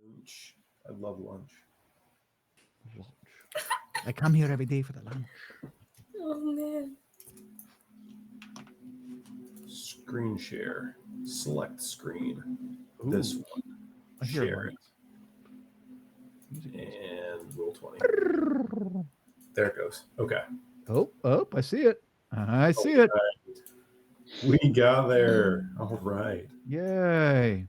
Lunch. I love lunch. Lunch. I come here every day for the lunch. Oh man. Screen share. Select screen. Ooh, This one. I hear Share it. Music. And roll 20. There it goes. Okay. Oh, I see it. I see it. We got there. All right. Yay.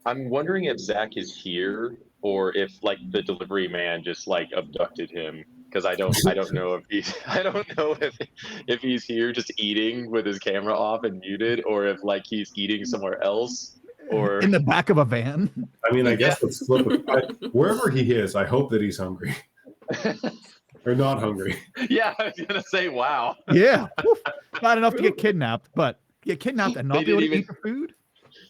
I'm wondering if Zach is here or if like the delivery man just like abducted him because I don't know if he's I don't know if he's here just eating with his camera off and muted or if like he's eating somewhere else or In the back of a van. I mean, I guess let's flip it. Wherever he is, I hope that he's hungry. Or not hungry. Yeah, I was gonna say wow. Yeah. Woof. Not enough to get kidnapped, but get kidnapped and not They be able to didn't eat the food.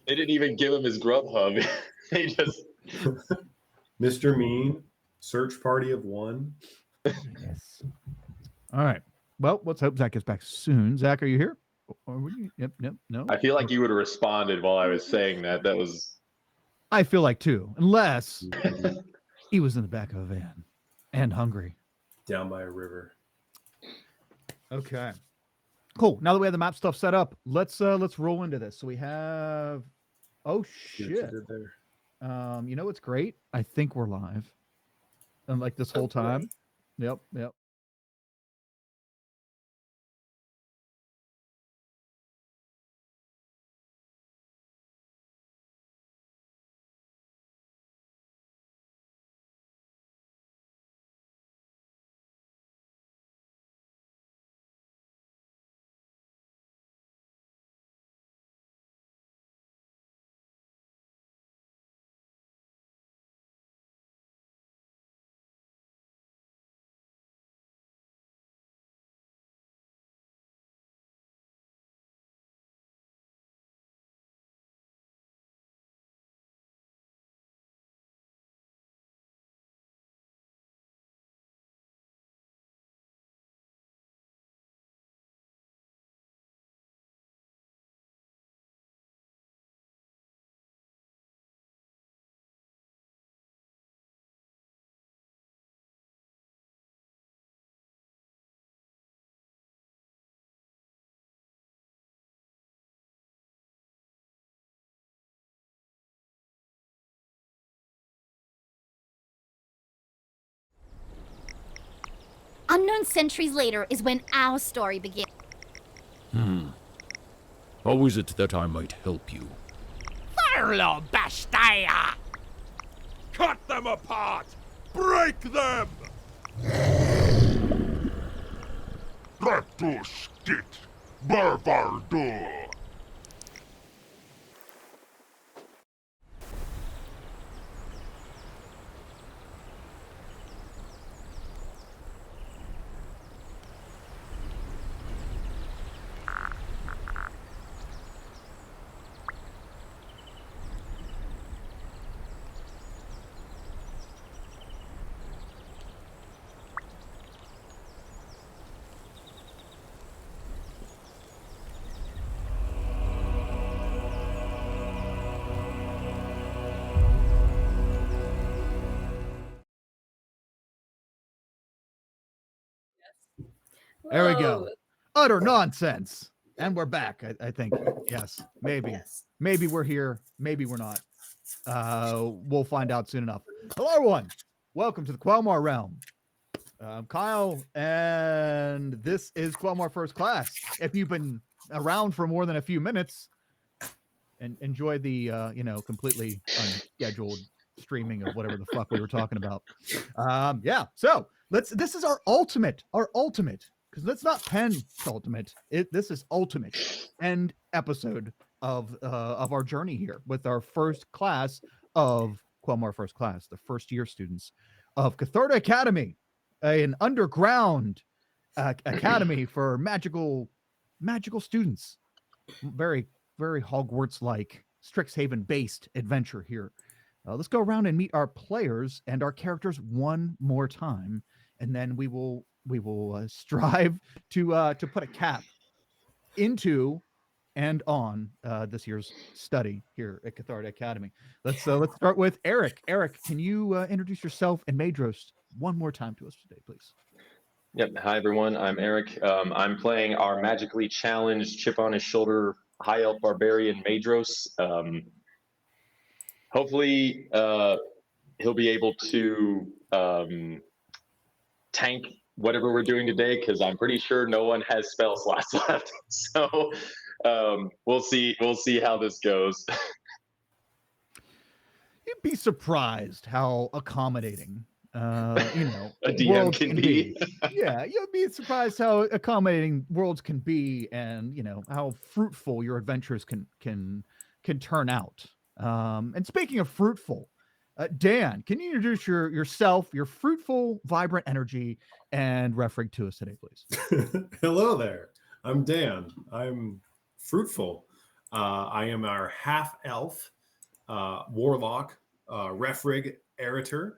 They didn't even give him his Grubhub. They just Mr. Mean, search party of one. Yes. All right. Well, let's hope Zach gets back soon. Zach, are you here? Or would you? Yep. No. I feel like you would have responded while I was saying that. That was I feel like too, unless he was in the back of a van and hungry. Down by a river. Okay. Cool. Now that we have the map stuff set up, let's roll into this. So we have See what you shit. did there. You know what's great? I think we're live. And like this whole time. Yep. Unknown centuries later is when our story begins. How is it that I might help you? Farlo Bastaya! Cut them apart! Break them! Ratuskit! Barbardo! There we go. Whoa. Utter nonsense. And we're back, I think. Yes. Maybe. Yes. Maybe we're here. Maybe we're not. We'll find out soon enough. Hello, everyone. Welcome to the Quelmar Realm. I'm Kyle, and this is Quelmar First Class. If you've been around for more than a few minutes and enjoyed the, completely unscheduled streaming of whatever the fuck we were talking about. Yeah. So this is our ultimate, because it's not penultimate. This is ultimate end episode of our journey here with our first class of Quelmar First Class, the first year students of Catharta Academy, an underground academy for magical students. Very, very Hogwarts-like, Strixhaven based adventure here. Let's go around and meet our players and our characters one more time, and then we will strive to put a cap into and on this year's study here at Catharta Academy. Let's start with Eric. Eric, can you introduce yourself and Maedros one more time to us today, please? Yep. Hi, everyone. I'm Eric. I'm playing our magically challenged, chip on his shoulder, high elf barbarian Maedros. Hopefully, he'll be able to tank whatever we're doing today, because I'm pretty sure no one has spell slots left. So we'll see. We'll see how this goes. You'd be surprised how accommodating a DM worlds can be. Yeah, you'd be surprised how accommodating worlds can be, and how fruitful your adventures can turn out. And speaking of fruitful, Dan, can you introduce yourself, your fruitful, vibrant energy, and Refrig to us today, please? Hello there. I'm Dan. I'm fruitful. I am our half elf warlock, Refrig Eritor.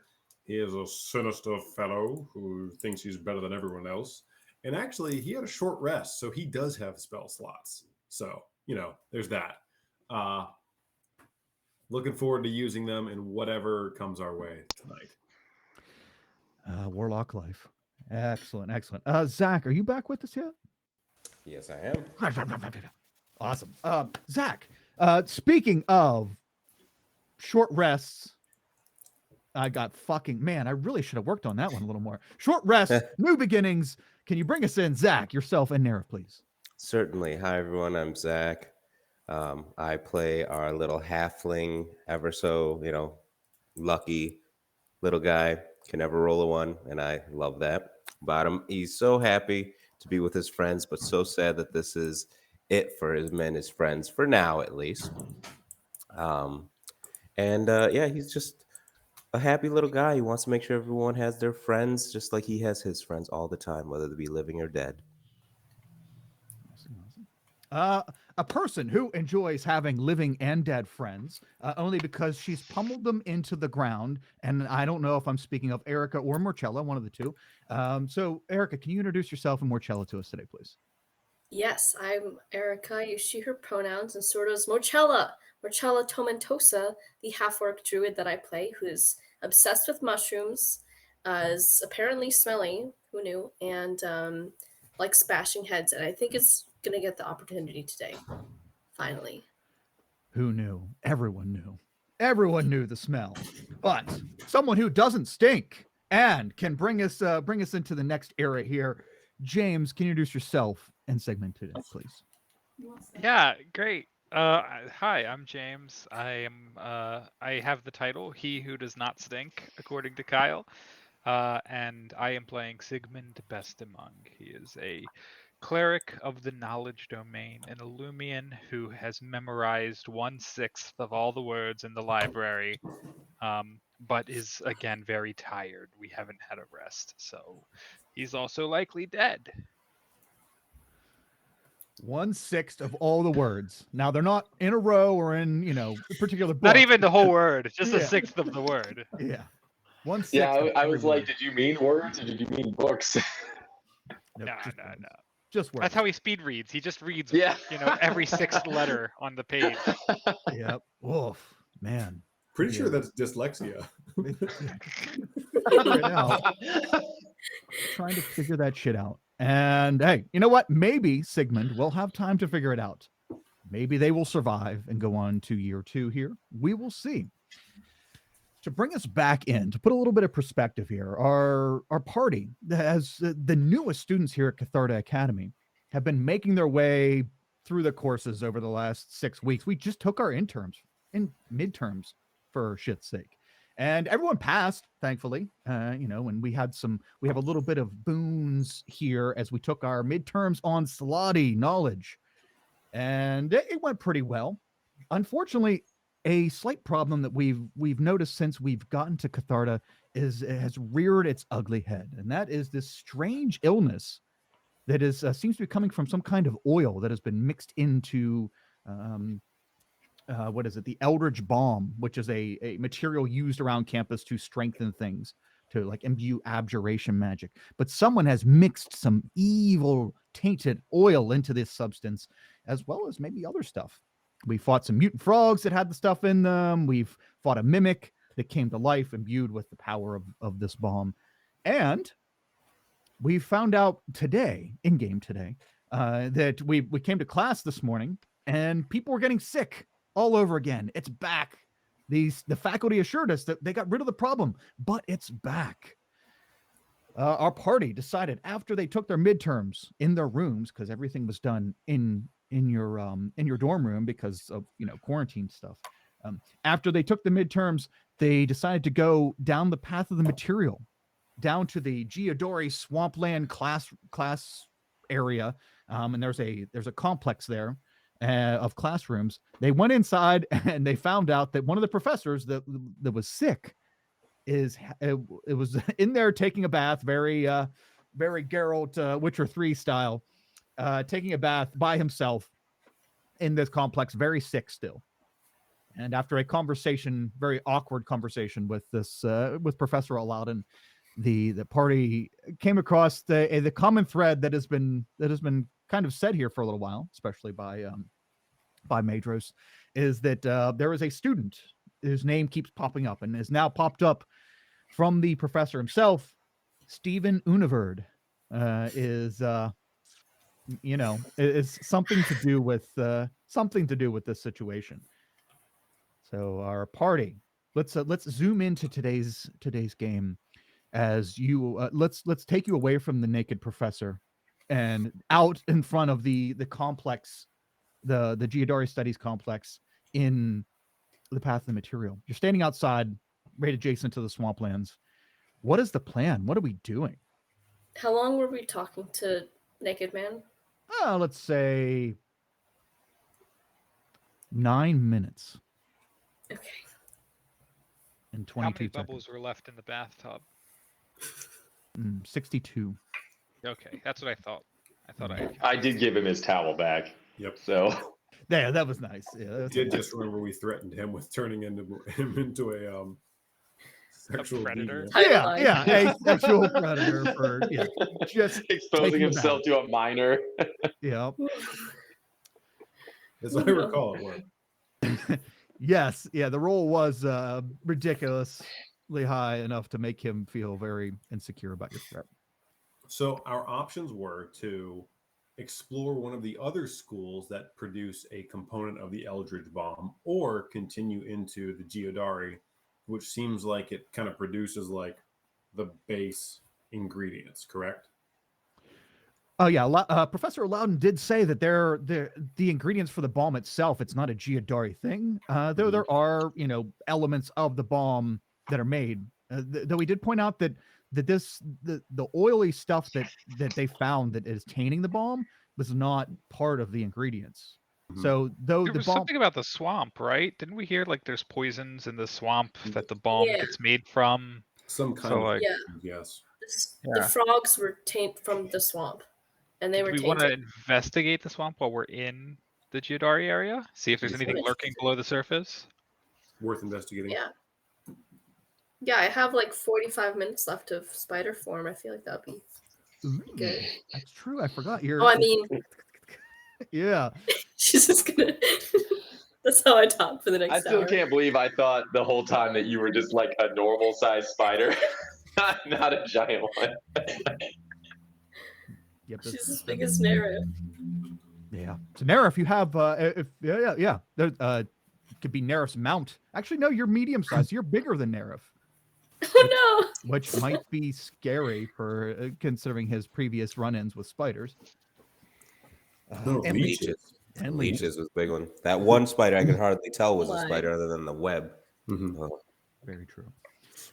He is a sinister fellow who thinks he's better than everyone else. And actually, he had a short rest, so he does have spell slots. So, there's that. Looking forward to using them in whatever comes our way tonight. Warlock life. Excellent. Zach, are you back with us yet? Yes, I am. Awesome. Zach, speaking of short rests, I really should have worked on that one a little more. Short rest, new beginnings. Can you bring us in, Zach, yourself and Nera, please? Certainly. Hi, everyone. I'm Zach. I play our little halfling, ever so, lucky little guy, can never roll a one, and I love that about him. He's so happy to be with his friends, but so sad that this is it for him and his friends, for now at least. He's just a happy little guy. He wants to make sure everyone has their friends, just like he has his friends all the time, whether they be living or dead. A person who enjoys having living and dead friends, only because she's pummeled them into the ground. And I don't know if I'm speaking of Erica or Morchella, one of the two. So, Erica, can you introduce yourself and Morchella to us today, please? Yes, I'm Erica. I use she, her pronouns, and so does Morchella Tomentosa, the half-orc druid that I play, who is obsessed with mushrooms, is apparently smelly, who knew, and likes bashing heads, and I think is going to get the opportunity today, finally. Who knew? Everyone knew. Everyone knew the smell. But someone who doesn't stink and can bring us into the next era here. James, can you introduce yourself and segment today, please? Yeah, great. Hi, I'm James. I have the title "He Who Does Not Stink," according to Kyle, and I am playing Sigmund Bestemung. He is a cleric of the knowledge domain, an Illumian who has memorized 1/6 of all the words in the library, but is again very tired. We haven't had a rest, so he's also likely dead. 1/6 of all the words. Now they're not in a row or in a particular book. Not even the whole word, just a sixth of the word. Yeah. 1/6. Yeah, I was like, did you mean words or did you mean books? No. Just words. That's how he speed reads. He just reads, Yeah. every sixth letter on the page. Yep. Oof, man. Pretty sure that's dyslexia. Right now, trying to figure that shit out. And hey, you know what? Maybe Sigmund will have time to figure it out. Maybe they will survive and go on to year 2 here. We will see. To bring us back in, to put a little bit of perspective here, our party, as the newest students here at Catharta Academy, have been making their way through the courses over the last 6 weeks. We just took our midterms for shit's sake. And everyone passed, thankfully. And we have a little bit of boons here as we took our midterms on Slotty knowledge. And it went pretty well. Unfortunately, a slight problem that we've noticed since we've gotten to Catharta has reared its ugly head, and that is this strange illness that seems to be coming from some kind of oil that has been mixed into the Eldritch Balm, which is a material used around campus to strengthen things, to like imbue abjuration magic. But someone has mixed some evil, tainted oil into this substance, as well as maybe other stuff. We fought some mutant frogs that had the stuff in them. We've fought a mimic that came to life imbued with the power of this bomb. And we found out today, in-game today, that we came to class this morning and people were getting sick all over again. It's back. The faculty assured us that they got rid of the problem, but it's back. Our party decided after they took their midterms in their rooms, because everything was done in your dorm room because of quarantine stuff. After they took the midterms, they decided to go down the path of the material, down to the Geodori swampland class area, and there's a complex there of classrooms. They went inside and they found out that one of the professors that was sick it was in there taking a bath, very Geralt Witcher 3 style, taking a bath by himself in this complex, very sick still. And after a conversation, very awkward conversation with with Professor Aladdin, the party came across the common thread that has been kind of said here for a little while, especially by Madros, is that there is a student whose name keeps popping up and is now popped up from the professor himself. Stephen Univerd is something to do with this situation. So our party, let's zoom into today's game as you let's take you away from the naked professor and out in front of the complex, the Geodori Studies complex in the path of the material. You're standing outside, right adjacent to the swamplands. What is the plan? What are we doing? How long were we talking to Naked Man? Let's say 9 minutes. Okay. And How many 22 bubbles were left in the bathtub? 62. Okay, that's what I thought. I did give him his towel back. Yep. So Yeah, that was nice. Yeah, I did just remember we threatened him with turning him into a sexual predator? deviant. Yeah, a sexual predator for just exposing taking him himself to a minor. Yeah. As I recall, it worked. Yes, yeah, the roll was ridiculously high enough to make him feel very insecure about your threat. So our options were to explore one of the other schools that produce a component of the Eldritch bomb, or continue into the Geodari, which seems like it kind of produces like the base ingredients, correct? Oh yeah, Professor Loudon did say that the ingredients for the bomb itself, it's not a Geodari thing. Though there are elements of the bomb that are made. Though he did point out that the oily stuff that they found that is tainting the bomb was not part of the ingredients. Mhm. So though There the was bomb, something about the swamp, right? Didn't we hear like there's poisons in the swamp that the bomb Yeah. gets made from? Some kind So, of like, Yeah. yes. The frogs were tainted from the swamp, and they do were we want to tainted. investigate the swamp while we're in the Geodari area? See if there's anything Yes. lurking below the surface? Worth investigating. Yeah. Yeah, I have like 45 minutes left of spider form. I feel like that'd be Ooh, good. that's true. I forgot. You're. Oh, I mean, Yeah. she's just gonna. That's how I talk for the next I still hour. can't believe I thought the whole time that you were just like a normal sized spider, not a giant one. Yep. She's as big as Nara. Yeah. So Nara, if you have, there could be Narif's mount. Actually, no, you're medium sized. You're bigger than Narif, Oh which might be scary for considering his previous run-ins with spiders. No, And Leeches. And Leeches was a big one. That one spider I could hardly tell was a My. spider other than the web. Mhm. Oh, Very true.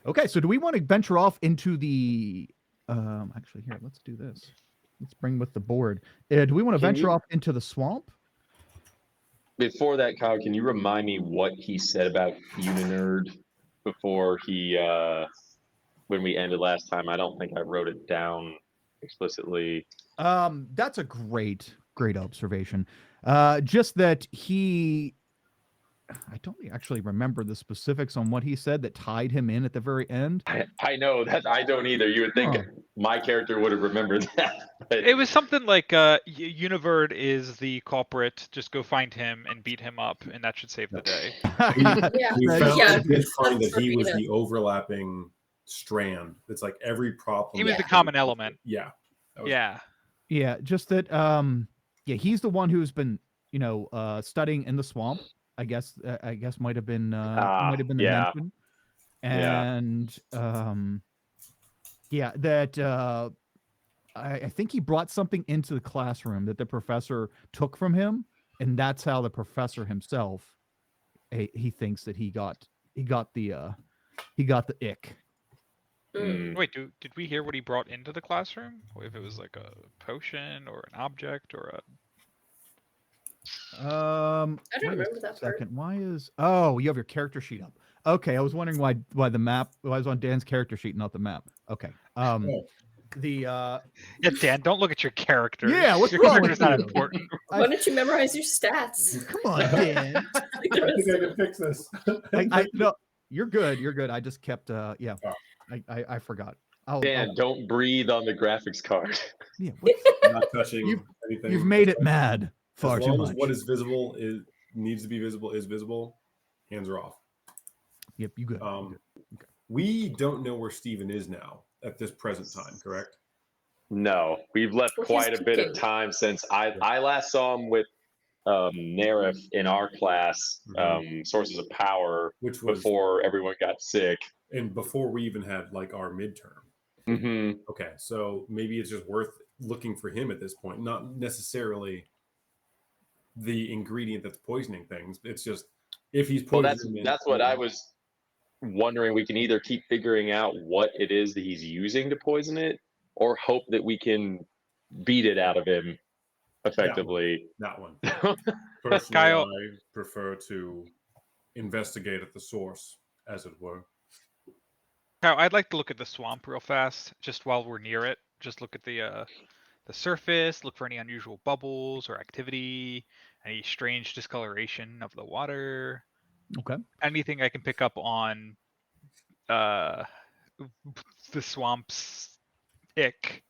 Okay, so do we want to venture off into the? Actually, here, let's do this. Let's bring with the board. Do we want to Can venture you- off into the swamp? Before that, Kyle, can you remind me what he said about Uninerd before he when we ended last time? I don't think I wrote it down explicitly. That's a great observation. Just that he I don't actually remember the specifics on what he said that tied him in at the very end. I know that I don't either. You would think Huh. my character would have remembered that. But It was something like Univerd is the culprit. Just go find him and beat him up, and that should save the day. Yeah. We found Yeah, we did find that's that he was Rafina. the overlapping strand. It's like every problem. He was the Yeah. common element. Yeah. That was- Yeah. Yeah, just that yeah, he's the one who's been, studying in the swamp. I guess might have been the yeah. mention. Yeah. And yeah, that I think he brought something into the classroom that the professor took from him, and that's how the professor himself he thinks that he got the ick. Mm. Wait, did we hear what he brought into the classroom? Or if it was like a potion or an object or a I don't wait a remember that part. second. Why is you have your character sheet up? Okay, I was wondering why the map was on Dan's character sheet, not the map. Okay. The Yeah, Dan, don't look at your character. Yeah, what's your wrong with character's not you? important. Why don't you memorize your stats? come on, Dan. I think I can fix this. No, you're good. You're good. I just kept yeah. I forgot. Dan, don't breathe on the graphics card. Yeah, what- Not touching You've- anything. you've made it mad far As too long much. as what is visible needs to be visible is visible. Hands are off. Yep, you good. We don't know where Steven is now at this present time, correct? No, we've left Well, quite he's a bit of kicking. time since I last saw him with Nerif in our class, Sources of Power, Which was before everyone got sick. and before we even had like our midterm. Mm-hmm. Okay, so maybe it's just worth looking for him at this point, not necessarily the ingredient that's poisoning things. It's just if he's Well, poisoning. that's what I was wondering. We can either keep figuring out what it is that he's using to poison it, or hope that we can beat it out of him effectively. That one. Personally, Kyle- I prefer to investigate at the source, as it were. Kyle, I'd like to look at the swamp real fast, just while we're near it. Just look at the surface, look for any unusual bubbles or activity, any strange discoloration of the water, Okay. anything I can pick up on the swamp's ick.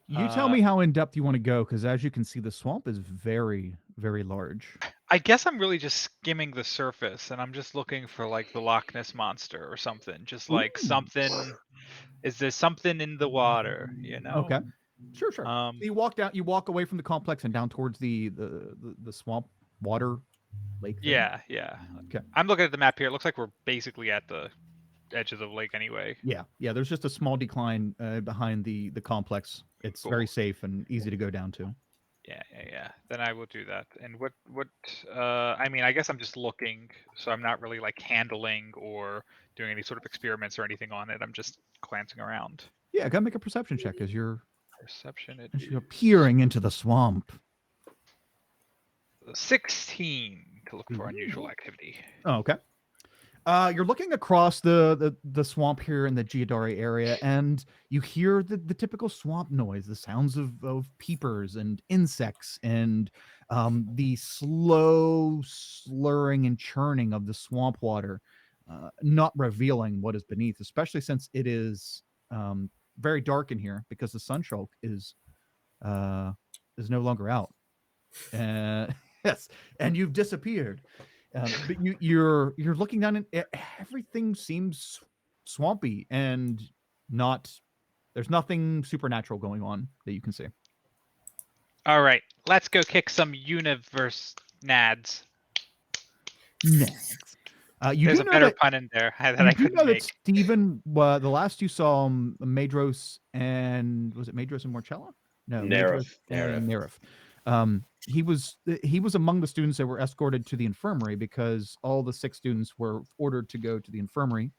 You tell me how in depth you want to go, because as you can see, the swamp is very, very large. I guess I'm really just skimming the surface, and I'm just looking for like the Loch Ness monster or something. Just like Ooh. something. Is there something in the water? You know. Okay. Sure. Um, So you walk away from the complex and down towards the swamp water lake. thing? Yeah. Okay. I'm looking at the map here. It looks like we're basically at the edge of the lake anyway. Yeah. There's just a small decline behind the complex. It's very Cool. safe and easy to go down to. Yeah. Then I will do that. And what I mean, I guess I'm just looking, so I'm not really like handling or doing any sort of experiments or anything on it. I'm just glancing around. Yeah, gotta make a perception check as you're Perception. peering into the swamp. 16 to look for unusual activity. Oh, okay. You're looking across the swamp here in the Giadari area, and you hear the typical swamp noise, the sounds of peepers and insects, and the slow slurring and churning of the swamp water, not revealing what is beneath, especially since it is very dark in here because the sunshulk is no longer out. Yes, and you've disappeared. But you're looking down and everything seems swampy and there's nothing supernatural going on that you can see. All right, let's go kick some universe nads. Next. You There's do a know better that, pun in there that I you do couldn't know that make. Stephen, the last you saw Madros and was it Madros and Morchella? No, Nerif. Madros and Nerif. He was among the students that were escorted to the infirmary because all the 6 students were ordered to go to the infirmary.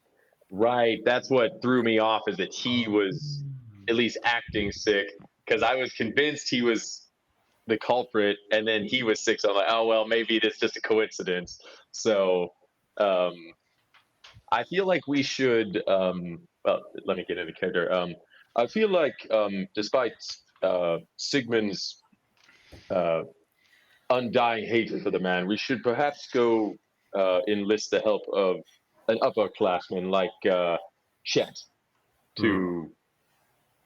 Right. That's what threw me off, is that he was at least acting sick, because I was convinced he was the culprit, and then he was sick. So I'm like, oh well, maybe it's just a coincidence. So I feel like we should. Well, let me get into character. I feel like, despite Sigmund's undying hatred for the man, we should perhaps go enlist the help of an upperclassman like Chet to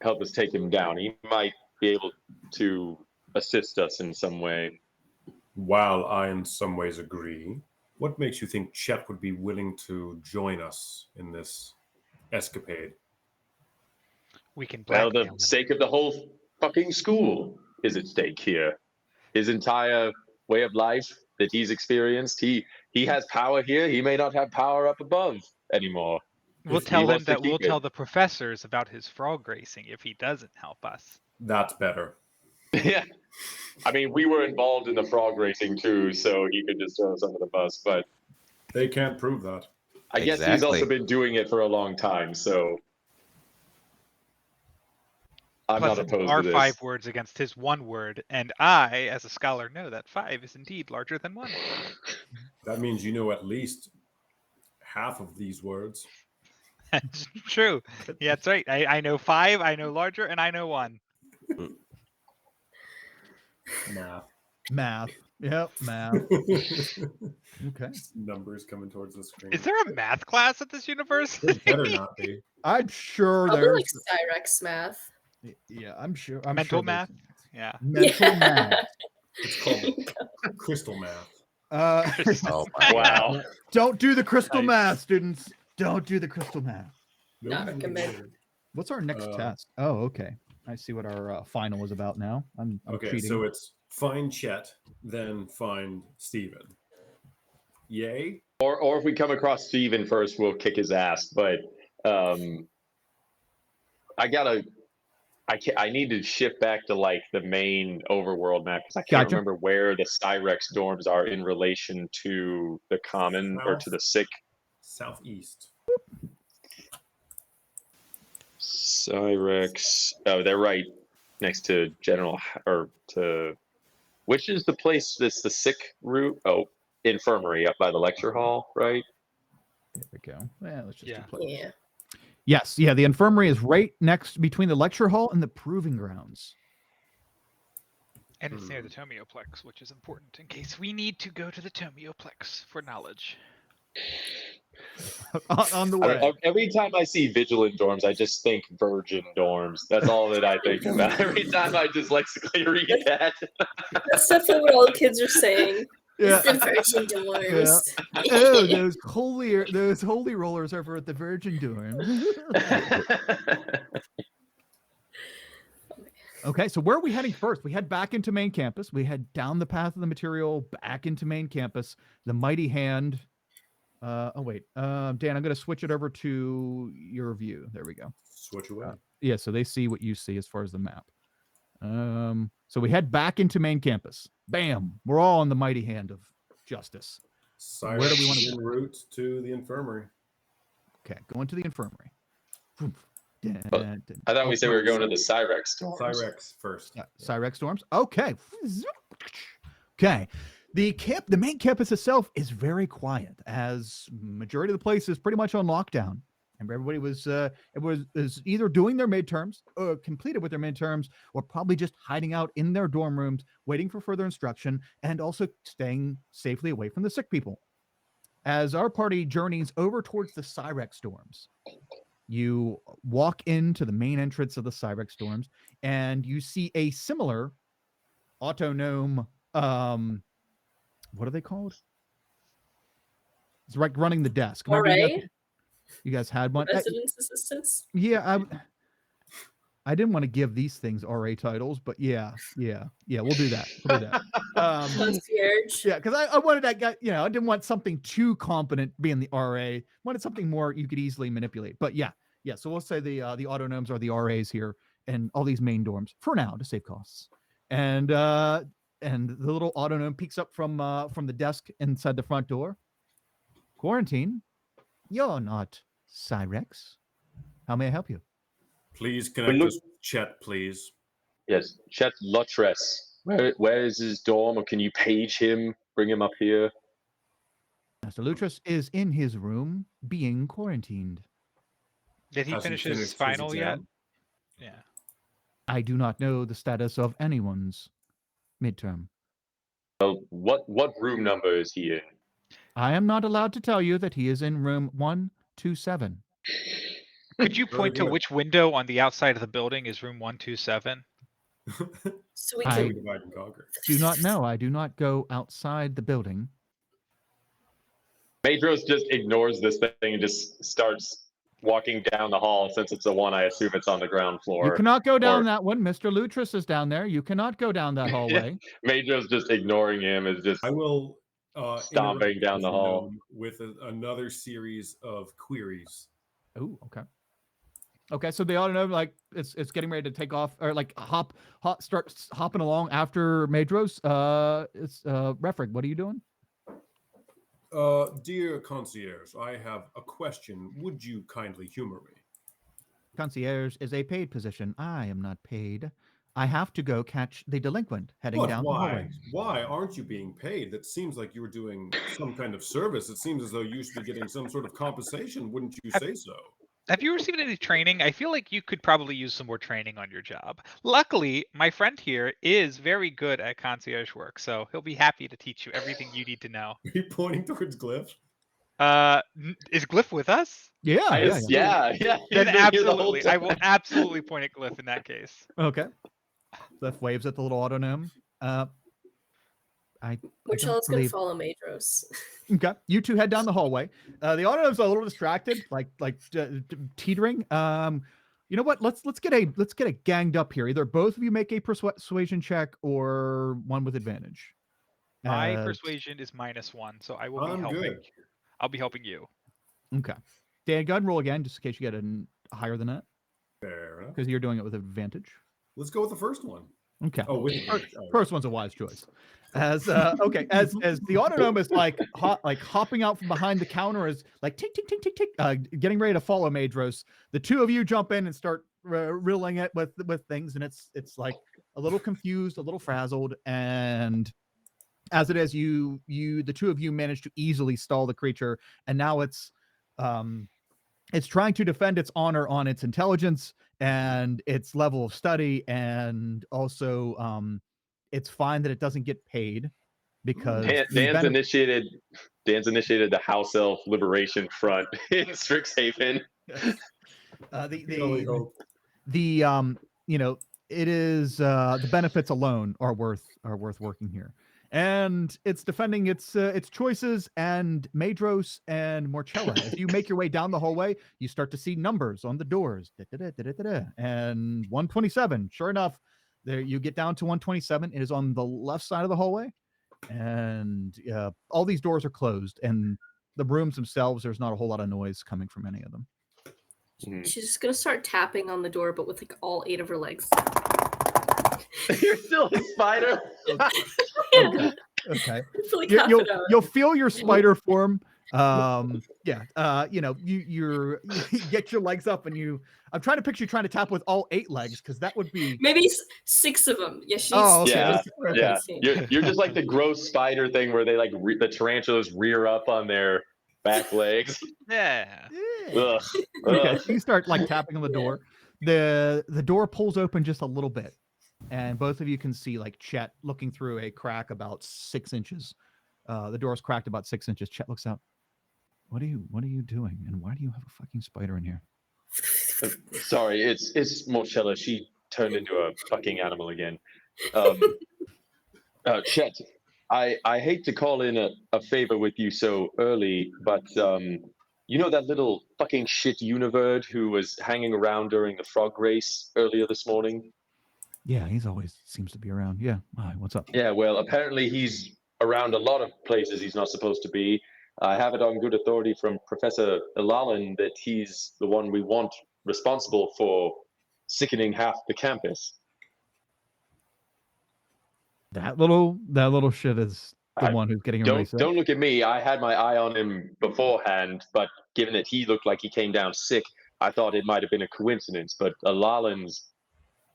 help us take him down. He might be able to assist us in some way. While I in some ways agree, what makes you think Chet would be willing to join us in this escapade? We can Well, blackmail the him. sake of the whole fucking school is at stake here. His entire way of life that he's experienced, he has power here. He may not have power up above anymore. We'll If he tell him wants to that we'll keep it. tell the professors about his frog racing if he doesn't help us. That's better. Yeah. I mean, we were involved in the frog racing too, so he could just throw us under the bus. But They can't prove that. I guess he's also Exactly. been doing it for a long time, so I'm Plus, not it's opposed our to this. 5 words against his 1 word, and I, as a scholar, know that 5 is indeed larger than 1. That means you know at least half of these words. That's true. Yeah, that's right. I know 5, I know larger, and I know 1. Math. Math. Yep, math. Okay. Numbers coming towards the screen. Is there a math class at this There university? better not be. I'm sure Probably there's. like Cyrex math. Yeah, I'm sure. I'm Mental sure there's- math? Yeah. Mental Yeah. math. It's called crystal math. Oh my Wow. Don't do the crystal Nice. math, students. Don't do the crystal math. Not recommended. What's our next Uh, test? Oh, okay. I see what our final is about now. I'm Okay, cheating. so it's find Chet, then find Steven. Yay? Or if we come across Steven first, we'll kick his ass. But I need to shift back to like the main overworld map because I can't Gotcha. remember where the Cyrex dorms are in relation to the common or to the sick. Southeast. Cyrex. Oh, they're right next to which is the place that's the sick route? Oh, infirmary up by the lecture hall, right? There we go. Yeah, let's just Yeah. do play. Yeah. Yes, yeah. The infirmary is right next between the lecture hall and the proving grounds. And it's near the Tomioplex, which is important in case we need to go to the Tomioplex for knowledge. On the I don't know, way. every time I see vigilant dorms, I just think virgin dorms. That's all that I think about. Every time I dyslexic read that. That's definitely what all the kids are saying. Yeah. It's the virgin doors. Oh, those holy rollers over at the Virgin Dorm. Okay, so where are we heading first? We head back into main campus. We head down the path of the material back into main campus. The mighty hand. Dan, I'm going to switch it over to your view. There we go. Switch away. Yeah, so they see what you see as far as the map. So we head back into main campus. Bam! We're all on the mighty hand of justice. Where do we wanna en route to the infirmary? Okay, going to the infirmary. I thought we said we were going to the Cyrex dorms. Cyrex first. Yeah, Cyrex dorms. Okay. Okay. The main campus itself is very quiet, as majority of the place is pretty much on lockdown. And everybody was either doing their midterms or completed with their midterms, or probably just hiding out in their dorm rooms, waiting for further instruction, and also staying safely away from the sick people. As our party journeys over towards the Cyrex dorms, you walk into the main entrance of the Cyrex dorms, and you see a similar autonome. What are they called? It's like running the desk. Remember you guys had one. Residence assistants. Yeah, I didn't want to give these things RA titles, but yeah, we'll do that. Concierge. Yeah, because I wanted that guy. I didn't want something too competent being the RA. Wanted something more you could easily manipulate. But yeah. So we'll say the autonomes are the RAs here, and all these main dorms for now to save costs. And the little autonome peeks up from the desk inside the front door. Quarantine. You're not Cyrex. How may I help you? Please connect us with Chet, please. Yes, Chet Lutres. Where is his dorm, or can you page him? Bring him up here. Master Lutris is in his room being quarantined. Did he Has he finish finished his his final yet? exam? Yeah. I do not know the status of anyone's midterm. what room number is he in? I am not allowed to tell you that he is in room 127. Could you Very point to good. which window on the outside of the building is room 127? So we I- can. Divide and conquer. Do not know. I do not go outside the building. Madros just ignores this thing and just starts walking down the hall. Since it's the one, I assume it's on the ground floor. You cannot go down or- that one. Mr. Lutris is down there. You cannot go down that hallway. Madros just ignoring him is just I will Stomping interrupt down the Mr. hall. Gnome with another series of queries. Oh, okay. Okay, so the autonom it's getting ready to take off or like start hopping along after Madros. It's Refrig. What are you doing? Dear concierge, I have a question. Would you kindly humor me? Concierge is a paid position. I am not paid. I have to go catch the delinquent heading But down the why? hallway. Why aren't you being paid? That seems like you were doing some kind of service. It seems as though you should be getting some sort of compensation. Wouldn't you say so? Have you received any training? I feel like you could probably use some more training on your job. Luckily, my friend here is very good at concierge work, so he'll be happy to teach you everything you need to know. Are you pointing towards Glyph? Is Glyph with us? Yeah, yeah. Then He's been here the whole absolutely, I will time. absolutely point at Glyph in that case. Okay. Left waves at the little autonom. Mochella's gonna believe- follow Madros. Okay, you two head down the hallway. The autonom's a little distracted, teetering. You know what? Let's get a ganged up here. Either both of you make a persuasion check or one with advantage. My Uh, persuasion is -1, so I will be I'm helping. good. I'll be helping you. Okay. Dan, go ahead and roll again, just in case you get higher than that, Fair enough. because you're doing it with advantage. Let's go with the first one. Okay. Oh, with First one's a wise choice. As okay, as the autonom is hopping out from behind the counter, is like tick tick tick tick tick, getting ready to follow Madros. The two of you jump in and start riddling it with things, and it's like a little confused, a little frazzled, and as it is, the two of you manage to easily stall the creature, and now it's trying to defend its honor on its intelligence and its level of study, and also it's fine that it doesn't get paid because Dan's initiated the House Elf Liberation Front in Strixhaven. It is the benefits alone are worth working here, and it's defending its choices. And Madros and Morchella, as you make your way down the hallway, you start to see numbers on the doors, and 127. Sure enough, there you get down to 127. It is on the left side of the hallway, and all these doors are closed, and the rooms themselves, there's not a whole lot of noise coming from any of them. She's just gonna start tapping on the door, but with like all 8 of her legs. You're still a spider. Yeah. Okay. For like half an hour. You'll feel your spider form. You get your legs up, and I'm trying to picture you trying to tap with all 8 legs, because that would be Maybe 6 of them. Yeah, she's. Oh, okay. Yeah, she's yeah. insane. You're just like the gross spider thing where they like the tarantulas rear up on their back legs. Yeah. Ugh. Okay, Ugh. so you start like tapping on the door. The door pulls open just a little bit, and both of you can see like Chet looking through a crack about 6 inches. The door's cracked about 6 inches. Chet looks out. What are you doing? And why do you have a fucking spider in here? Sorry, it's Morchella. She turned into a fucking animal again. Chet, I hate to call in a favor with you so early, but you know that little fucking shit Univerd who was hanging around during the frog race earlier this morning? Yeah, he's always seems to be around. Yeah. Hi, what's up? Yeah, well, apparently he's around a lot of places he's not supposed to be. I have it on good authority from Professor Ilalan that he's the one we want responsible for sickening half the campus. That little shit is the one who's getting everybody sick. Don't look at me. I had my eye on him beforehand, but given that he looked like he came down sick, I thought it might have been a coincidence. But Ilalan's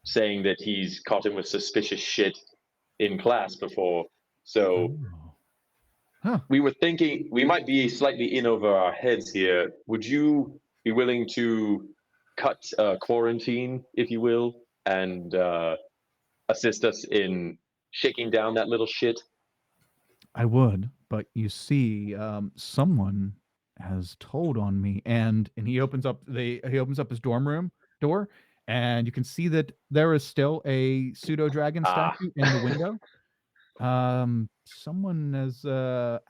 saying that he's caught him with suspicious shit in class before. So we were thinking we might be slightly in over our heads here. Would you be willing to cut quarantine, if you will, and assist us in shaking down that little shit? I would, but you see, someone has told on me, and he opens up his dorm room door, and you can see that there is still a pseudo dragon statue in the window. Someone has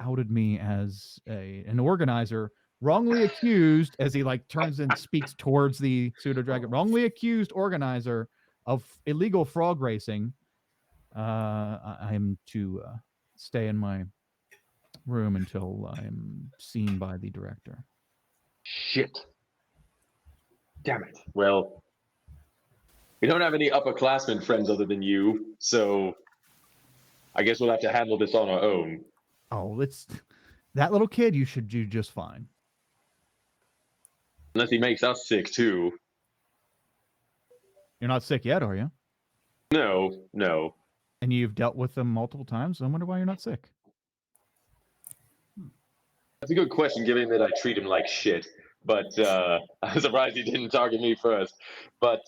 outed me as an organizer, wrongly accused, as he like turns and speaks towards the pseudo dragon, wrongly accused organizer of illegal frog racing. I'm to stay in my room until I'm seen by the director. Shit. Damn it. Well, we don't have any upperclassmen friends other than you, so I guess we'll have to handle this on our own. Oh, it's that little kid. You should do just fine. Unless he makes us sick too. You're not sick yet, are you? No. And you've dealt with them multiple times. I wonder why you're not sick. That's a good question, given that I treat him like shit. But I'm surprised he didn't target me first. But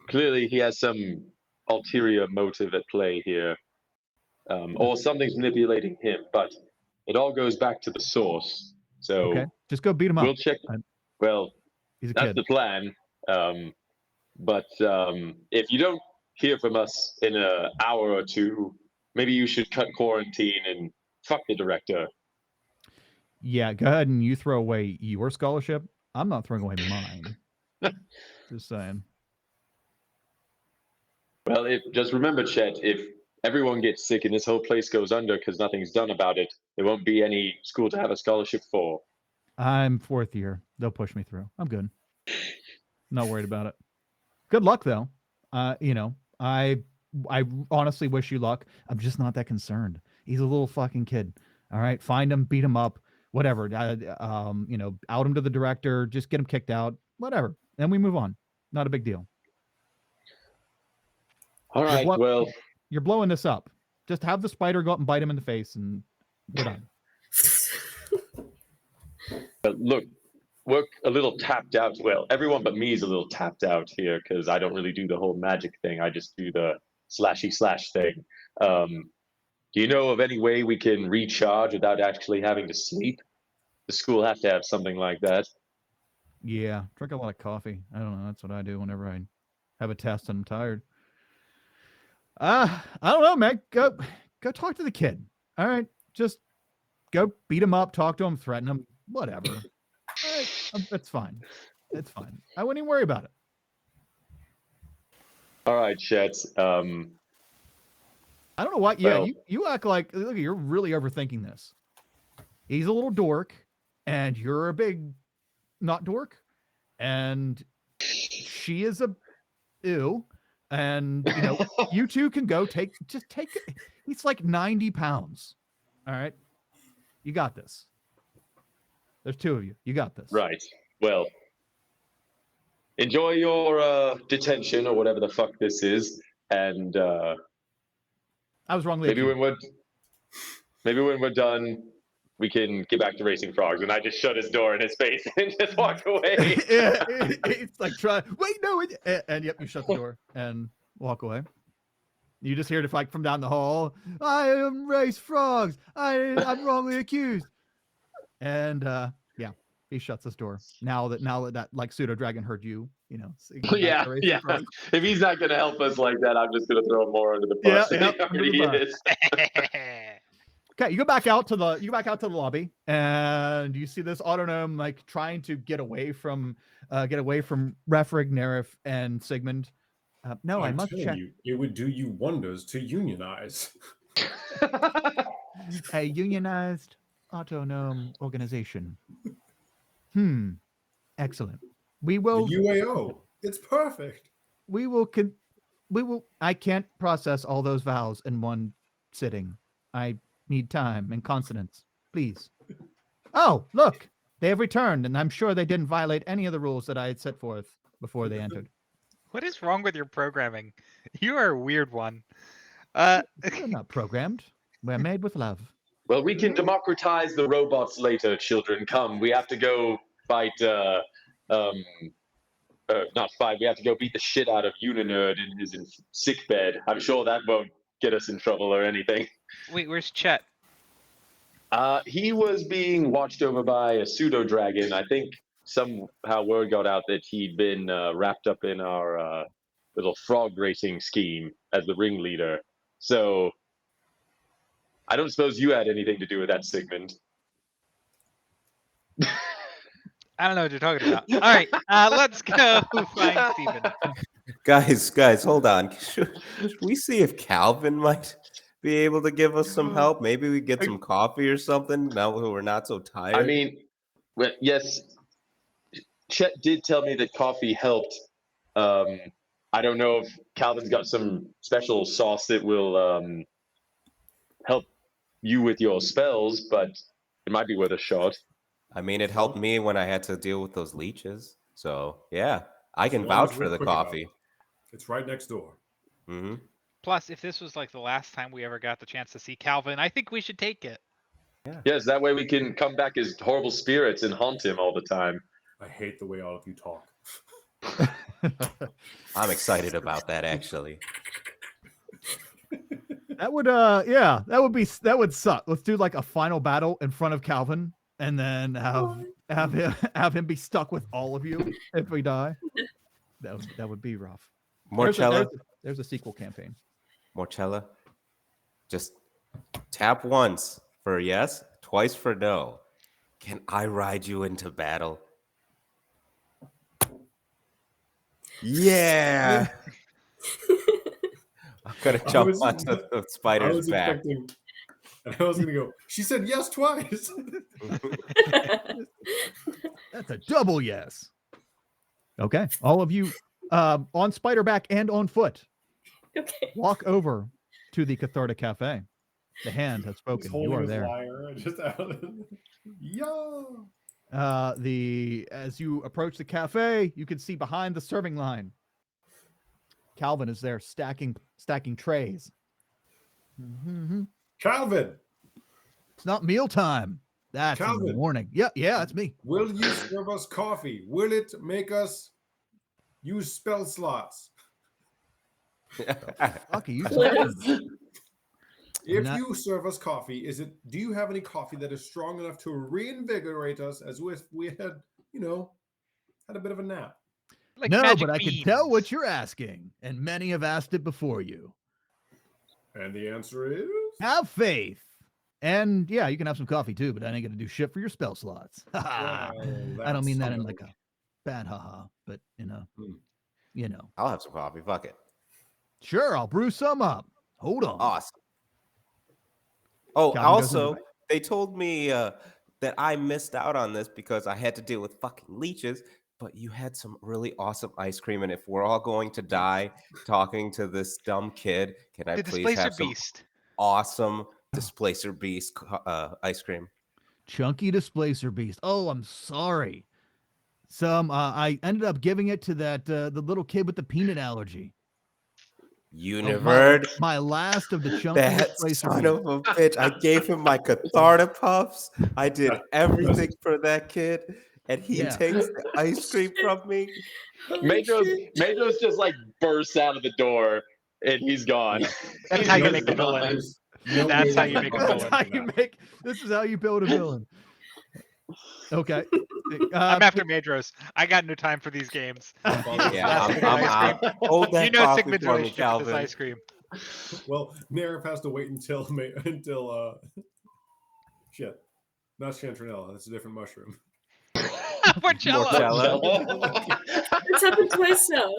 clearly he has some ulterior motive at play here. Or something's manipulating him. But it all goes back to the source. So okay, just go beat him up. We'll check. Well, he's a that's kid. the plan. But if you don't hear from us in an hour or two, maybe you should cut quarantine and fuck the director. Yeah, go ahead and you throw away your scholarship. I'm not throwing away mine. Just saying. Well, just remember, Chet, if everyone gets sick and this whole place goes under because nothing's done about it, there won't be any school to have a scholarship for. I'm fourth year. They'll push me through. I'm good. Not worried about it. Good luck, though. I honestly wish you luck. I'm just not that concerned. He's a little fucking kid. All right, find him, beat him up, whatever. Out him to the director. Just get him kicked out. Whatever. Then we move on. Not a big deal. All right. Well, you're blowing this up. Just have the spider go up and bite him in the face, and we're done. Look, we're a little tapped out. Well, everyone but me is a little tapped out here because I don't really do the whole magic thing. I just do the slashy slash thing. Do you know of any way we can recharge without actually having to sleep? The school has to have something like that. Yeah, drink a lot of coffee. I don't know. That's what I do whenever I have a test and I'm tired. I don't know, man. Go talk to the kid. All right, just go beat him up, talk to him, threaten him, whatever. All right, that's fine. It's fine. I wouldn't even worry about it. All right, Chet. I don't know what. Yeah, you act like look. You're really overthinking this. He's a little dork, and you're a big, not dork, and she is a ew. And you two can go take it. He's like 90 pounds. All right, you got this. There's two of you. You got this. Right. Well, enjoy your detention or whatever the fuck this is, and I was wrongly. Maybe when we're done, we can get back to racing frogs. And I just shut his door in his face and just walk away. It's like wait, no, and yep, you shut the door and walk away. You just hear it like from down the hall. I am race frogs. I'm wrongly accused. And yeah, he shuts his door. Now that like pseudo dragon heard you, yeah. If he's not gonna help us like that, I'm just gonna throw him more under the bus. Yeah, he already is. Okay, you go back out to the lobby, and you see this Autognome like trying to get away from Refrig, Nerif, and Sigmund. No, I must check. It would do you wonders to unionize. A unionized Autognome organization. Excellent. We will. The UAO. It's perfect. We will. I can't process all those vowels in one sitting. I need time and consonants, please. Oh, look, they have returned, and I'm sure they didn't violate any of the rules that I had set forth before they entered. What is wrong with your programming? You are a weird one. We're not programmed. We're made with love. Well, we can democratize the robots later, children. Come, we have to go fight. Not fight. We have to go beat the shit out of Uninerd in his sick bed. I'm sure that won't get us in trouble or anything. Wait, where's Chet? He was being watched over by a pseudo dragon. I think somehow word got out that he'd been wrapped up in our little frog racing scheme as the ringleader. So I don't suppose you had anything to do with that, Sigmund. I don't know what you're talking about. All right, let's go find Steven. Guys, hold on. Should we see if Calvin might be able to give us some help? Maybe we get some coffee or something now that we're not so tired. I mean, well, yes, Chet did tell me that coffee helped. I don't know if Calvin's got some special sauce that will help you with your spells, but it might be worth a shot. I mean, it helped me when I had to deal with those leeches. So yeah, I can As long as vouch we're for the quick about coffee. it. It's right next door. Mm-hmm. Plus, if this was like the last time we ever got the chance to see Calvin, I think we should take it. Yes, that way we can come back as horrible spirits and haunt him all the time. I hate the way all of you talk. I'm excited about that actually. That would that would suck. Let's do like a final battle in front of Calvin, and then have him be stuck with all of you if we die. That would be rough. Morchella, there's a sequel campaign. Morchella, just tap once for yes, twice for no. Can I ride you into battle? Yeah. I'm gonna jump onto the spider's back. And I was gonna go. She said yes twice. That's a double yes. Okay, all of you on spiderback and on foot. Okay. Walk over to the Cathartic Cafe. The hand has spoken. You are there. As you approach the cafe, you can see behind the serving line. Calvin is there stacking trays. Mm-hmm. Calvin, it's not mealtime. That's in the morning. Yeah, that's me. Will you serve us coffee? Will it make us use spell slots? Okay, you If you serve us coffee, do you have any coffee that is strong enough to reinvigorate us as if we had, had a bit of a nap? Like no, magic but I beans. can tell what you're asking, and many have asked it before you. And the answer is? Have faith. And yeah, you can have some coffee too, but I ain't gonna do shit for your spell slots. I don't mean that in like a bad haha, but I'll have some coffee. Fuck it. Sure, I'll brew some up. Hold on. Awesome. Oh, Calvin goes also, into they told me that I missed out on this because I had to deal with fucking leeches, but you had some really awesome ice cream. And if we're all going to die talking to this dumb kid, can I The please Displacer have some Beast. awesome Displacer Beast ice cream? Chunky Displacer Beast. Oh, I'm sorry. I ended up giving it to that the little kid with the peanut allergy. Univerd. My last of the Chunky That Displacer son Beast. of a bitch. I gave him my Catharta Puffs. I did everything for that kid, and he takes the ice cream from me. Medros just like bursts out of the door, and he's gone. That's how you make a villain. That's how you make a villain. This is how you build a villain. Okay. I'm after Medros. I got no time for these games. Yeah, I'm hold that coffee Sigmund's for me, relationship with Calvin. this ice cream. Well, Nerif has to wait until shit. Not Chantronella. That's a different mushroom. Morchella. It's happened twice now.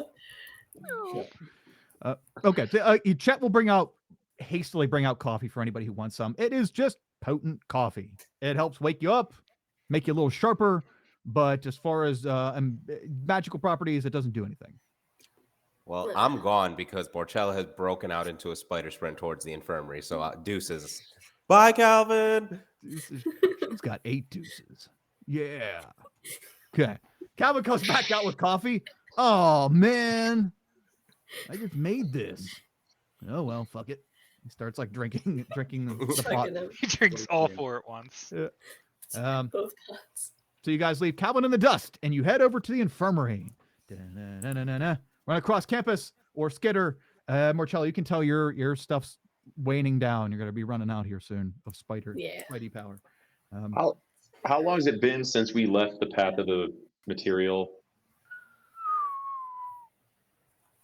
Okay. So, Chet will hastily bring out coffee for anybody who wants some. It is just potent coffee. It helps wake you up, make you a little sharper, but as far as magical properties, it doesn't do anything. Well, I'm gone because Borchella has broken out into a spider sprint towards the infirmary. So deuces. Bye, Calvin. She's got 8 deuces. Yeah. Okay. Calvin comes back out with coffee. Oh, man. I just made this. Oh, well, fuck it. He starts like drinking the pot. He drinks all 4 at once. Both pots. So you guys leave Calvin in the dust and you head over to the infirmary. Run across campus or skitter. Marcello, you can tell your stuff's waning down. You're gonna be running out here soon of Yeah. Spidey power. How long has it been since we left the path of the material?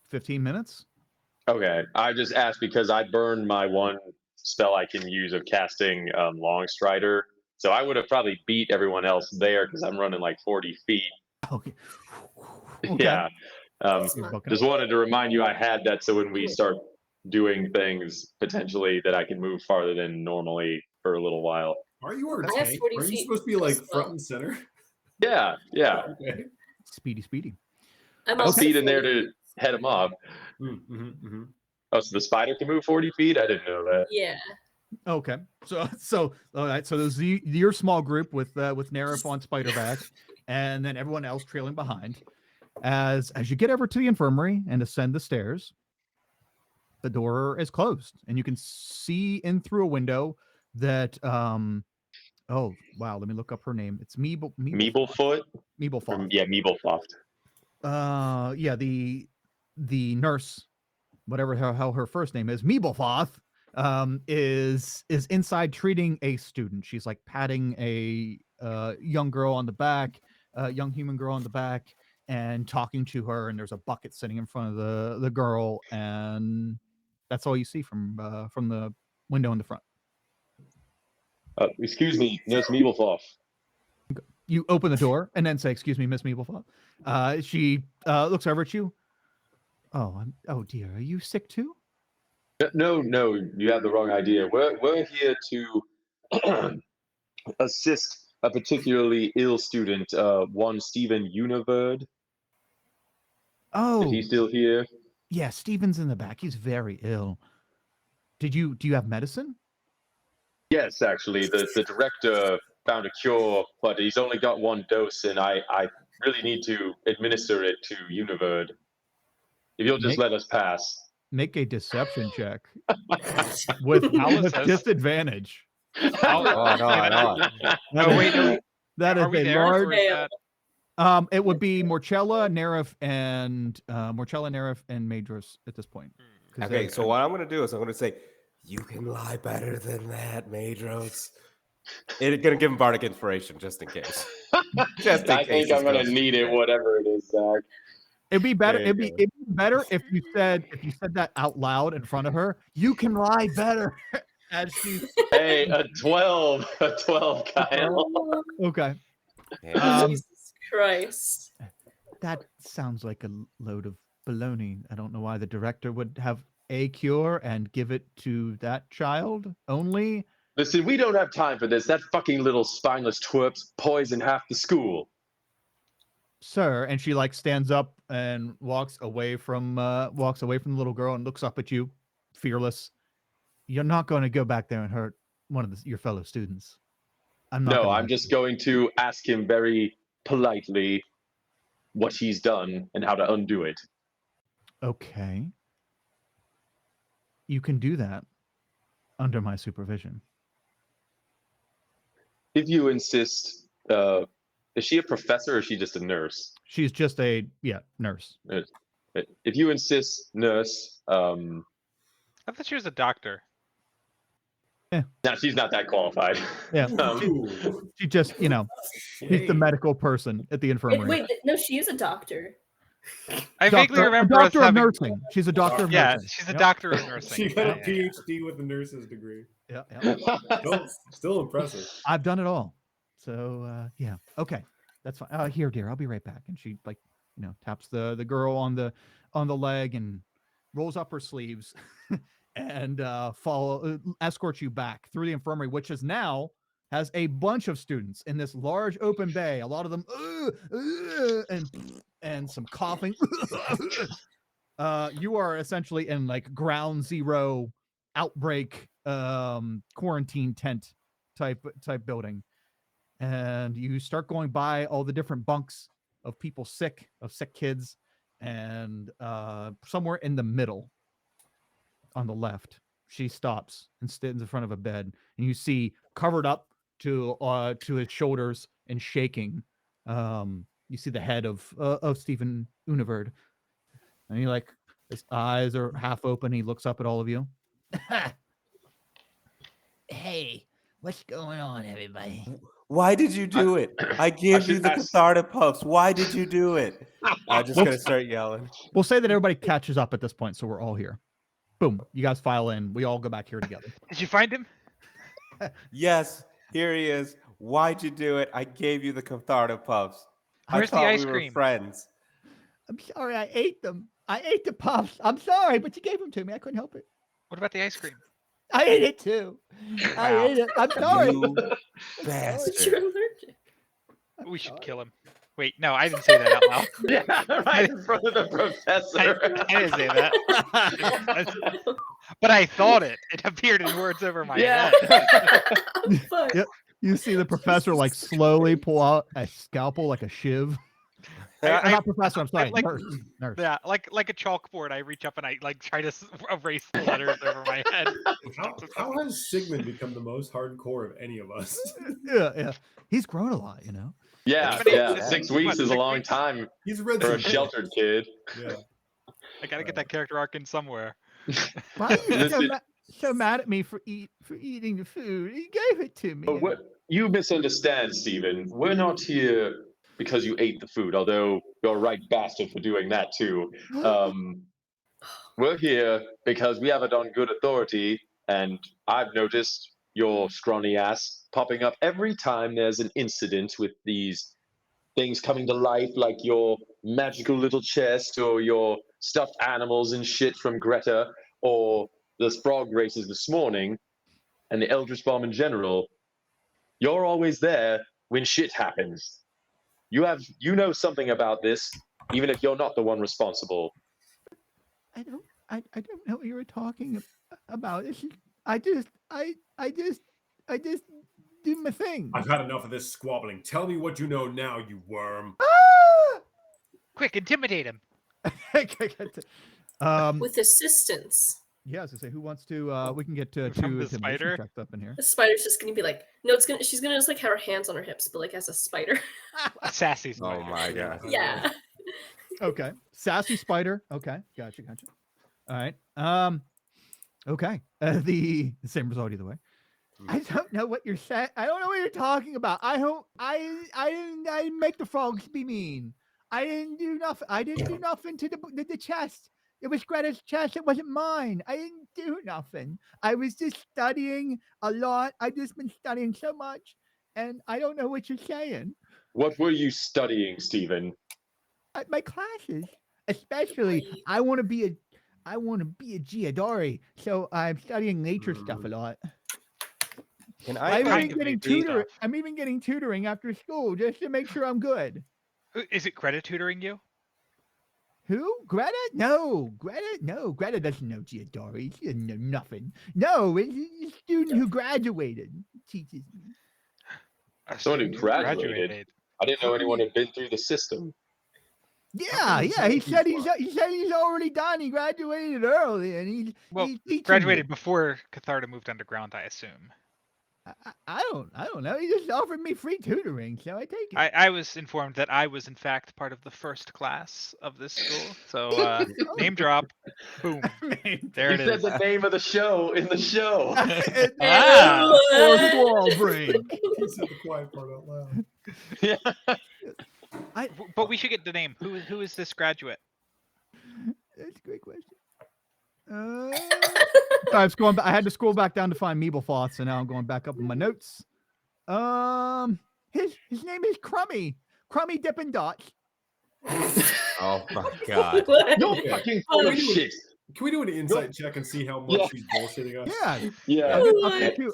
15 minutes. Okay, I just asked because I burned my one spell I can use of casting Long Strider, so I would have probably beat everyone else there because I'm running like 40 feet. Okay. Yeah. That's not Just wanted to remind you I had that, so when we start doing things potentially that I can move farther than normally for a little while. Are you our I have tank? 40 Are you feet supposed to be like as well. front and center? Yeah, yeah. Okay. Speedy. I'm I'll also speed in there 40 to head him off. Mm-hmm. Oh, so the spider can move 40 feet? I didn't know that. Yeah. Okay. So all right. So there's your small group with Nerif on Spiderback, and then everyone else trailing behind. As you get over to the infirmary and ascend the stairs, the door is closed, and you can see in through a window that oh wow, let me look up her name. It's Meeblefoot? Meeblefoth. Yeah, Meeblefoft. Yeah, the nurse, whatever how her first name is, Meeblefoth, is inside treating a student. She's like patting a young girl on the back, young human girl on the back, and talking to her. And there's a bucket sitting in front of the girl, and that's all you see from the window in the front. Excuse me, Nurse Meeblefoff. You open the door and then say, "Excuse me, Miss Meeblefoth." She looks over at you. Oh dear, are you sick too? No, you have the wrong idea. We're here to assist a particularly ill student, one Stephen Univerd. Oh, Is he still here? yeah, Steven's in the back. He's very ill. Do you have medicine? Yes, actually, the director found a cure, but he's only got one dose, and I really need to administer it to Univerd. If you'll just let us pass. Make a deception check with disadvantage. Oh wait, That are is we a there? Or large. is that... It would be Morchella, Nerif, and Madros at this point. Okay, so what I'm going to do is I'm going to say, you can lie better than that, Madros. It's going to give him bardic inspiration just in case. I think I'm going to need it, whatever it is, Zach. It'd be better. It'd be better if you said that out loud in front of her. You can lie better. As she. Hey, a 12, Kyle. Okay. Jesus Christ. That sounds like a load of baloney. I don't know why the director would have a cure and give it to that child only. Listen, we don't have time for this. That fucking little spineless twerp's poisoned half the school. Sir, and she like stands up and walks away from the little girl and looks up at you, fearless. You're not going to go back there and hurt one of your fellow students. I'm just going to ask him very politely what he's done and how to undo it. Okay. You can do that under my supervision. If you insist, is she a professor or is she just a nurse? She's just a nurse. If you insist, nurse. I thought she was a doctor. Yeah. No, she's not that qualified. Yeah. She just, she's the medical person at the infirmary. Wait, no, she is a doctor. I vaguely remember a us doctor of having... nursing. She's a doctor of yeah, nursing. she's a doctor of nursing. She got a PhD with a nurse's degree. Yeah. Still impressive. I've done it all. So yeah. Okay. That's fine. Here, dear, I'll be right back. And she taps the girl on the leg and rolls up her sleeves and escorts you back through the infirmary, which is now has a bunch of students in this large open bay. A lot of them and some coughing. You are essentially in like ground zero outbreak quarantine tent type building. And you start going by all the different bunks of people sick kids, and somewhere in the middle on the left, she stops and stands in front of a bed, and you see covered up to his shoulders and shaking. You see the head of Stephen Univerd, and he his eyes are half open. He looks up at all of you. Hey, what's going on, everybody? Why did you do it? I gave you should the ask- cathartic puffs. Why did you do it? I'm just gonna start yelling. We'll say that everybody catches up at this point, so we're all here. Boom. You guys file in. We all go back here together. Did you find him? Yes, here he is. Why'd you do it? I gave you the cathartic puffs. Where's the I thought ice we were cream? friends. I'm sorry, I ate them. I ate the puffs. I'm sorry, but you gave them to me. I couldn't help it. What about the ice cream? I ate it too. I Wow. ate it. I'm sorry. You But bastard. you're allergic. We should kill him. Wait, no, I didn't say that out loud. Yeah, right in front of the professor. I didn't say that. But I thought it. It appeared in words over my Yeah. head. Fuck. Yep. You see the professor like slowly pull out a scalpel like a shiv. I- Not professor, I'm sorry. like- Nurse. Nurse. Yeah, like a chalkboard. I reach up and I like try to erase the letters over my head. How has Sigmund become the most hardcore of any of us? Yeah. He's grown a lot, you know. Yeah, But yeah. it's- 6 what, weeks is a 6 long weeks? time He's read for a some sheltered kid. Yeah. I gotta get that character arc in somewhere. Why are you so, Listen- so mad at me for eating the food? He gave it to me. But what you misunderstand, Stephen. We're not here because you ate the food, although you're a right bastard for doing that too. We're here because we have it on good authority, and I've noticed your scrawny ass popping up every time there's an incident with these things coming to life, like your magical little chest or your stuffed animals and shit from Greta, or the frog races this morning, and the Eldritch Bomb in general. You're always there when shit happens. You know something about this, even if you're not the one responsible. I don't know what you were talking about. I just do my thing. I've had enough of this squabbling. Tell me what you know now, you worm. Quick, intimidate him. With assistance. Yeah, I was gonna say, who wants to? We can get to two From the intimidation spider? checks up in here. The spider's just gonna be like, no, she's gonna just like have her hands on her hips, but like as a spider. A sassy Oh spider. my god. Yeah. Okay, sassy spider. Okay, gotcha. All right. Okay. The same result either way. I don't know what you're saying. I don't know what you're talking about. I didn't make the frogs be mean. I didn't do nothing. I didn't do nothing to the chest. It was Greta's chest. It wasn't mine. I didn't do nothing. I was just studying a lot. I just been studying so much, and I don't know what you're saying. What were you studying, Stephen? At my classes, especially, I want to be a Giadori, so I'm studying nature stuff a lot. Can I'm I even getting tutoring. I'm even getting tutoring after school just to make sure I'm good. Is it Greta tutoring you? Who? Greta? No. Greta doesn't know Giadori. She doesn't know nothing. No, it's a student who graduated. Teaches me. Someone who graduated. I didn't know anyone had been through the system. Yeah. He said he's already done. He graduated early, and he's teaching Graduated me. before Catharta moved underground, I assume. I don't know. He just offered me free tutoring, so I take it. I was informed that I was in fact part of the first class of this school. So name drop. Boom. There it He said is. the name of the show in the show. Ah. Fourth wall break. He said the quiet part out loud. Yeah. But we should get the name. Who is this graduate? That's a great question. I was going. I had to scroll back down to find Meeblefroth, so now I'm going back up in my notes. His name is Crummy Dippin' Dots. Oh my god. You're fucking full of shit. Can we do an insight check and see how much he's bullshitting us? Yeah, Yeah.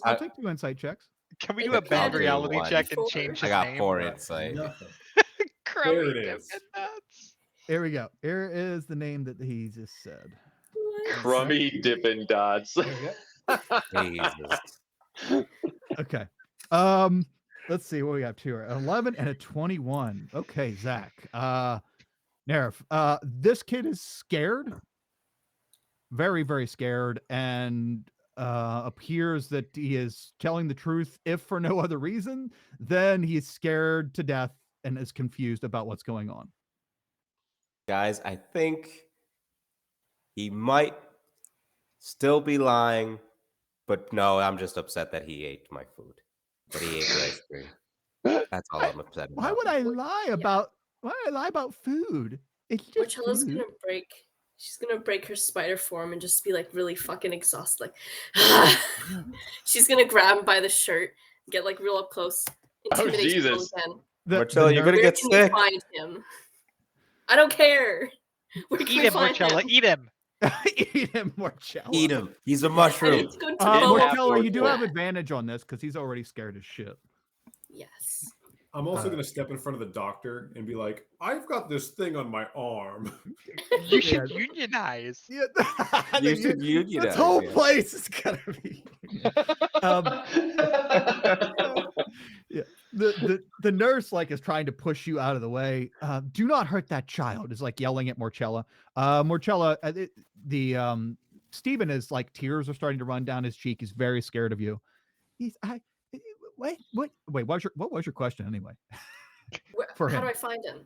I'll take two insight checks. Can we do a I'll bad do reality one. check and change his I name? got 4 insight. Nothing. Crummy There it Dippin' is. Nuts. Here we go. Here is the name that he just said. Crummy Dippin' Dots. Jesus. Okay. Let's see what we got here. 11 and a 21. Okay, Zach. Nerf. This kid is scared. Very, very scared, and appears that he is telling the truth, if for no other reason, then he's scared to death and is confused about what's going on. Guys, I think he might still be lying, But no, I'm just upset that he ate my food. That he ate the ice cream. That's all I'm upset about. Why would I lie about? Why would I lie about food? It's just Marcella's food. gonna break. She's gonna break her spider form and just be like really fucking exhausted. Like, she's gonna grab him by the shirt, get like real up close. Intimidation roll Jesus. again. Marcella, you're gonna Where get can we sick. find him? I don't care. Where can Eat we him, find Marcella. him? Eat him. Eat him, Marcella. Eat him. He's a I mushroom. need to go to Marcella, Momo. you do have advantage on this because he's already scared as shit. Yes. I'm also going to step in front of the doctor and be like, I've got this thing on my arm. You should unionize. Yeah, You should unionize, this whole yeah. place is gonna be. Yeah, the nurse like is trying to push you out of the way. Do not hurt that child. Is like yelling at Morcella. Morcella, Stephen is like tears are starting to run down his cheek. He's very scared of you. Wait, what was your question anyway? For How him. do I find him?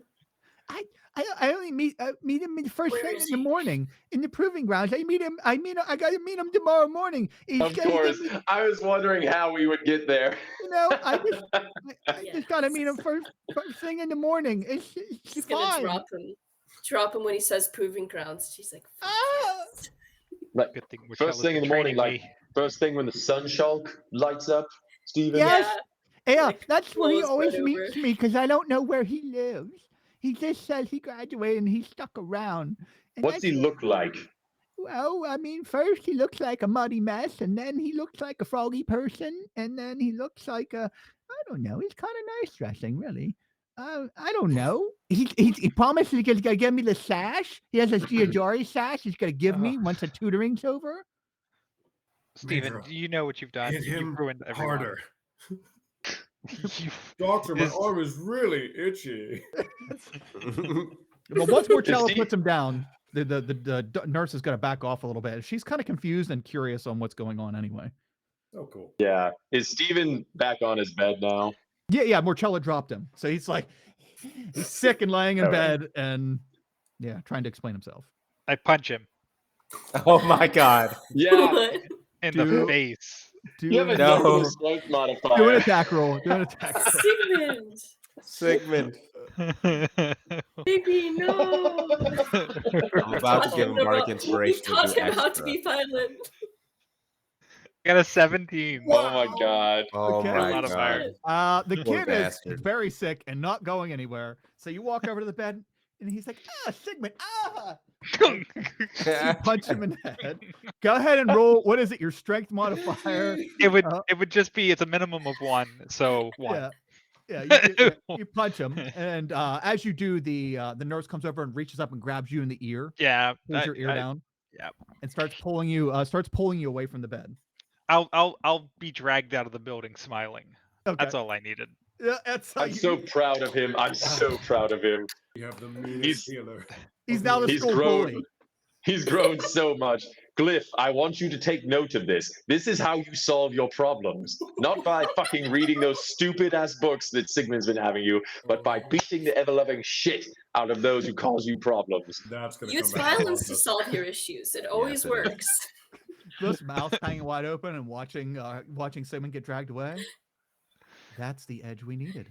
I only meet him the first Where thing is in the he? morning in the proving grounds. I gotta meet him tomorrow morning. He's Of gotta course. get me- I was wondering how we would get there. you know, I just gotta meet him first thing in the morning. It's She's gonna fine. drop him when he says proving grounds. She's like, Ah! Like, Good thing first Marcella's thing in the been morning, training like me. first thing when the sun shulk lights up, Steven. Yes. Yeah, like, that's where he clothes always right meets over. me because I don't know where he lives. He just says he graduated and he's stuck around. And What's he that's- look like? Well, I mean, first he looks like a muddy mess, and then he looks like a froggy person, and then he looks like I don't know. He's kind of nice dressing, really. I don't know. He promised he's gonna give me the sash. He has a Giorgi sash. He's gonna give me once the tutoring's over. Steven, Pedro, you know what you've done. Hit him You've ruined everyone. harder. You- Doctor, my Is- arm is really itchy. Well, once Morcella he- puts him down, the nurse is gonna back off a little bit. She's kind of confused and curious on what's going on anyway. Oh, cool. Yeah. Is Steven back on his bed now? Yeah, Morcella dropped him, so he's like he's sick and laying in All right. bed and trying to explain himself. I punch him Oh my god. Yeah. What? in Do- the face. Do You have a an- No. negative strength do an modifier. attack roll. Do an attack roll. Sigmund, Sigmund. baby, no. I'm about to give him bardic inspiration You taught to do him how to extra. be violent. Got a 17. Oh my god. Oh Okay. my Modifier. god. The Poor kid is bastard. very sick and not going anywhere. So you walk over to the bed and he's like, Sigmund, You punch him in the head. Go ahead and roll. What is it? Your strength modifier? It would Uh, it would just be it's a minimum of 1, so 1. You punch him, and as you do, the nurse comes over and reaches up and grabs you in the ear, Yeah, pulls your ear down, yeah. and starts pulling you away from the bed. I'll be dragged out of the building smiling. Okay, That's all I needed. yeah, that's how I'm you, so proud of him. I'm so proud of him. You have the meanest He's- healer. he's now the He's school grown. bully. He's grown so much. Glyph, I want you to take note of this. This is how you solve your problems. Not by fucking reading those stupid ass books that Sigmund's been having you, but by beating the ever loving shit out of those who cause you problems. That's gonna Use come back. violence to solve your issues. It always Yes, it is. works. Just mouth hanging wide open and watching Sigmund get dragged away. That's the edge we needed.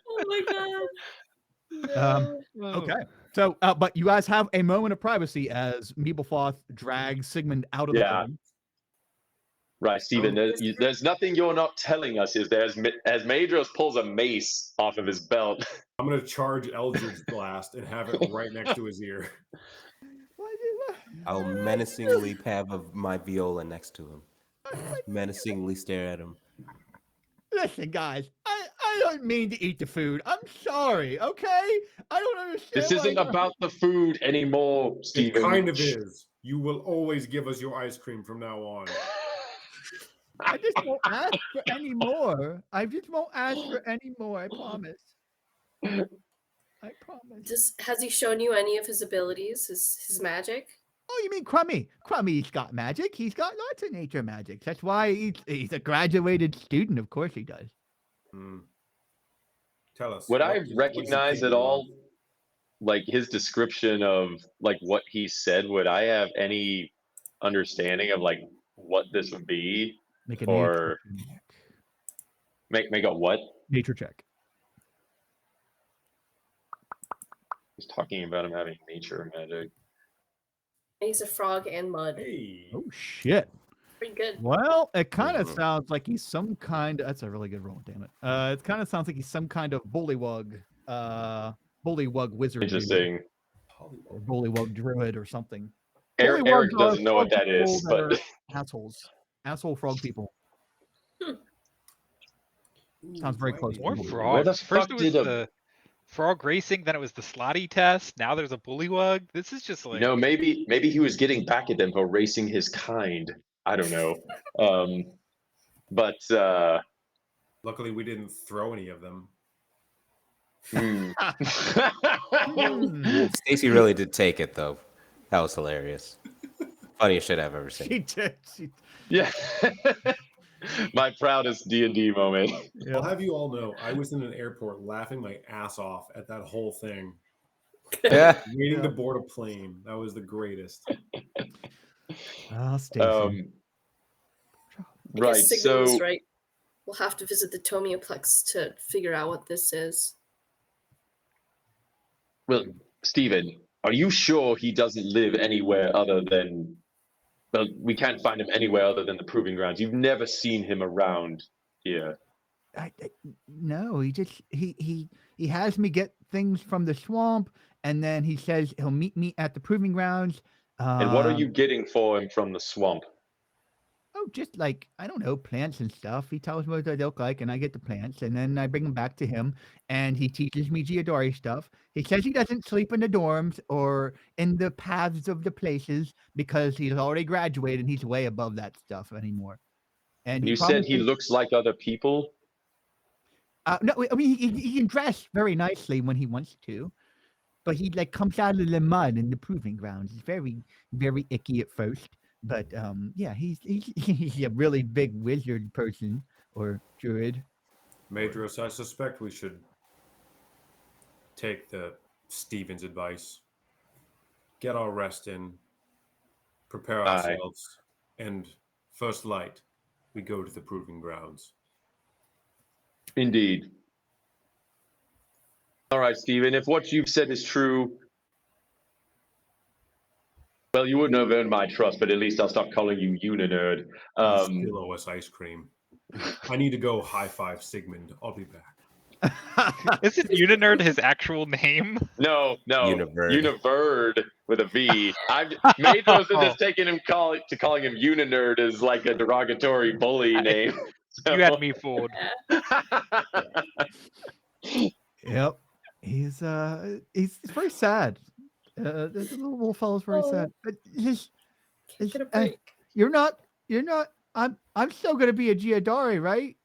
Oh my god. No. Okay. So, but you guys have a moment of privacy as Meeblefoth drags Sigmund out of the Yeah. building. Right, Stephen, there's nothing you're not telling us, is there? As Maedros pulls a mace off of his belt. I'm gonna charge Eldritch Blast and have it right next to his ear. I'll menacingly have my viola next to him. Menacingly stare at him. Listen, guys, I don't mean to eat the food. I'm sorry, okay? I don't understand. This why isn't you're- about the food anymore, It Stephen. kind of is. You will always give us your ice cream from now on. I just won't ask for any more. I just won't ask for any more. I promise. I promise. Has he shown you any of his abilities, his magic? Oh, you mean Crummy? Crummy's got magic. He's got lots of nature magic. That's why he's a graduated student. Of course he does. Hmm. Tell us. Would I what does it recognize keep at you all? on? like his description of like what he said, would I have any understanding of like what this would be? Make a Or make a what? nature check. He's talking about him having nature magic. He's a frog and mud. Hey. Oh shit. Pretty good. Well, it kind of Mhm. sounds like he's some kind. That's a really good roll. Damn it. It kind of sounds like he's some kind of bullywug wizard. dude, Interesting. Or bullywug druid or something. Eric Bullywogs are doesn't know what frog that is, people that but are assholes. Asshole frog people. Sounds very close. More to bullywug. frogs. the First fuck it was did a- the frog racing, then it was the slotty test. Now there's a bullywug. This is just like no, maybe he was getting back at them for racing his kind. I don't know. But Luckily, we didn't throw any of them. hmm. Hmm. Stacy really did take it though. That was hilarious. Funniest shit I've ever seen. She did. Yeah. My proudest D&D moment. I'll have you all know, I was in an airport laughing my ass off at that whole thing. Yeah. Waiting to board a plane. That was the greatest. Ah, Stacy. I Right, guess Sigmund was so right. We'll have to visit the Tomioplex to figure out what this is. well, Steven, are you sure he doesn't live anywhere other than well, we can't find him anywhere other than the proving grounds. You've never seen him around here. No, he just he has me get things from the swamp, and then he says he'll meet me at the proving grounds. And what are you getting for him from the swamp? Oh, just like, I don't know, plants and stuff. He tells me what they look like, and I get the plants, and then I bring them back to him, and he teaches me Geodori stuff. He says he doesn't sleep in the dorms or in the paths of the places because he's already graduated and he's way above that stuff anymore. And You said he promises- looks like other people? No, I mean, he can dress very nicely when he wants to, but he like comes out of the mud in the proving grounds. He's very, very icky at first. But yeah, he's a really big wizard person or druid. Madros, I suspect we should take the Stevens advice, get our rest in, prepare Aye. ourselves, and first light, we go to the proving grounds. Indeed. All right, Stephen, if what you've said is true, well, you wouldn't have earned my trust, but at least I'll stop calling you Uninerd. You still owe us ice cream. I need to go high five Sigmund. I'll be back. Isn't Uninerd his actual name? No, Univerd. Univerd with a V. I've Madros is just taking him calling him Uninerd as like a derogatory bully name. You had me fooled. Yep, he's very sad. The little fellow's very Oh. sad. But Can't get a break. you're not. I'm still gonna be a Geodari, right?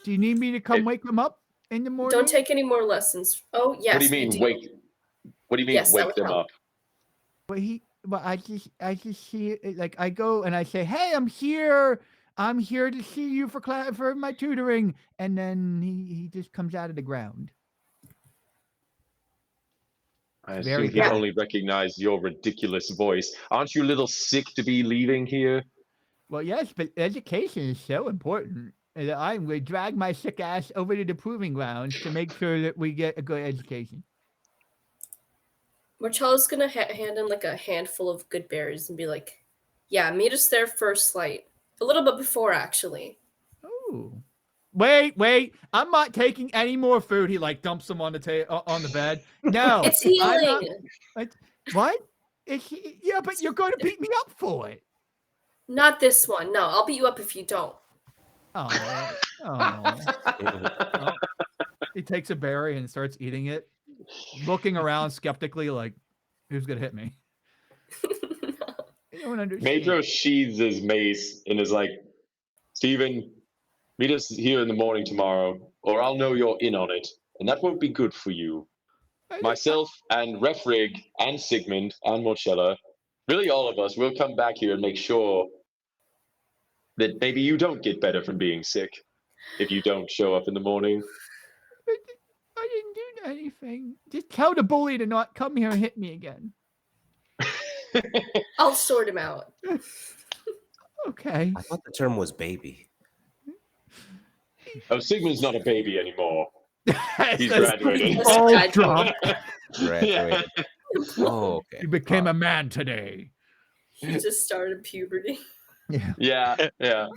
Do you need me to come Hey. wake him up in the morning? Don't take any more lessons. Oh, yes. What do you we mean do. wake? What do you mean Yes, that wake would them help. up? But I just see it, like I go and I say, "Hey, I'm here. I'm here to see you for class for my tutoring," and then he just comes out of the ground. I Very assume he bad. only recognized your ridiculous voice. Aren't you a little sick to be leaving here? Well, yes, but education is so important. And I'm going to drag my sick ass over to the proving grounds to make sure that we get a good education. Marcella's gonna hand him like a handful of good berries and be like, "Yeah, meet us there first light. A little bit before, actually." Oh, wait! I'm not taking any more food. He like dumps them on the on the bed. No, It's I'm not- healing. What? Yeah, but you're going to beat me up for it. Not this one. No, I'll beat you up if you don't. Oh. He takes a berry and starts eating it, looking around skeptically, like, "Who's gonna hit me?" I don't understand. Madros sheathes his mace and is like, Stephen, meet us here in the morning tomorrow, or I'll know you're in on it, and that won't be good for you. Myself and Refrig and Sigmund and Morcella, really all of us, will come back here and make sure that maybe you don't get better from being sick if you don't show up in the morning. I didn't do anything. Just tell the bully to not come here and hit me again. I'll sort him out. Okay. I thought the term was baby. Oh, Sigmund's not a baby anymore. He's That's- graduated. Yes, Oh, I drop. Graduated. Oh, okay. You became a man today. He just started puberty. Yeah. Yeah, yeah.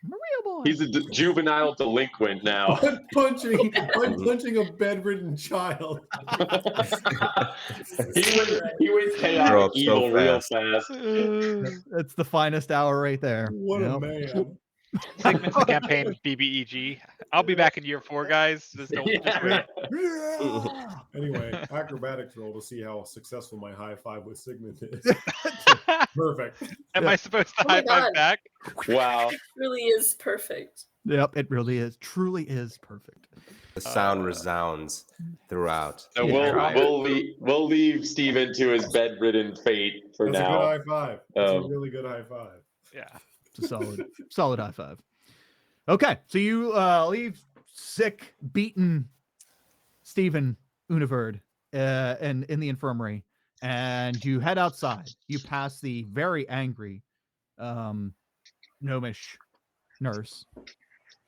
Maria boy. He's a juvenile delinquent now. I'm punching a bedridden child. he went Grow chaotic up so evil real fast. fast. That's the finest hour right there. What a Yep. man. Sigmund's campaign BBEG. I'll be back in year 4, guys. Just don't just wait. Anyway, acrobatics roll to see how successful my high five with Sigmund is. Perfect. Am I supposed to Oh my high five God. back? Wow. It really is perfect. Yep, it really is. Truly is perfect. The sound resounds throughout. So Yeah. we'll leave Steven to his bedridden fate for That's a good now. high five. That's a Um, really good high five. Yeah. It's a solid high five. Okay, so you leave sick, beaten Stephen Univerd in the infirmary, and you head outside. You pass the very angry gnomish nurse,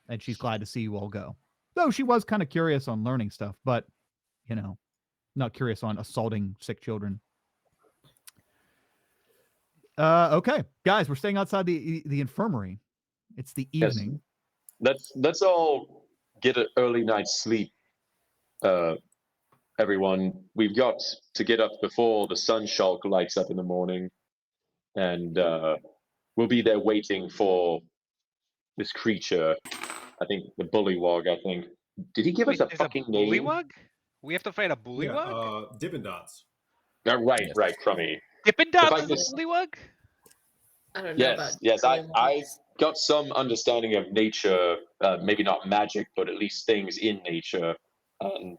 and she's glad to see you all go. Though she was kind of curious on learning stuff, but not curious on assaulting sick children. Okay, guys, we're staying outside the infirmary. It's the Yes. evening. Let's all get an early night's sleep. Everyone, we've got to get up before the sun shulk lights up in the morning, and we'll be there waiting for this creature. I think the bullywog. I think. Did he give us a There's fucking name? bullywug? We have to fight a Yeah, bullywug? Dippin' Dots. Right, Yes. right, Crummy. Dippin' if I Dots is just- a bullywug? I don't know Yes, about yes. I bullywugs. got some understanding of nature, maybe not magic, but at least things in nature. And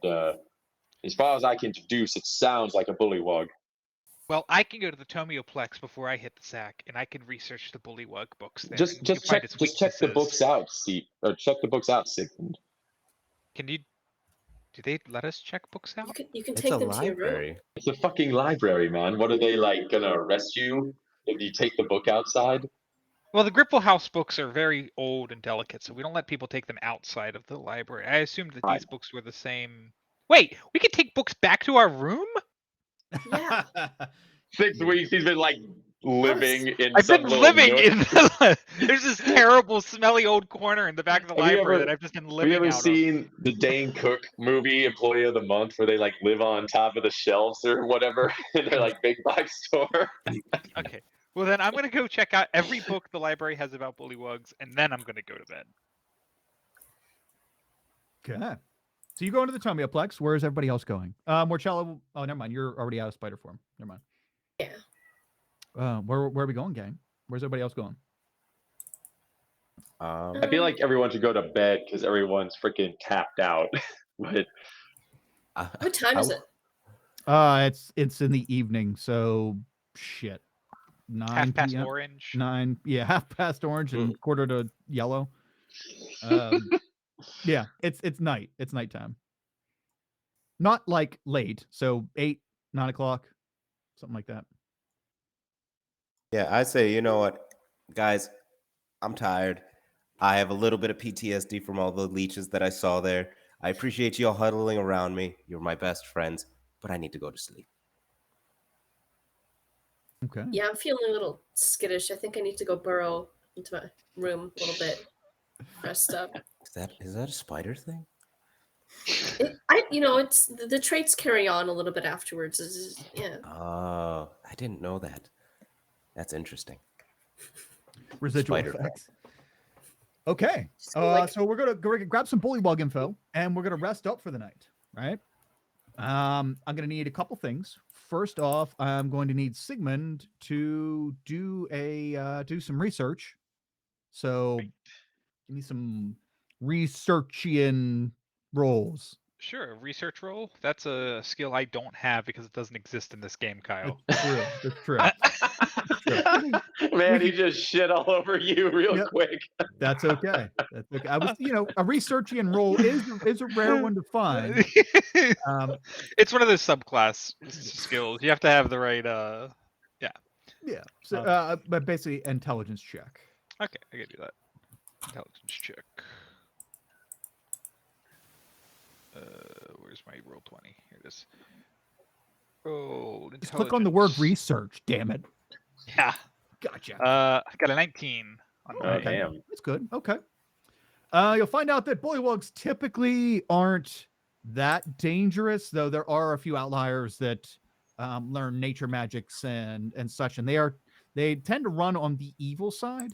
as far as I can deduce, it sounds like a bullywug. Well, I can go to the Tomioplex before I hit the sack, and I can research the bullywug books there. Just and we can find its check the weaknesses. books out, Steve. Or check the books out, Sigmund. Can you? Do they let us check books out? You can It's take a them to your room. library. It's a fucking library, man. What are they like gonna arrest you if you take the book outside? Well, the Gripple House books are very old and delicate, so we don't let people take them outside of the library. I assumed that Right. these books were the same. Wait, we can take books back to our room? Yeah. 6 weeks he's been like living in I've some been little living nook. in the, there's this terrible, smelly old corner in the back of the Have you library ever- that I've just been Have you living ever out seen the Dane Cook movie, Employee of the Month, where they like live on top of the shelves or whatever in their like big box store? of. Okay. Well, then I'm gonna go check out every book the library has about bullywugs, and then I'm gonna go to bed. Okay. So you go into the Tomioplex. Where is everybody else going? Morcello. Oh, never mind. You're already out of spider form. Never mind. Yeah. Where are we going, gang? Where's everybody else going? I feel like everyone should go to bed because everyone's freaking tapped out. But What time is it? It's in the evening, so shit. 9 Half past p.m. orange. 9, yeah, half past orange and quarter to yellow. Yeah, it's night. It's nighttime. Not like late, so 8, 9 o'clock, something like that. Yeah, I say, you know what, guys, I'm tired. I have a little bit of PTSD from all the leeches that I saw there. I appreciate you all huddling around me. You're my best friends, but I need to go to sleep. Okay. Yeah, I'm feeling a little skittish. I think I need to go burrow into my room a little bit. Rest up. Is that a spider thing? It's the traits carry on a little bit afterwards. Yeah. Oh, I didn't know that. That's interesting. Residual Spider effects. Okay. Just go like- So we're gonna grab some bullywug info, and we're gonna rest up for the night, right? I'm gonna need a couple things. First off, I'm going to need Sigmund to do some research. So give me some researchian rolls. Sure, a research roll. That's a skill I don't have because it doesn't exist in this game, Kyle. That's true. That's true. Man, he just shit all over you real Yep. quick. That's okay. That's okay. I was, a researchian role is a rare one to find. It's one of those subclass skills. You have to have the right. Yeah. So, but basically, intelligence check. Okay, I can do that. Intelligence check. Where's my roll 20? Here it is. Oh, Just click on the word intelligence. research. Damn it. Yeah. Gotcha. I got a 19 on Oh, my damn. That's good. Okay. You'll find out that bullywugs typically aren't that dangerous, though there are a few outliers that learn nature magics and such, and they tend to run on the evil side,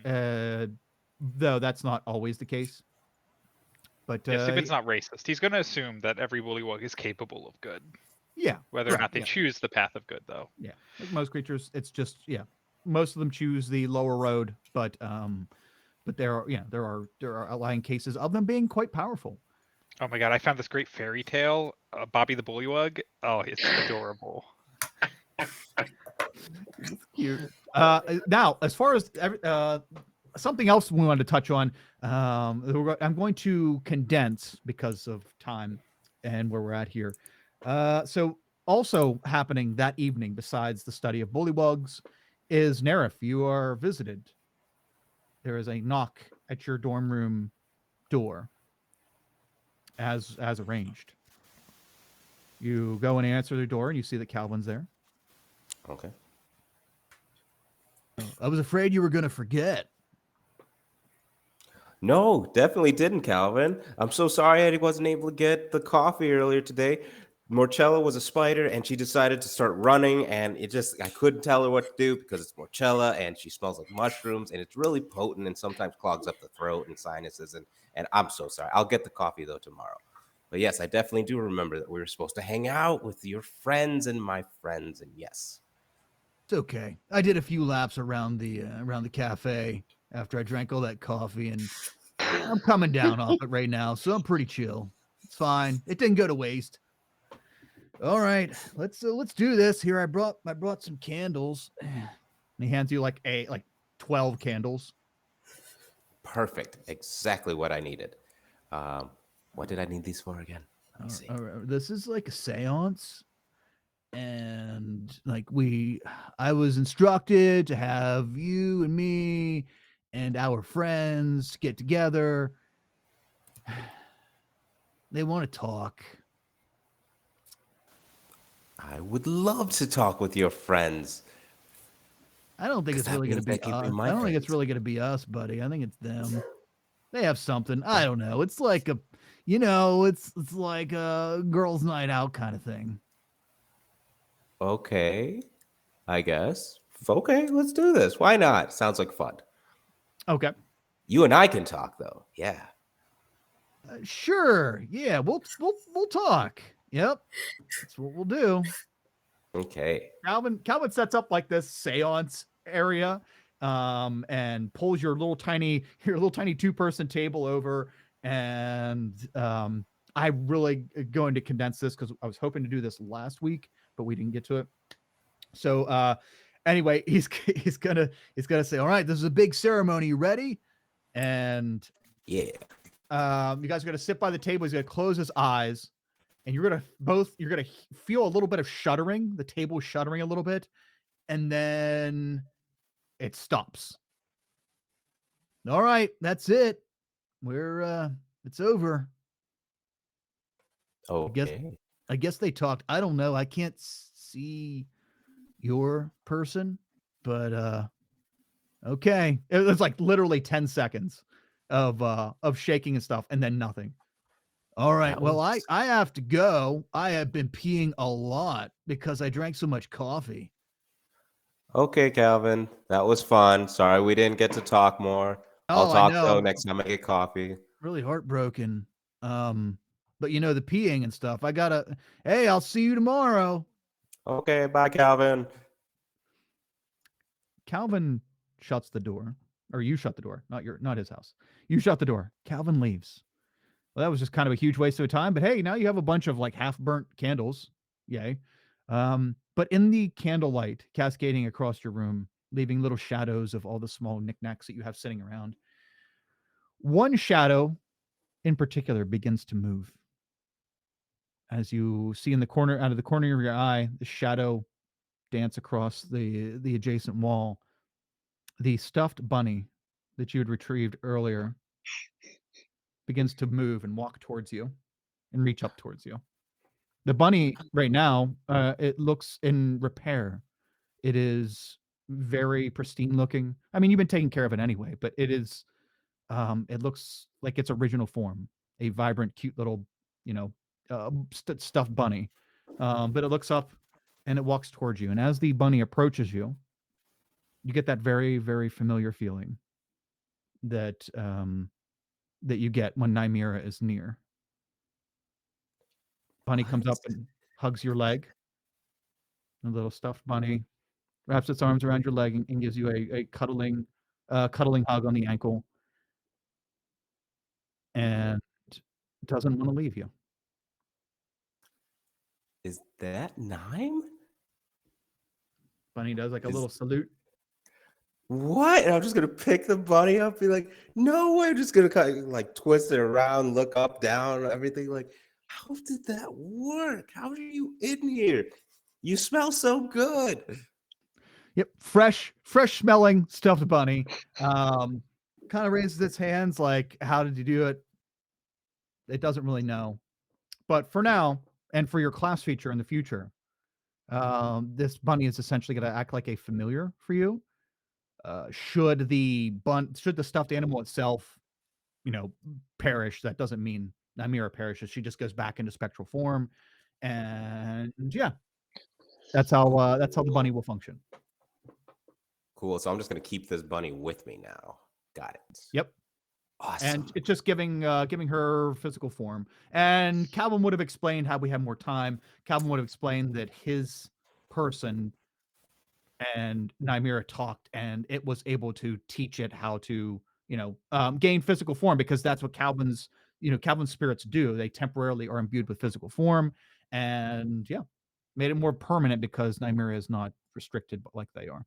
though that's not always the case. But Sigmund's not racist. He's going to assume that every bullywug is capable of good. Yeah. Whether or not they choose the path of good, though. Yeah. Like most creatures, it's just most of them choose the lower road, but there are outlying cases of them being quite powerful. Oh my god, I found this great fairy tale, Bobby the Bullywug. Oh, it's adorable. Cute. Now, as far as something else we wanted to touch on, I'm going to condense because of time and where we're at here. So also happening that evening, besides the study of bullywugs, is Nerif. You are visited. There is a knock at your dorm room door, as arranged. You go and answer the door, and you see that Calvin's there. Okay. I was afraid you were going to forget. No, definitely didn't, Calvin. I'm so sorry I wasn't able to get the coffee earlier today. Morchella was a spider, and she decided to start running, and I couldn't tell her what to do because it's Morchella, and she smells like mushrooms, and it's really potent and sometimes clogs up the throat and sinuses, and I'm so sorry. I'll get the coffee, though, tomorrow. But yes, I definitely do remember that we were supposed to hang out with your friends and my friends, and yes. It's okay. I did a few laps around the cafe after I drank all that coffee, and I'm coming down off it right now, so I'm pretty chill. It's fine. It didn't go to waste. All right, let's do this. Here, I brought some candles. And he hands you like 12 candles. Perfect. Exactly what I needed. What did I need these for again? Let me see. All right. This is like a seance. And I was instructed to have you and me and our friends get together. They want to talk. I would love to talk with your friends. I don't think it's really going to be us. I don't think it's really going to be us, buddy. I think it's them. They have something. I don't know. It's like it's like a girls' night out kind of thing. Okay, I guess. Okay, let's do this. Why not? Sounds like fun. Okay. You and I can talk, though. Yeah. Sure. Yeah, we'll talk. Yep. That's what we'll do. Okay. Calvin sets up like this seance area, and pulls your little tiny 2-person table over, and I'm really going to condense this because I was hoping to do this last week, but we didn't get to it. So anyway, he's gonna say, all right, this is a big ceremony. You ready? And yeah, you guys are gonna sit by the table. He's gonna close his eyes, and you're gonna feel a little bit of shuddering. The table shuddering a little bit, and then it stops. All right, that's it. It's over. Okay. I guess they talked. I don't know. I can't see your person, but okay. It was like literally 10 seconds of shaking and stuff, and then nothing. All right. Well, I have to go. I have been peeing a lot because I drank so much coffee. Okay, Calvin. That was fun. Sorry we didn't get to talk more. I'll talk though next time I get coffee. Really heartbroken. But the peeing and stuff. Hey, I'll see you tomorrow. Okay, bye, Calvin. Calvin shuts the door, or you shut the door, not his house. You shut the door. Calvin leaves. Well, that was just kind of a huge waste of time, but hey, now you have a bunch of like half-burnt candles. Yay. But in the candlelight cascading across your room, leaving little shadows of all the small knickknacks that you have sitting around, one shadow in particular begins to move. As you see in the corner, out of the corner of your eye, the shadow dance across the adjacent wall. The stuffed bunny that you had retrieved earlier begins to move and walk towards you and reach up towards you. The bunny right now, it looks in repair. It is very pristine looking. I mean, you've been taking care of it anyway, but it is, it looks like its original form, a vibrant, cute little, stuffed bunny. But it looks up and it walks towards you. And as the bunny approaches you, you get that very, very familiar feeling that that you get when Nymera is near. Bunny comes up and hugs your leg. A little stuffed bunny wraps its arms around your leg and gives you a cuddling hug on the ankle, and doesn't want to leave you. Is that Nime? Bunny does like a little salute. What? And I'm just gonna pick the bunny up, be like, no way. I'm just gonna kind of like twist it around, look up, down, everything. Like, how did that work? How are you in here? You smell so good. Yep, fresh smelling stuffed bunny. Kind of raises its hands like, how did you do it? It doesn't really know. But for now, and for your class feature in the future, this bunny is essentially going to act like a familiar for you. Should the stuffed animal itself, perish, that doesn't mean Nymera perishes. She just goes back into spectral form, and yeah, that's how the bunny will function. Cool. So I'm just gonna keep this bunny with me now. Got it. Yep. Awesome. And it's just giving her physical form. And Calvin would have explained, how we have more time, Calvin would have explained that his person and Nymera talked, and it was able to teach it how to, gain physical form, because that's what Calvin's spirits do. They temporarily are imbued with physical form, and yeah, made it more permanent because Nymera is not restricted, but like they are.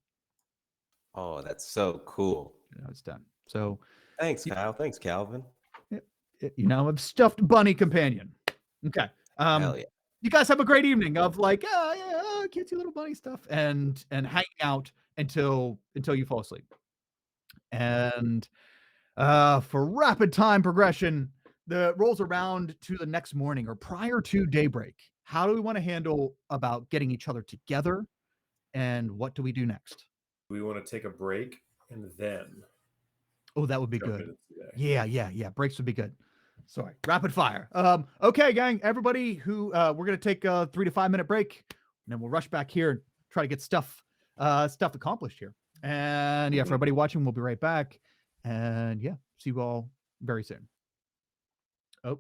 Oh, that's so cool. It's done. So thanks, Kyle. Thanks, Calvin. A stuffed bunny companion. Okay. Hell yeah. You guys have a great evening of like, cutesy little bunny stuff, and hanging out until you fall asleep. And for rapid time progression, the rolls around to the next morning or prior to daybreak. How do we want to handle about getting each other together, and what do we do next? We want to take a break and then. Oh, that would be good. Yeah. Breaks would be good. Sorry. Rapid fire. Okay, gang. Everybody who we're gonna take a 3 to 5 minute break, and then we'll rush back here and try to get stuff accomplished here. And yeah, for everybody watching, we'll be right back. And yeah, see you all very soon. Oh.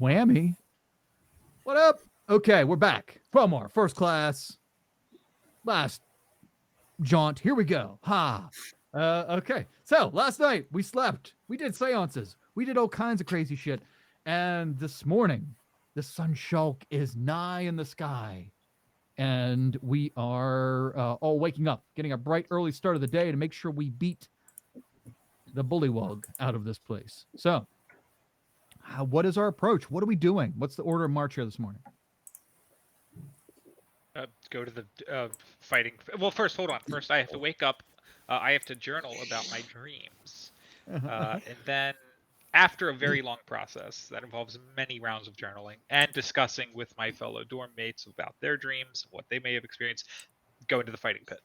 Whammy. What up? Okay, we're back. Quelmar, first class. Last jaunt. Here we go. Ha. Okay. So last night we slept. We did seances. We did all kinds of crazy shit. And this morning, the Sunshulk is nigh in the sky. And we are all waking up, getting a bright early start of the day to make sure we beat the bullywug out of this place. So, what is our approach? What are we doing? What's the order of march here this morning? Go to the fighting. Well, first, hold on. First, I have to wake up. I have to journal about my dreams. And then, after a very long process that involves many rounds of journaling and discussing with my fellow dorm mates about their dreams, what they may have experienced, go into the fighting pit.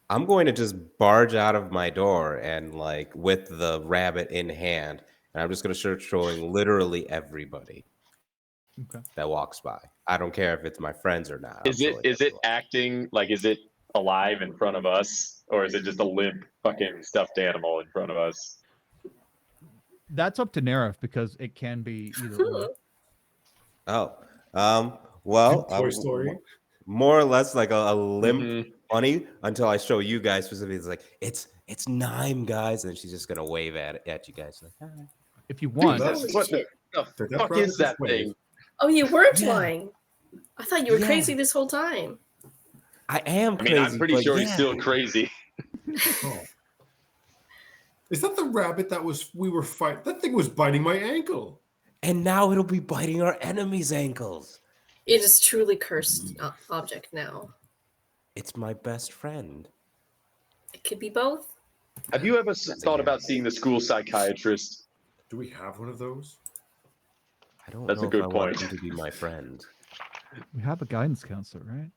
I'm going to just barge out of my door and like with the rabbit in hand, and I'm just going to start showing literally everybody that walks by. I don't care if it's my friends or not. Is it acting like, is it alive in front of us, or is it just a limp fucking stuffed animal in front of us? That's up to Nerif because it can be either or. Oh, well, Toy Story. More or less like a limp bunny until I show you guys specifically. It's like it's Nime, guys, and she's just gonna wave at you guys. Like, all right. If you want, What the fuck is that thing? Oh, you weren't lying. I thought you were crazy this whole time. I am crazy. I'm pretty sure he's still crazy. Oh. Is that the rabbit we were fighting? That thing was biting my ankle. And now it'll be biting our enemies' ankles. It is truly cursed object now. It's my best friend. It could be both. Have you ever thought about seeing the school psychiatrist? Do we have one of those? I don't That's know a good if I want point. him to be my friend. we have a guidance counselor, right?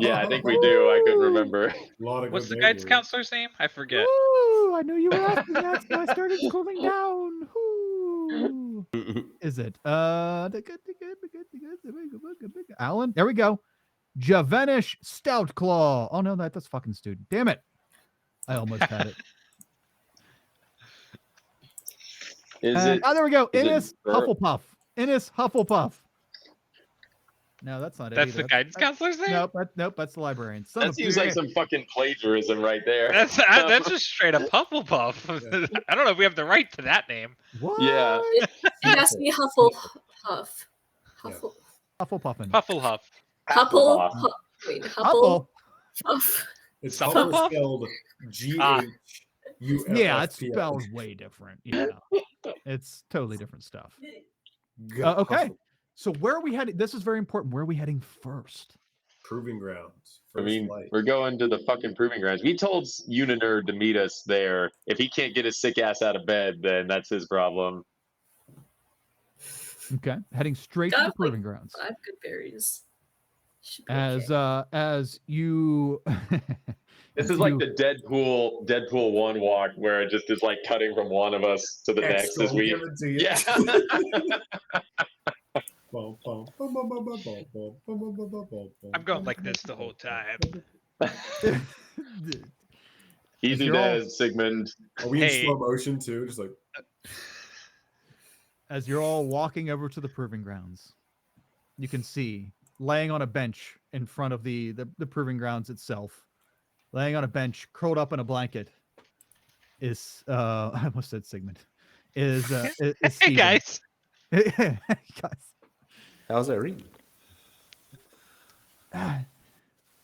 Yeah, I think we do. I couldn't remember. What's the guidance counselor's name? I forget. Ooh, I knew you were asking that, so I started cooling down. Ooh. Is it? Alan? There we go. Javenish Stout Claw. Oh no, that's fucking student. Damn it. I almost had it. Oh, there we go. Innis Hufflepuff. Innis Hufflepuff. No, that's not it. That's either. the guidance counselor's name? Nope, that's the librarian. That seems like some fucking plagiarism right there. That's just straight up Hufflepuff. I don't know if we have the right to that name. What? Yeah. It has to be Hufflepuff. Hufflepuffin. Hufflepuff. Huffle. Wait, Huffle. Huff. It's Hufflepuff? spelled G-H-U-F-F-P-F. Yeah, it spells way different. Yeah, it's totally different stuff. Okay, so where are we heading? This is very important. Where are we heading first? Proving grounds. We're going to the fucking proving grounds. We told Uninerd to meet us there. If he can't get his sick ass out of bed, then that's his problem. Okay, heading straight to the proving grounds. 5 good berries. As you This is like the Deadpool 1 walk where it just is like cutting from one of us to the next as we yeah. I'm going like this the whole time. Easy Daz, Sigmund. Are we in slow motion too? Just like as you're all walking over to the proving grounds, you can see laying on a bench in front of the proving grounds itself, laying on a bench, curled up in a blanket, is I almost said Sigmund. Is Hey guys. Guys. How's that read?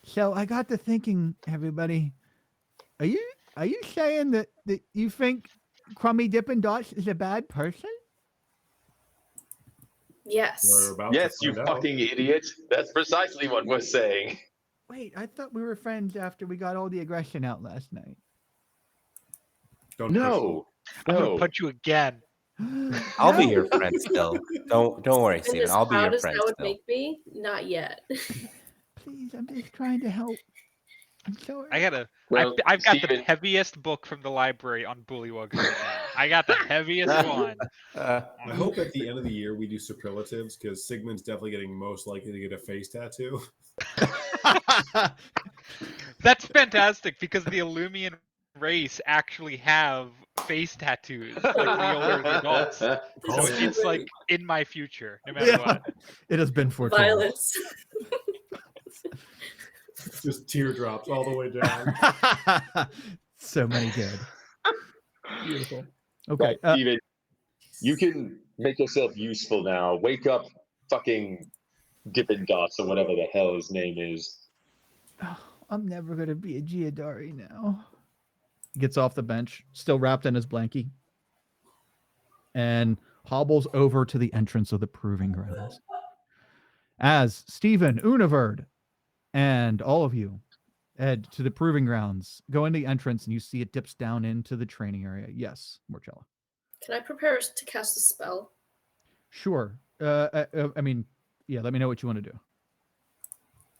So I got to thinking, everybody, are you saying that you think Crummy Dippin' Dots is a bad person? Yes. Yes, you fucking idiot. That's precisely what we're saying. Wait, I thought we were friends after we got all the aggression out last night. No. I'm gonna punch you again. I'll be your friend still. Don't worry, Steven. I'll be your friend that would still. make me? Not yet. Please, I'm just trying to help. I'm sorry. I've got the heaviest book from the library on bullywugs right now. I got the heaviest one. I hope at the end of the year we do superlatives because Sigmund's definitely getting most likely to get a face tattoo. That's fantastic because the Illumian race actually have face tattoos like the older adults. So it's like in my future, no matter what. It has been foretold. Violence. Just teardrops all the way down. So many dead. Beautiful. Okay, Okay. Steven, you can make yourself useful now. Wake up, fucking Dippin' Dots or whatever the hell his name is. I'm never gonna be a Giadari now. He gets off the bench, still wrapped in his blankie, and hobbles over to the entrance of the proving grounds. As Stephen, Univerd, and all of you head to the proving grounds, go in the entrance, and you see it dips down into the training area. Yes, Morchella. Can I prepare to cast a spell? Sure. I mean, yeah. Let me know what you want to do.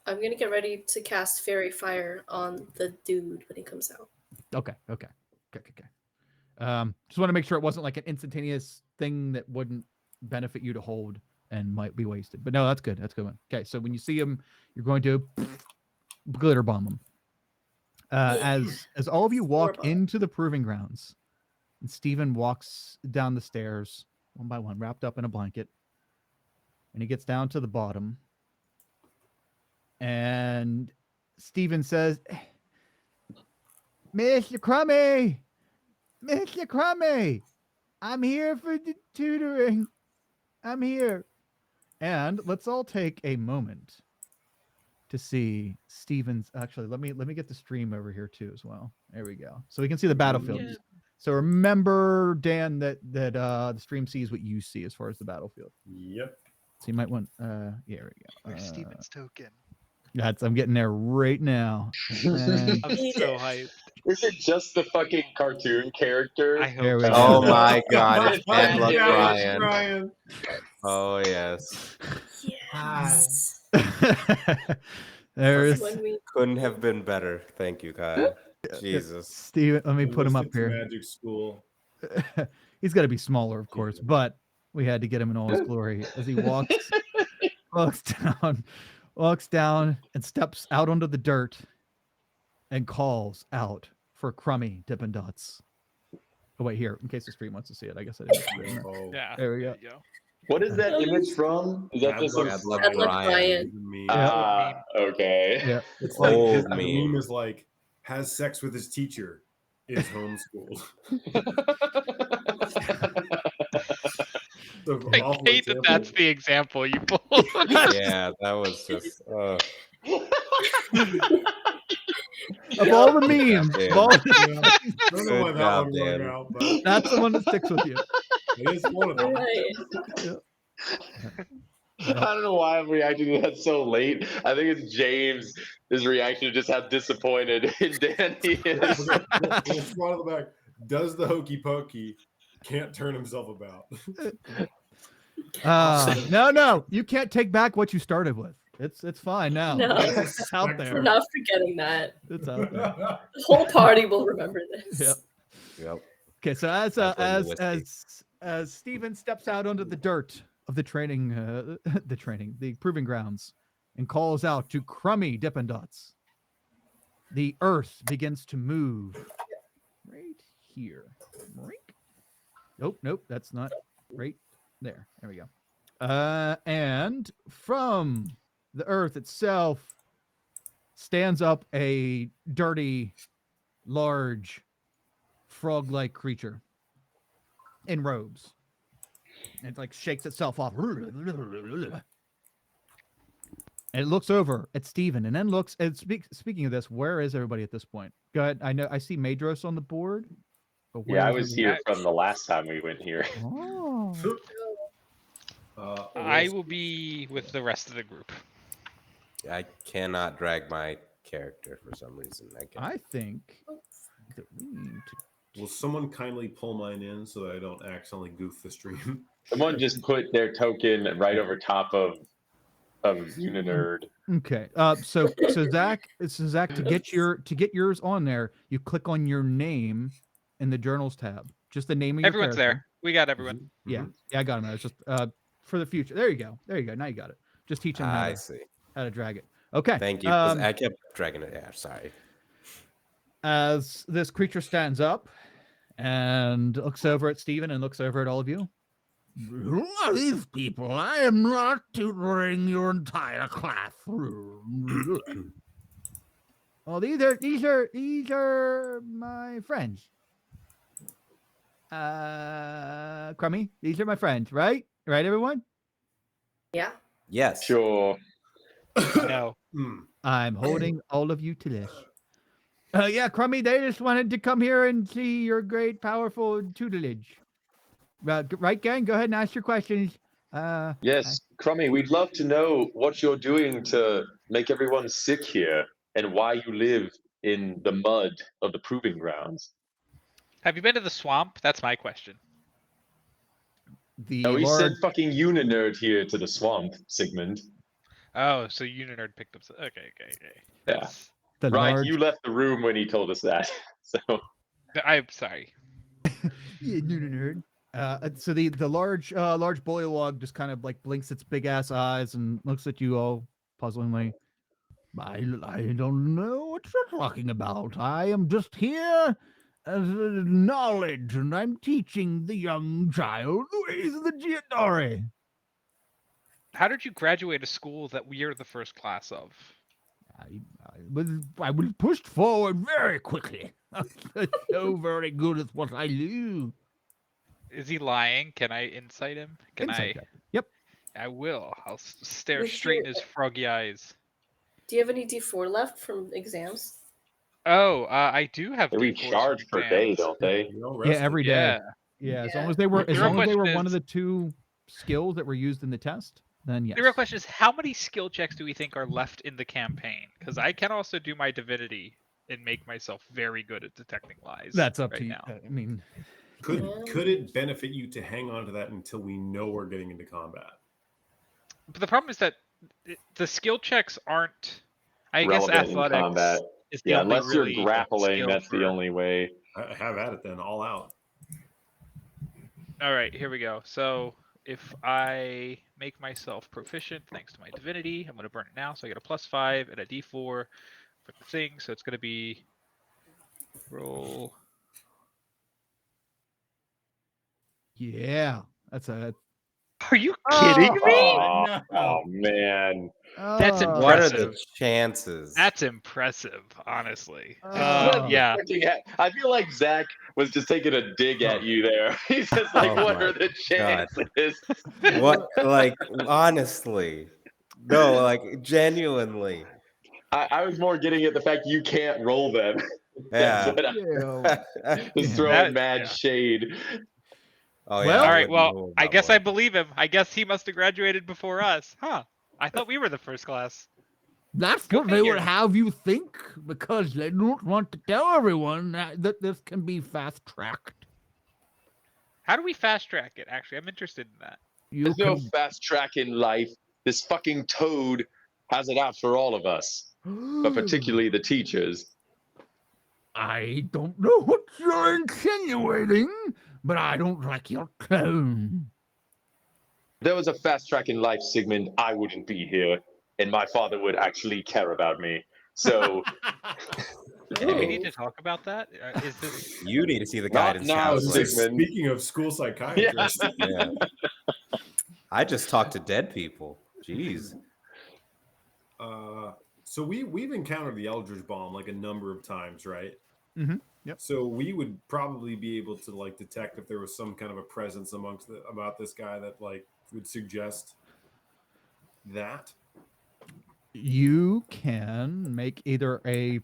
I'm gonna get ready to cast Fairy Fire on the dude when he comes out. Okay. Just want to make sure it wasn't like an instantaneous thing that wouldn't benefit you to hold and might be wasted. But no, that's good. That's a good one. Okay, so when you see him, you're going to glitter bomb him. As all of you walk into the proving grounds, and Stephen walks down the stairs one by one, wrapped up in a blanket, and he gets down to the bottom. And Stephen says, Mr. Crummy, I'm here for the tutoring. I'm here. And let's all take a moment to see Stephen's. Actually, let me get the stream over here too as well. There we go. So we can see the battlefield. Yeah. So remember, Dan, that the stream sees what you see as far as the battlefield. Yep. So you might want yeah, there we go. Where's Steven's token? I'm getting there right now. And I'm so hyped. Is it just the fucking cartoon character? I There hope we so. go. Oh my God, it's Bad Luck Yeah, Brian. Ryan. Oh yes, Yes. There's When we couldn't have been better. Thank you, Kyle. Jesus. Steven. Let me put him up Enlisted to here. Magic school. He's got to be smaller, of course, but we had to get him in all his glory as he walks down and steps out onto the dirt and calls out for Crummy Dippin' Dots. Oh wait, here, in case the stream wants to see it. I guess I didn't put it in there. Oh, Yeah. There we go. you go. What is that image from? Is that Bad just Luck- some... Bad Luck Bad Luck Brian. Brian. meme. Okay. Yeah. It's like his Old the meme. meme is like has sex with his teacher, is homeschooled. So I awful hate that example. that's the example you pulled. Yeah, that was just. Of all the memes, Dan. of all Yeah, I don't know why Good that job, one Dan. went out, but that's the one that sticks with you. it is one of them. Right. I don't know why I'm reacting to that so late. I think it's James. His reaction to just how disappointed in Dan he is. We'll throttle the back. Does the hokey pokey can't turn himself about? No, you can't take back what you started with. It's fine now. No. It's out We're there. not forgetting that. It's out there. The whole party will remember this. Yep. Yep. Okay, so That's when the whiskey. as Steven steps out onto the dirt of the the proving grounds, and calls out to Crummy Dippin' Dots, the earth begins to move right here. Nope, that's not right there. There we go. And from the earth itself stands up a dirty, large, frog-like creature in robes. And it like shakes itself off. And it looks over at Steven and then looks and speaking of this, where is everybody at this point? Go ahead. I know I see Madros on the board. But Yeah, I where was is here from the last time we went here. Oh. I will be with the rest of the group. I cannot drag my character for some reason. I think that we need to Will someone kindly pull mine in so that I don't accidentally goof the stream? Someone just put their token right over top of Uninerd. Okay. So Zach, to get yours on there, you click on your name in the journals tab. Just the name of your Everyone's character. there. We got everyone. Yeah, I got him. It's just for the future. There you go. Now you got it. Just teach him I see. how to drag it. Okay. Thank you. 'Cause I kept dragging it. Yeah, sorry. As this creature stands up and looks over at Steven and looks over at all of you. Who are these people? I am not tutoring your entire classroom. Well, these are my friends. Crummy, these are my friends, right? Right, everyone? Yeah. Yes. Sure. No. I'm holding all of you to this. Yeah, Crummy, they just wanted to come here and see your great, powerful tutelage. Right, gang? Go ahead and ask your questions. Yes, Crummy, we'd love to know what you're doing to make everyone sick here and why you live in the mud of the proving grounds. Have you been to the swamp? That's my question. The Oh, we large, sent fucking Uninerd here to the swamp, Sigmund. Oh, so Uninerd picked up. Okay. Yeah. the Right, large, you left the room when he told us that. So I'm sorry. yeah, nerd. So the large bullywog just kind of like blinks its big ass eyes and looks at you all puzzlingly. I don't know what you're talking about. I am just here as knowledge, and I'm teaching the young child ways of the Giandori. How did you graduate a school that we are the first class of? I was pushed forward very quickly. I'm so very good at what I do. Is he lying? Can I insight him? Can Insight I? check. Yep. I will. I'll stare Would straight in you- his froggy eyes. Do you have any D4 left from exams? Oh, I do have. we D4s charge from per day, exams. don't they? You know, Yeah, rested. every day. Yeah. Yeah, as Yeah. long as they were The real one question of is- the two skills that were used in the test, then yes. The real question is, how many skill checks do we think are left in the campaign? Because I can also do my divinity and make myself very good at detecting lies. That's up right to you. now. I mean, Could it benefit you to hang on to that until we know we're getting into combat? But the problem is that the skill checks aren't. I guess Relevant in athletics combat. is the Yeah, only unless really you're grappling, skill that's for- the only way. Have at it then, all out. All right, here we go. So if I make myself proficient thanks to my divinity, I'm going to burn it now. So I get a +5 and a D4 for the thing. So it's going to be roll. yeah, that's a. Are you kidding me? Oh, oh, man. That's Oh, What are the impressive. chances? That's impressive, honestly. Oh. Yeah. I feel like Zach was just taking a dig at you there. He's just like, Oh what my are the chances? What? Like, honestly. No, like, genuinely. I was more getting at the fact you can't roll them. That's Yeah. what just throwing That- mad yeah. shade. Oh, Well- All I right. wouldn't Well, know I about guess I one. believe him. I guess he must have graduated before us. Huh. I thought we were the first class. That's Go what they would figure. have you think because they don't want to tell everyone that this can be fast tracked. How do we fast track it? Actually, I'm interested in that. You There's no can. fast track in life. This fucking toad has it out for all of us, but particularly the teachers. I don't know what you're insinuating, but I don't like your tone. If there was a fast track in life, Sigmund, I wouldn't be here, and my father would actually care about me. So Do we need to talk about that? Is this? You need to see the Not guidance now, counselor. Sigmund. Speaking of school psychiatrists, Yeah. I just talk to dead people. Jeez. so we've encountered the Eldritch Bomb like a number of times, right? Mhm, yep. So we would probably be able to like detect if there was some kind of a presence about this guy that like would suggest that. You can make either a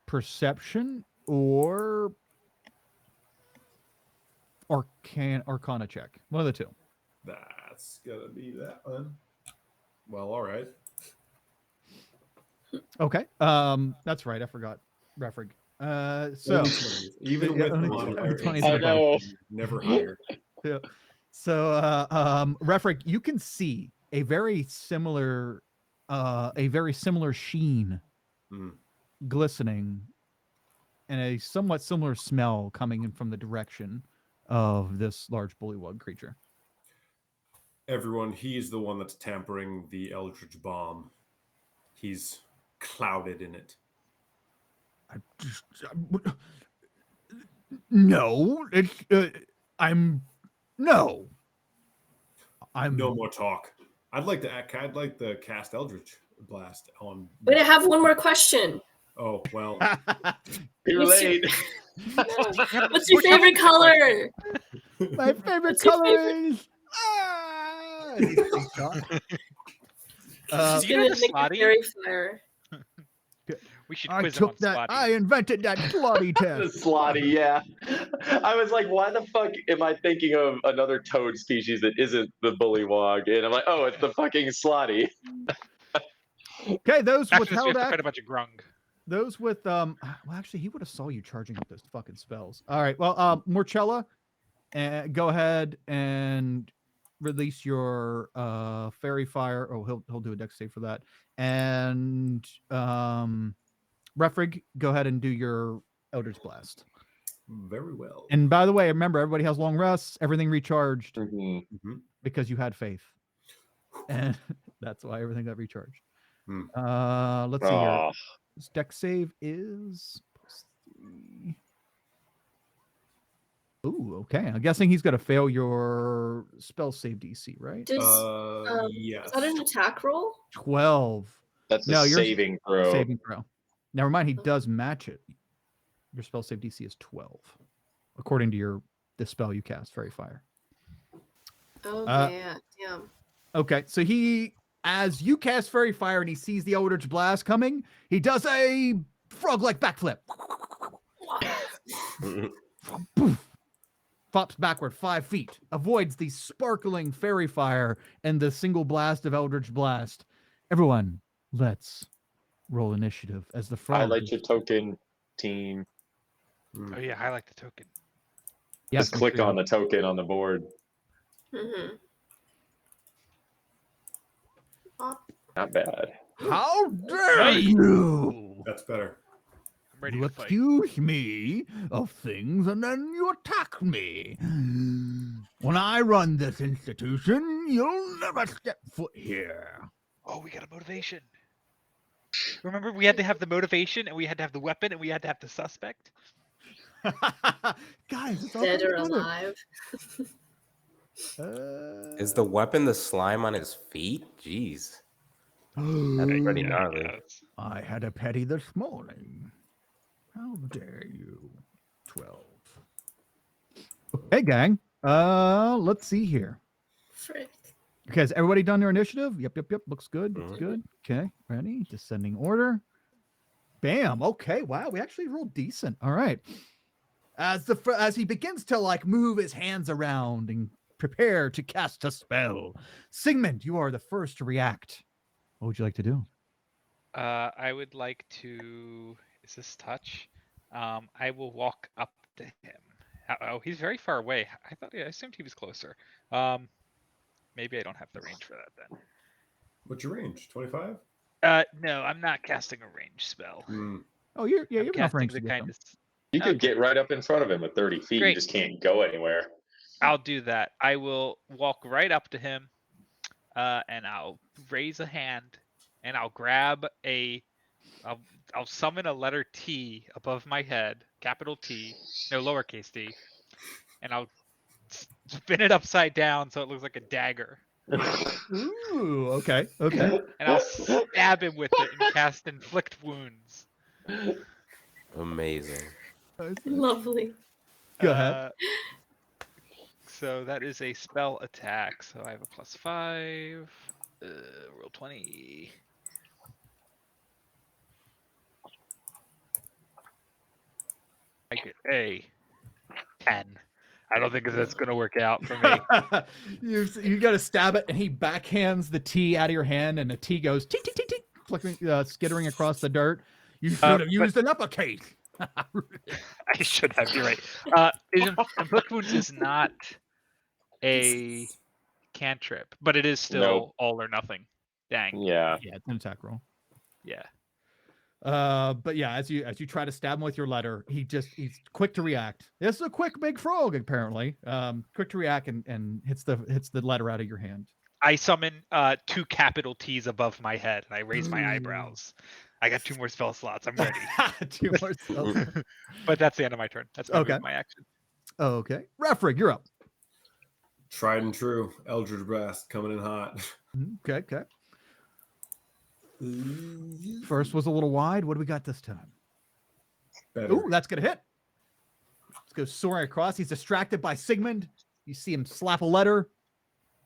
perception or arcana check. One of the two. That's gonna be that one. Well, all right. Okay. That's right. I forgot. Refrig. So Only 20s. Even Yeah, with the only modifier, 20s. I know. never higher. yeah. So Refrig, you can see a very similar sheen Hmm. glistening and a somewhat similar smell coming in from the direction of this large bullywug creature. Everyone, he's the one that's tampering the Eldritch Bomb. He's clouded in it. No, it's I'm no. I'm No more talk. I'd like to cast Eldritch Blast on. Wait, I have one more question. Oh well. Too What's your- late. What's your favorite color? My favorite What's your color favorite- is. Ah! He's being shot. He's you know gonna the make a slotty? fairy fire. We should I quiz him on took that. Slotty. I invented that slotty The test. slotty, yeah. I was like, why the fuck am I thinking of another toad species that isn't the bullywog? And I'm like, oh, it's the fucking slotty. Okay, those After with this, we have held to fight act. a bunch of grung. Those with well, actually, he would have saw you charging up those fucking spells. All right, well, Morchella, go ahead and release your fairy fire. Oh, he'll do a dex save for that. And Refrig, go ahead and do your Eldritch Blast. Very well. And by the way, remember everybody has long rests, everything recharged Mhm. because you had faith, and that's why everything got recharged. Hmm. Let's see here. Aw. His dex save is +3. Ooh, okay. I'm guessing he's gonna fail your spell save DC, right? Does Yes. is that an attack roll? 12 That's a No, yours- saving throw. saving throw. Never mind, he does match it. Your spell save DC is 12, according to the spell you cast, Fairy Fire. Oh yeah, damn. Okay, so as you cast Fairy Fire and he sees the Eldritch Blast coming, he does a frog-like backflip. Poof. Flops backward 5 feet, avoids the sparkling Fairy Fire and the single blast of Eldritch Blast. Everyone, let's roll initiative as the frog. Highlight your token, team. Oh yeah, highlight the token. Yes, Just click on the token on the board. Mm-hmm. Not bad. How dare Right. you! That's better. I'm ready You to fight. accuse me of things and then you attack me. When I run this institution, you'll never step foot here. Oh, we got a motivation. Remember, we had to have the motivation, and we had to have the weapon, and we had to have the suspect. Guys, it's all Dead or coming together. alive. Is the weapon the slime on his feet? Jeez. That's pretty gnarly. Yes. I had a petty this morning. How dare you? 12. Hey, gang. Let's see here. Frick. Okay, has everybody done their initiative? Yep. Looks good. Looks Mhm. good. Okay, ready? Descending order. Bam. Okay. Wow, we actually rolled decent. All right. As he begins to like move his hands around and prepare to cast a spell, Sigmund, you are the first to react. What would you like to do? I would like to. Is this touch? I will walk up to him. Oh, he's very far away. I assumed he was closer. Maybe I don't have the range for that then. What's your range? 25? No, I'm not casting a range spell. Oh, you're I'm you have enough casting range the to get kind them. of. You could get right up in front of him at 30 feet. Great. You just can't go anywhere. I'll do that. I will walk right up to him, and I'll raise a hand, and I'll grab I'll summon a letter T above my head, capital T, no lowercase t, and I'll spin it upside down so it looks like a dagger, Ooh, okay. Okay. and I'll stab him with it and cast inflict wounds. Amazing. Lovely. Go ahead. So that is a spell attack. So I have a +5. Roll 20. I get a 10. I don't think that's going to work out for me. you got to stab it, and he backhands the tea out of your hand, and the tea goes tick tick tick tick, flickering, skittering across the dirt. You should have used an uppercut. I should have. You're right. Inflict wounds is not a cantrip, but it is still Nope. all or nothing. Dang. Yeah. Yeah, it's an attack roll. Yeah. But yeah, as you try to stab him with your letter, he's quick to react. This is a quick big frog, apparently. Quick to react and hits the letter out of your hand. I summon 2 capital T's above my head, and I raise my eyebrows. I got 2 more spell slots. I'm ready. 2 more spells. But that's the end of my turn. That's my, Okay. my action. Okay. Refrig, you're up. Tried and true. Eldritch Blast coming in hot. Okay, okay. First was a little wide. What do we got this time? Better. Ooh, that's gonna hit. Let's go soaring across. He's distracted by Sigmund. You see him slap a letter,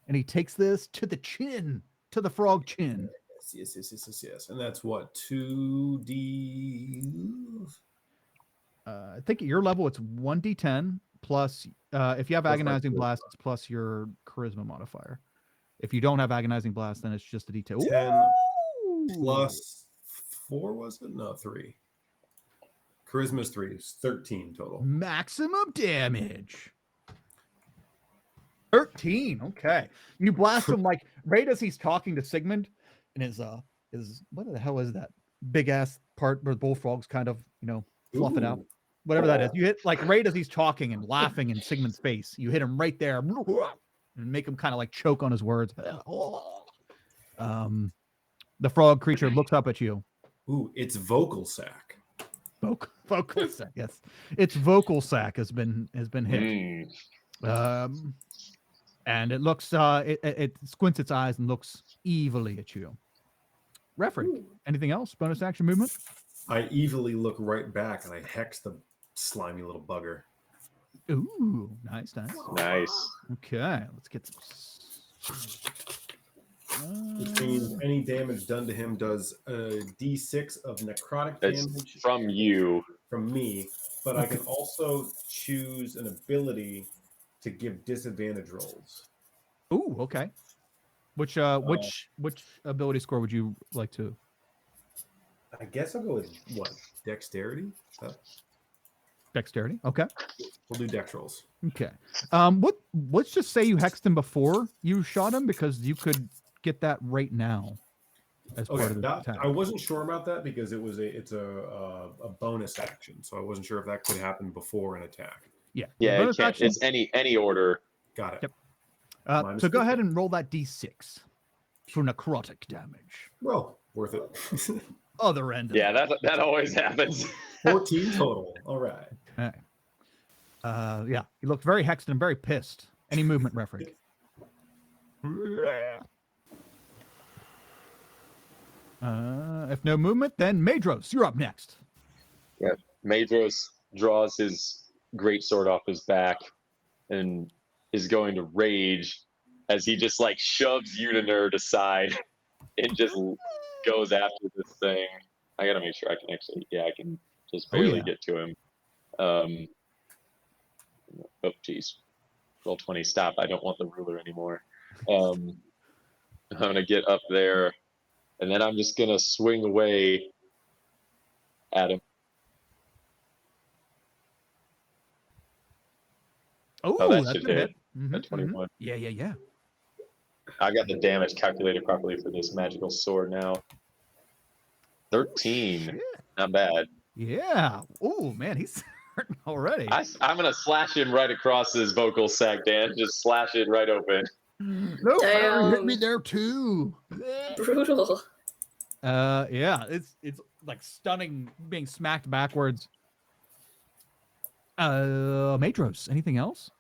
and he takes this to the chin, to the frog chin. Yes. And that's what, 2D. I think at your level it's 1d10 plus. If you have Plus my agonizing charisma. blast, it's plus your charisma modifier. If you don't have agonizing blast, then it's just a d10. 10 Ooh. plus 4, was it? No, 3. Charisma's 3. It's 13 total. Maximum damage. 13. Okay. You blast him like right as he's talking to Sigmund, and his what the hell is that big ass part where the bullfrogs kind of fluff it out, Ooh. whatever that is. You hit like right as he's talking and laughing in Sigmund's face. You hit him right there and make him kind of like choke on his words. The frog creature looks up at you. Ooh, it's vocal sack. Vocal sack. Yes, its vocal sack has been hit. And it looks it squints its eyes and looks evilly at you. Refrig, anything else? Bonus action movement? I evilly look right back and I hex the slimy little bugger. Ooh, nice. Nice. Okay, let's get some. Which means any damage done to him does a d6 of necrotic That's damage from you. from me, but I can also choose an ability to give disadvantage rolls. Ooh, okay. Which ability score would you like to? I guess I'll go with what? Dexterity? Dexterity. Okay. We'll do dex rolls. Okay. Let's just say you hexed him before you shot him, because you could get that right now as part Okay, of the attack. I wasn't sure about that because it's a bonus action, so I wasn't sure if that could happen before an attack. Yeah. Yeah, it Bonus can't, action. it's any order. Got it. Yep. My So go mistake. ahead and roll that d6 for necrotic damage. Well, worth it. Other end. Of Yeah, that always happens. 14 total. All right. Okay. Yeah, he looked very hexed and very pissed. Any movement, Refrig? If no movement, then Madros, you're up next. Yeah, Madros draws his greatsword off his back and is going to rage as he just like shoves Uninerd aside and just goes after this thing. I gotta make sure I can actually, I can just barely get to him. Oh, geez. Roll 20, stop. I don't want the ruler anymore. I'm gonna get up there, and then I'm just gonna swing away at him. Oh, that that's should a hit. Mhm, At 21. Yeah. I got the damage calculated properly for this magical sword now. 13. Shit. Not bad. Yeah. Oh man, he's hurting already. I'm gonna slash him right across his vocal sac, Dan. Just slash it right open. No, Harry hit me Damn. there too. Brutal. Yeah, it's like stunning, being smacked backwards. Madros, anything else?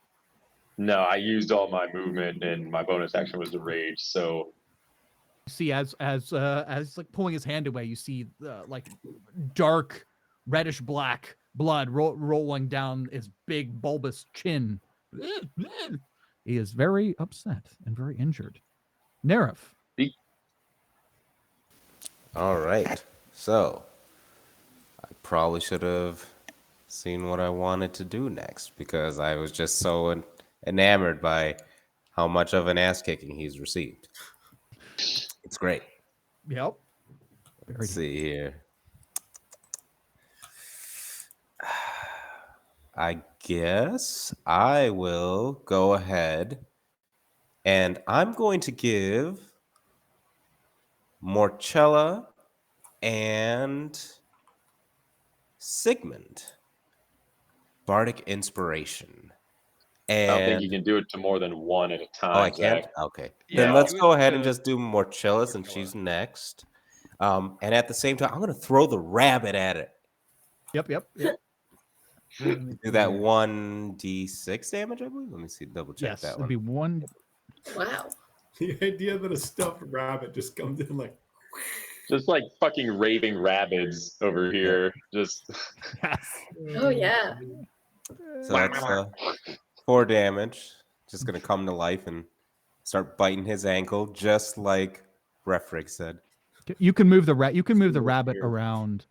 No, I used all my movement, and my bonus action was to rage. So You see, as like pulling his hand away, you see like dark reddish black blood rolling down his big bulbous chin. He is very upset and very injured. Nerif. All right. So I probably should have seen what I wanted to do next, because I was just so enamored by how much of an ass kicking he's received. It's great. Yep. Let's see here. I guess I will go ahead and I'm going to give Morchella and Sigmund Bardic Inspiration. I don't think And you can do it to more than one at a time. I can't? Zach. Okay. Yeah, Then let's do it go ahead and to just do Morchella since she's next. And at the same time, I'm going to throw the rabbit at it. Yep. Do that 1d6 damage, I believe. Let me see, double check Yes, that it'd one. be one. Wow. The idea that a stuffed rabbit just comes in like, Just like fucking raving rabbits over here. Just Yes. Oh yeah. So that's 4 damage. Just going to come to life and start biting his ankle, just like Refrig said. You can move the You can move the rabbit around.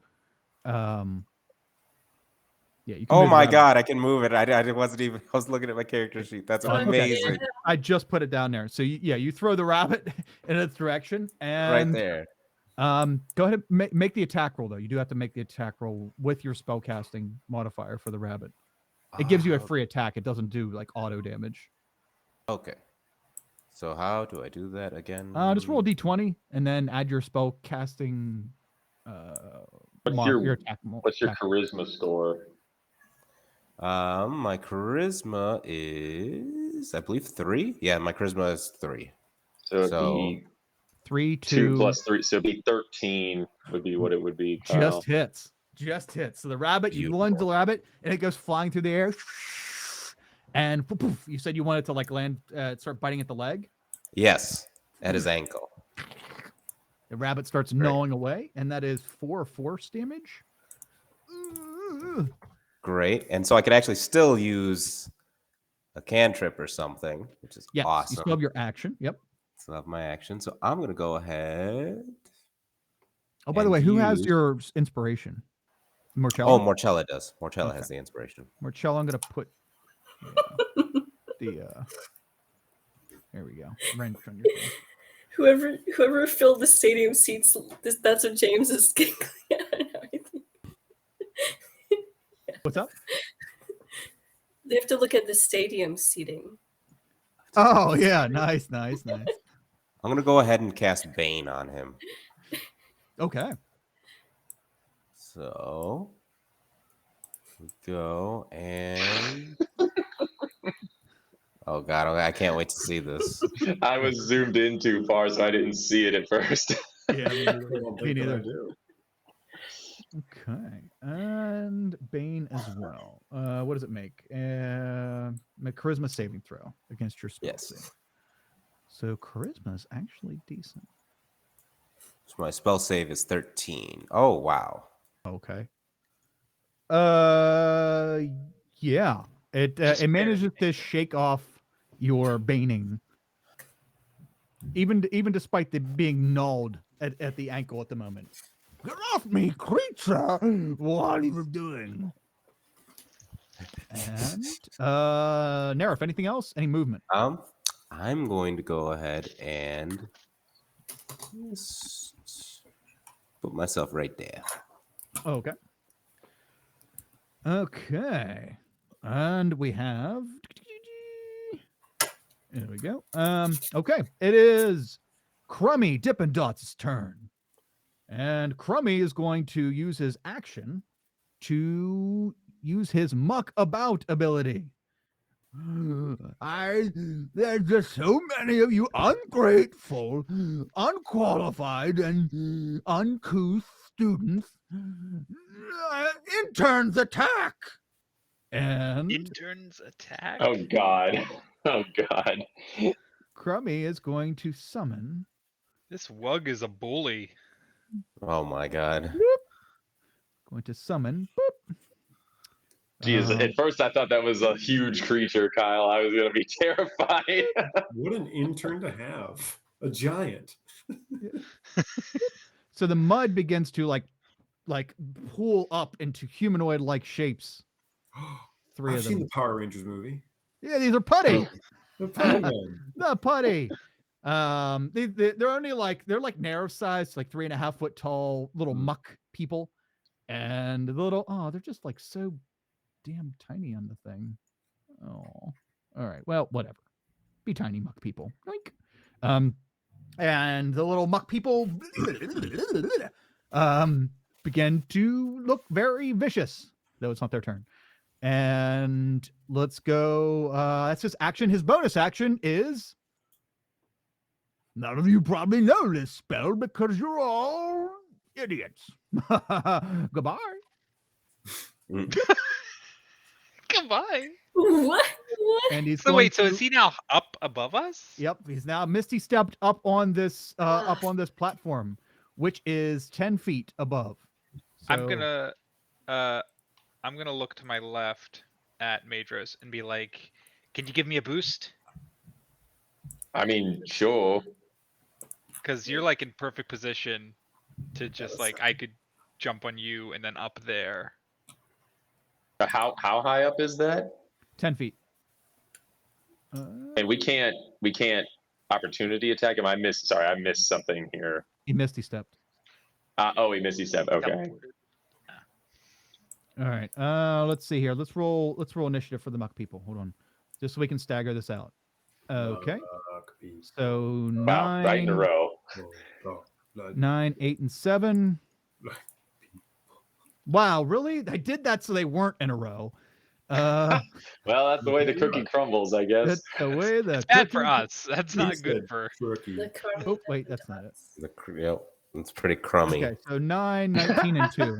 Yeah. You can Oh move the my rabbit. god, I can move it. I wasn't even. I was looking at my character sheet. That's Okay. amazing. I just put it down there. So you throw the rabbit in its direction, and Right there. go ahead and make the attack roll though. You do have to make the attack roll with your spellcasting modifier for the rabbit. It gives you a free attack. It doesn't do like auto damage. Okay. So how do I do that again? Just roll a d20 and then add your spellcasting. What's your charisma score? My charisma is, I believe, 3. Yeah, my charisma is 3. So it'd be 3, 2 2 plus 3, so it'd be 13 would be what it would be. Kyle. Just hits. So the rabbit, you lunge the rabbit, and it goes flying through the air. And poof, poof, you said you wanted to like land, start biting at the leg. Yes, at his ankle. The rabbit starts gnawing away, and that is 4 force damage. Great. And so I could actually still use a cantrip or something, which is Yes, awesome. you still have your action. Yep. Still have my action. So I'm going to go ahead. Oh, by the way, who has your inspiration? Morcella? Oh, Morcella does. Morcella has the inspiration. Morcella, I'm going to put the there we go. Wrench on your thing. Whoever filled the stadium seats, that's what James is giggling at. What's up? They have to look at the stadium seating. Oh yeah, nice. I'm going to go ahead and cast Bane on him. Okay. So we go and oh god, I can't wait to see this. I was zoomed in too far, so I didn't see it at first. Yeah, me neither. Okay, and Bane as well. What does it make? Make charisma saving throw against your spell. Yes. So charisma is actually decent. So my spell save is 13. Oh wow. Okay. Yeah. It manages to shake off your baning, even despite the being gnawed at the ankle at the moment. Get off me, creature! What are you doing? And Nerif, anything else? Any movement? I'm going to go ahead and put myself right there. Okay. Okay. And we have there we go. Okay. It is Crummy Dippin' Dots' turn. And Crummy is going to use his action to use his Muck About ability. There's just so many of you ungrateful, unqualified, and uncouth students. Interns attack! And Interns attack. Oh god. Oh god. Crummy is going to summon. This Wug is a bully. Oh my god. Going to summon. Geez, at first I thought that was a huge creature, Kyle. I was gonna be terrified. What an intern to have. A giant. So the mud begins to like pool up into humanoid-like shapes. 3 I've of seen them. the Power Rangers movie. Yeah, these are putty. The Putty Men. The putty. They're only like narrow size, like 3.5 foot tall little muck people, and the little they're just like so damn tiny on the thing. Oh, all right. Well, whatever. Be tiny muck people. Yoink. And the little muck people begin to look very vicious, though it's not their turn. And let's go. That's his action. His bonus action is. None of you probably know this spell because you're all idiots. Goodbye. Goodbye. What? And he's So going wait, so to- is he now up above us? Yep, he's now Misty stepped up on this platform, which is 10 feet above. I'm So- gonna look to my left at Madros and be like, "Can you give me a boost? I mean, sure. Because you're like in perfect position to just like I could jump on you and then up there." How high up is that? 10 feet. And we can't opportunity attack him. I missed something here. He Misty stepped. Oh, he missed his step. Okay. All right. Let's see here. Let's roll initiative for the muck people. Hold on. Just so we can stagger this out. Okay. So Wow, right in a row. 9, 8, and 7. Wow, really? I did that so they weren't in a row. Well, that's the way the cookie crumbles, I guess. That's the way the It's bad for cookie- us. That's not good for. The caramel Oh, wait, that's not it. Yep, it's pretty crummy. Okay, so 9, 19, and 2.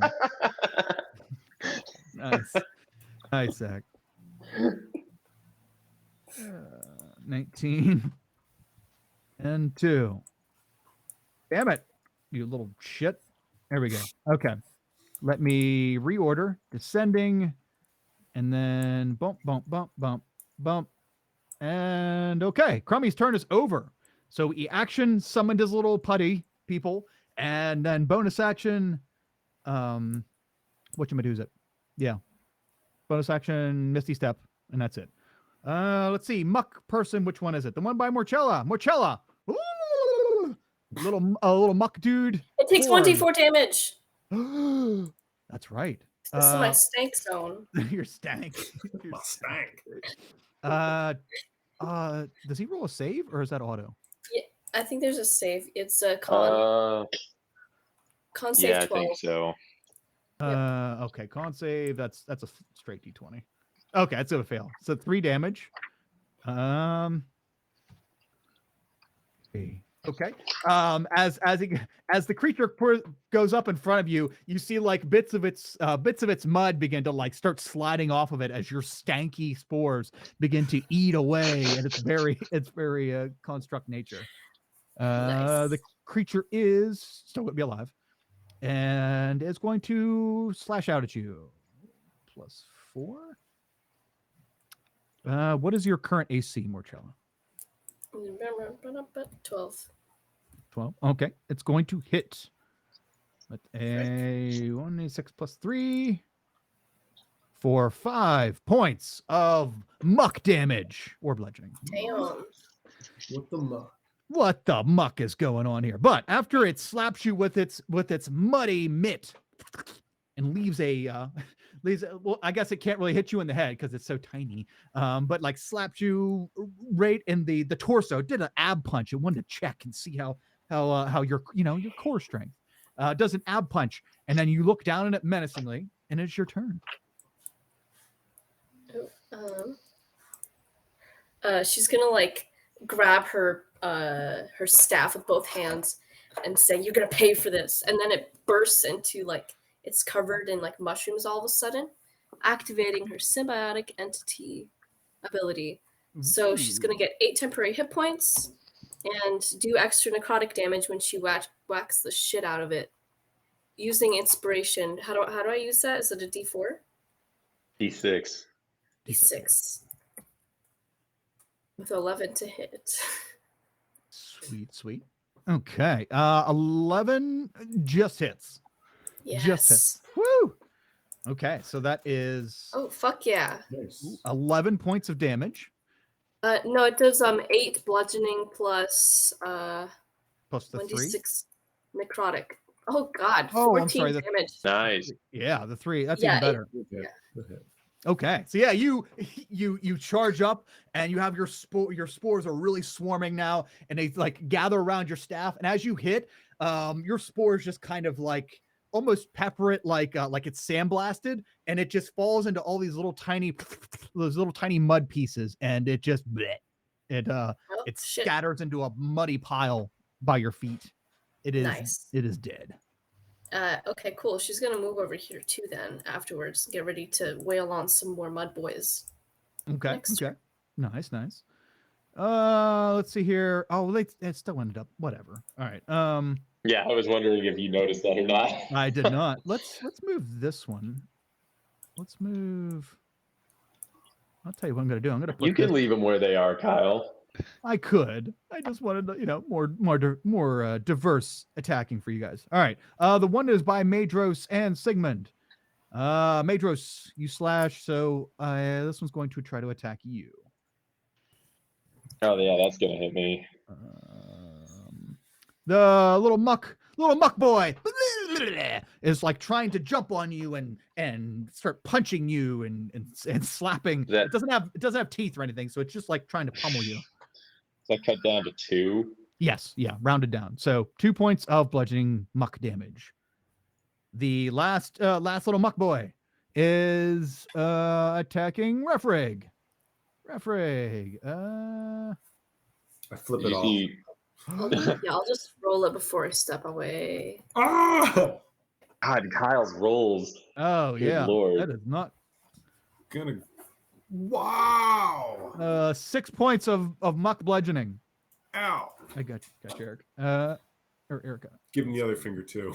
Nice. Nice, Zach. 19 and 2. Damn it, you little shit. There we go. Okay. Let me reorder. Descending. And then bump, bump, bump, bump, bump. And okay. Crummy's turn is over. So he action summoned his little putty people. And then bonus action. Whatchamadoozit. Yeah. Bonus action, Misty Step. And that's it. Let's see. Muck person. Which one is it? The one by Morchella. Morchella. A little muck dude. It takes Form. 1d4 damage. That's right. This is my stank zone. Your stank. Your My stank. Does he roll a save or is that auto? Yeah, I think there's a save. It's a con save Yeah, I 12. think so. Okay, con save. That's a straight d20. Okay, that's gonna fail. So 3 damage. Okay. As the creature goes up in front of you, you see like bits of its mud begin to like start sliding off of it as your stanky spores begin to eat away, and it's very construct nature. Nice. The creature is still going to be alive, and is going to slash out at you. +4. What is your current AC, Morchella? 12. 12. Okay, it's going to hit. With a 1d6 + 3 for 5 points of muck damage or bludgeoning. Damn. What the muck? What the muck is going on here? But after it slaps you with its muddy mitt and leaves well, I guess it can't really hit you in the head because it's so tiny. But like slapped you right in the torso, did an ab punch. It wanted to check and see how your your core strength. Does an ab punch, and then you look down at it menacingly, and it's your turn. She's gonna like grab her staff with both hands and say, "You're gonna pay for this," and then it bursts into like it's covered in like mushrooms all of a sudden, activating her symbiotic entity ability. So she's gonna get 8 temporary hit points and do extra necrotic damage when she whacks the shit out of it using inspiration. How do I use that? Is it a D4? D6. D6 with 11 to hit. Sweet. Okay. 11 just hits. Yes. Just hits. Woo! Okay, so that is Oh fuck yeah. Nice. 11 points of damage No, it does 8 bludgeoning plus plus the 3. 1d6 necrotic. Oh god, Oh, I'm 14 sorry, the- damage. Nice. Yeah, the 3. That's Yeah, even better. Okay. Okay, so yeah, you charge up, and you have your spores are really swarming now, and they like gather around your staff, and as you hit, your spores just kind of like almost pepper it like it's sandblasted, and it just falls into all these little tiny mud pieces, and it just it Shit. scatters into a muddy pile by your feet. It is Nice. it is dead. Okay, cool. She's gonna move over here too. Then afterwards, get ready to wail on some more mud boys. Okay. Next Okay. Nice. Nice. Let's see here. Oh, it still ended up. Whatever. All right. Yeah, I was wondering if you noticed that or not. I did not. Let's move this one. Let's move. I'll tell you what I'm gonna do. I'm gonna put You can this- leave them where they are, Kyle. I could. I just wanted, more diverse attacking for you guys. All right. The one is by Madros and Sigmund. Madros, you slash. So this one's going to try to attack you. Oh yeah, that's gonna hit me. The little muck boy is like trying to jump on you and start punching you and slapping. It doesn't have teeth or anything, so it's just like trying to pummel you. Is that cut down to 2? Yes, yeah, rounded down. So 2 points of bludgeoning muck damage. The last little muck boy is attacking Refrig. Refrig. I flip it off. Yeah, I'll just roll it before I step away. Ah! God, Kyle's rolls. Oh Good yeah, Lord. that is not. Wow. 6 points of muck bludgeoning. Ow. I got you, Eric. Or Erica. Give him the other finger too.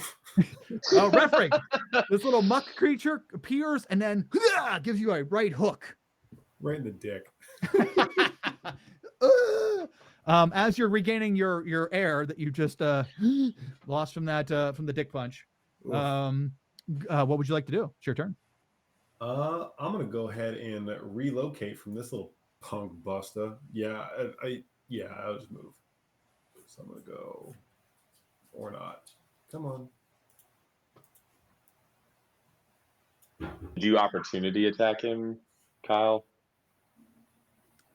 Oh, Refrig. This little muck creature appears and then gives you a right hook. Right in the dick. As you're regaining your air that you just lost from the dick punch. What would you like to do? It's your turn. I'm gonna go ahead and relocate from this little punk buster. Yeah, I'll just move. So I'm gonna go or not. Come on. Did you opportunity attack him, Kyle?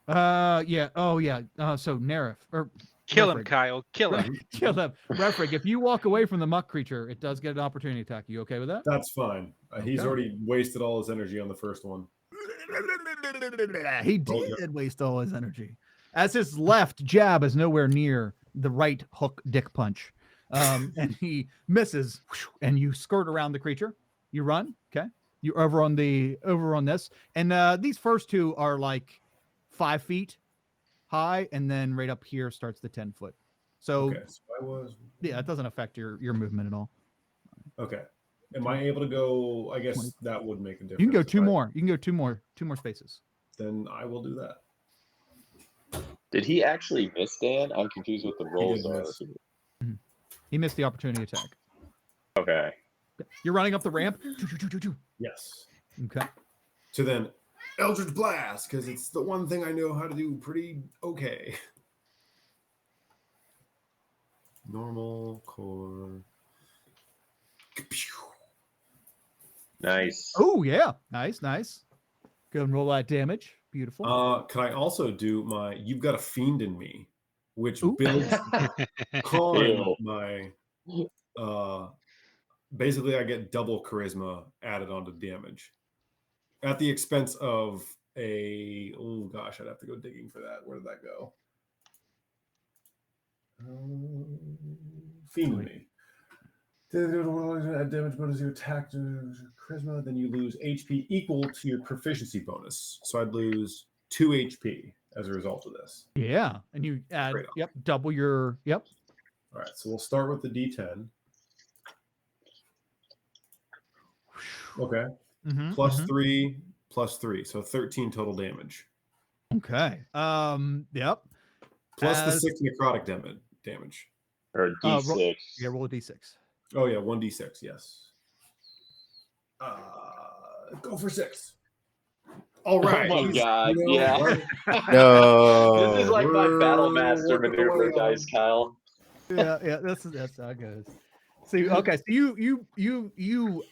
Yeah. Oh yeah. So Nerif or Kill him, Refrig. Kyle. Kill him. Kill him. Refrig, if you walk away from the muck creature, it does get an opportunity attack. You okay with that? That's fine. He's Okay. already wasted all his energy on the first one. He did waste all his energy. As his left jab is nowhere near the right hook dick punch. And he misses, and you skirt around the creature. You run, okay? You're over on this. And these first two are like 5 feet high, and then right up here starts the 10-foot. So, Okay, so I was yeah, it doesn't affect your movement at all. okay. Am I able to go? I guess 20. that would make a difference. You can go if two I- more. You can go two more spaces. Then I will do that. Did he actually miss, Dan? I'm confused what the rolls did are. miss. He missed the opportunity attack. Okay. You're running up the ramp. Yes. Okay. So then Eldritch Blast, because it's the one thing I know how to do pretty okay. Normal core. Nice. Oh yeah, nice. Go and roll that damage. Beautiful. Can I also do my You've Got a Fiend in Me, which Ooh. builds on Ew. my basically I get double charisma added onto damage at the expense of oh gosh, I'd have to go digging for that. Where did that go? Fiend in Me. Damage bonus, you attack charisma, then you lose HP equal to your proficiency bonus. So I'd lose 2 HP as a result of this. Yeah, and you add Trade-off. double your All right, so we'll start with the D10. Okay, Mhm, plus mhm. 3, plus 3, so 13 total damage. Okay. Yep. Plus the As- 6 necrotic damage. Or D6. Yeah, roll a d6. Oh yeah, 1d6. Yes. Go for 6. All right. Oh my God, You know, yeah. right? No. This is like my We're battle master working maneuver, away guys, on- Kyle. Yeah, that's how it goes. See, okay, so you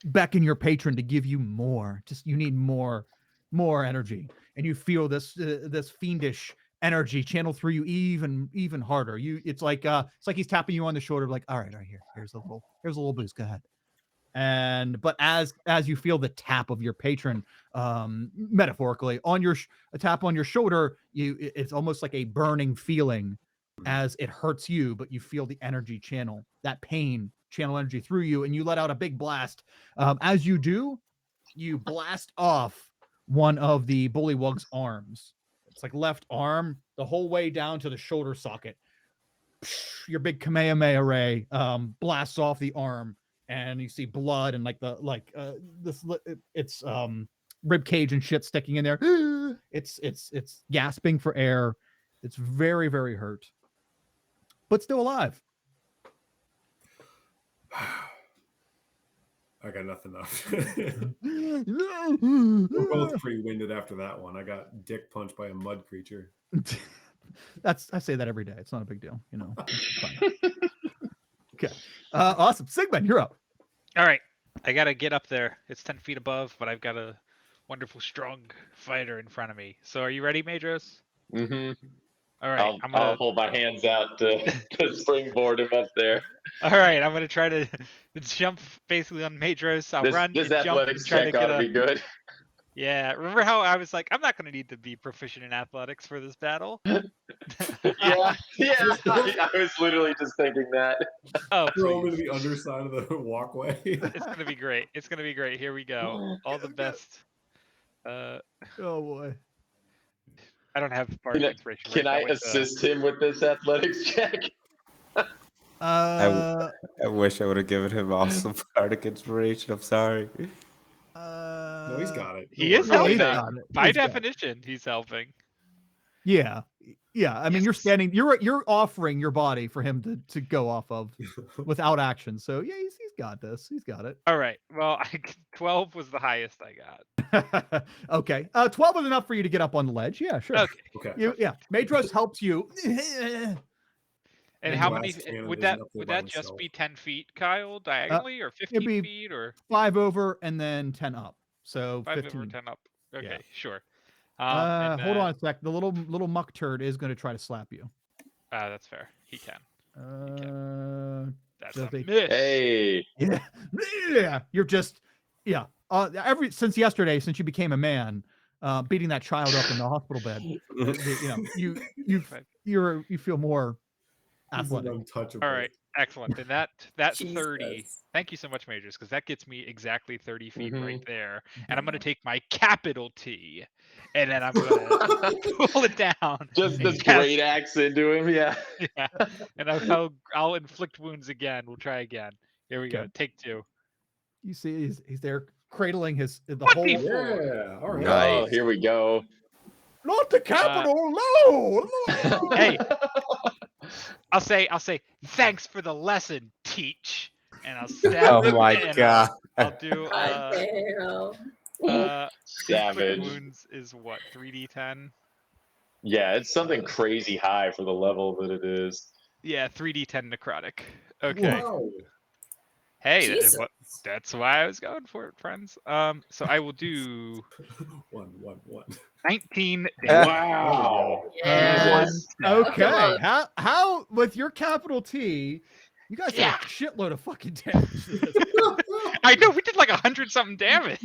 beckon your patron to give you more. Just you need more energy, and you feel this this fiendish energy channel through you even harder. It's like he's tapping you on the shoulder, like, all right, here's a little boost. Go ahead. But as you feel the tap of your patron, metaphorically on a tap on your shoulder, it's almost like a burning feeling as it hurts you, but you feel the energy channel, that pain channel energy through you, and you let out a big blast. As you do, you blast off one of the bullywug's arms. It's like left arm, the whole way down to the shoulder socket. Your big Kamehameha ray blasts off the arm, and you see blood and it's rib cage and shit sticking in there. It's gasping for air. It's very, very hurt, but still alive. I got nothing else. We're both That's pretty winded after that one. I got dick punched by a mud creature. I say that every day. It's not a big deal, you know. It's fine. Okay. Awesome. Sigmund, you're up. All right, I gotta get up there. It's 10 feet above, but I've got a wonderful, strong fighter in front of me. So, are you ready, Madros? Mm-hmm. All right, I'll hold my hands out to springboard him up there. All right, I'm gonna try to jump basically on Madros. I'll run This and jump and athletics try to check ought get to be good. Yeah, remember how I was like, I'm not gonna need to be proficient in athletics for this battle? Yeah. I was literally just thinking that. Oh, Throw him please. into the underside of the walkway. It's gonna be great. It's gonna be great. Here we go. All the best. Oh boy. I don't have part inspiration. Can I assist him with this athletics check? I wish I would have given him awesome bardic inspiration. I'm sorry. No, he's got it. He is No, he's helping. got it. By He's got it. definition, he's helping. Yeah. Yeah. I mean, you're standing, you're offering your body for him to go off of without action. So yeah, he's got this. He's got it. All right. Well, 12 was the highest I got. Okay. 12 was enough for you to get up on the ledge. Yeah, sure. Okay. Okay. Yeah. Madros helps you. And And how glass many cannon would isn't that up there would by that just himself. be 10 feet, Kyle, diagonally, or 15 be feet, or 5 over and then 10 up. So 5 15. over 10 up? Okay, Yeah. sure. Hold on a sec. The little muck turd is going to try to slap you. That's fair. He can. That's does a he- miss. Hey. Yeah. Yeah. You're just, yeah. Since yesterday, since you became a man, beating that child up in the hospital bed, you know, you feel more He's an athletic. untouchable. All right, excellent. And that 30. Jesus. Thank you so much, Majors, because that gets me exactly 30 feet Mhm. right there. And I'm gonna take my capital T, and then I'm gonna pull it down. Just and this cast- great axe into him, yeah. Yeah. And I'll inflict wounds again. We'll try again. Here we go. Okay. Take 2. You see, he's there cradling the What whole. the Yeah. All right. Nice. Oh, here we go. Not the capital, no. Hey, I'll say thanks for the lesson, teach. And I'll stab Oh him, my and god. I'll do inflict Savage. wounds is what, 3d10? Yeah, it's something crazy high for the level that it is. Yeah, 3d10 necrotic. Okay. Wow. Hey, Jesus. that's why I was going for it, friends. So I will do 1, 1, 1. 19. Wow. Yeah. Jesus. Okay. Come How with your capital T, you guys Yeah. have a shitload of fucking damage. I know we did like 100 something damage.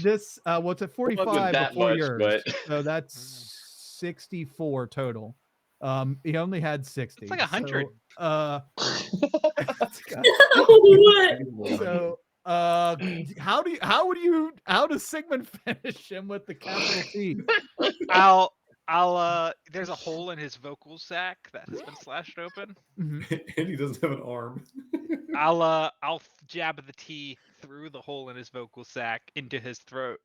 This what's it, 45 that before much, yours. but- So that's 64 total. He only had 60. It's like 100. So, What? so how does Sigmund finish him with the capital T? I'll there's a hole in his vocal sac that has been slashed open. Mhm. And he doesn't have an arm. I'll jab the T through the hole in his vocal sac into his throat,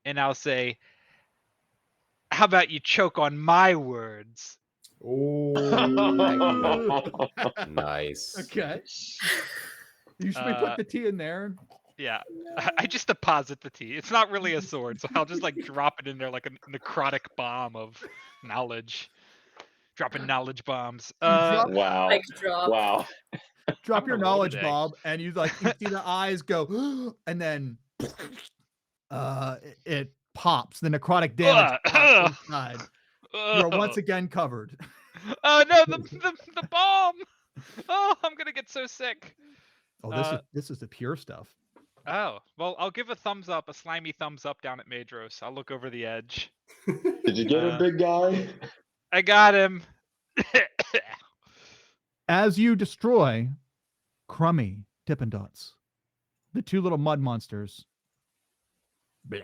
and I'll say, "How about you choke on my words?" Oh. Nice. Okay. You should we put the T in there? Yeah, I just deposit the T. It's not really a sword, so I'll just like drop it in there like a necrotic bomb of knowledge. Dropping knowledge bombs. drop- Wow. Mic drop. Wow. Drop I'm your gonna roll knowledge, today. Bob, and you see the eyes go, and then it pops. The necrotic damage pops inside. You are once again covered. Oh no, the bomb! Oh, I'm gonna get so sick. Oh, this is the pure stuff. Oh, well, I'll give a thumbs up, a slimy thumbs up down at Madros. I'll look over the edge. Did you get him, big guy? I got him. As you destroy Crummy, Dippin' Dots. The two little mud monsters. Blah,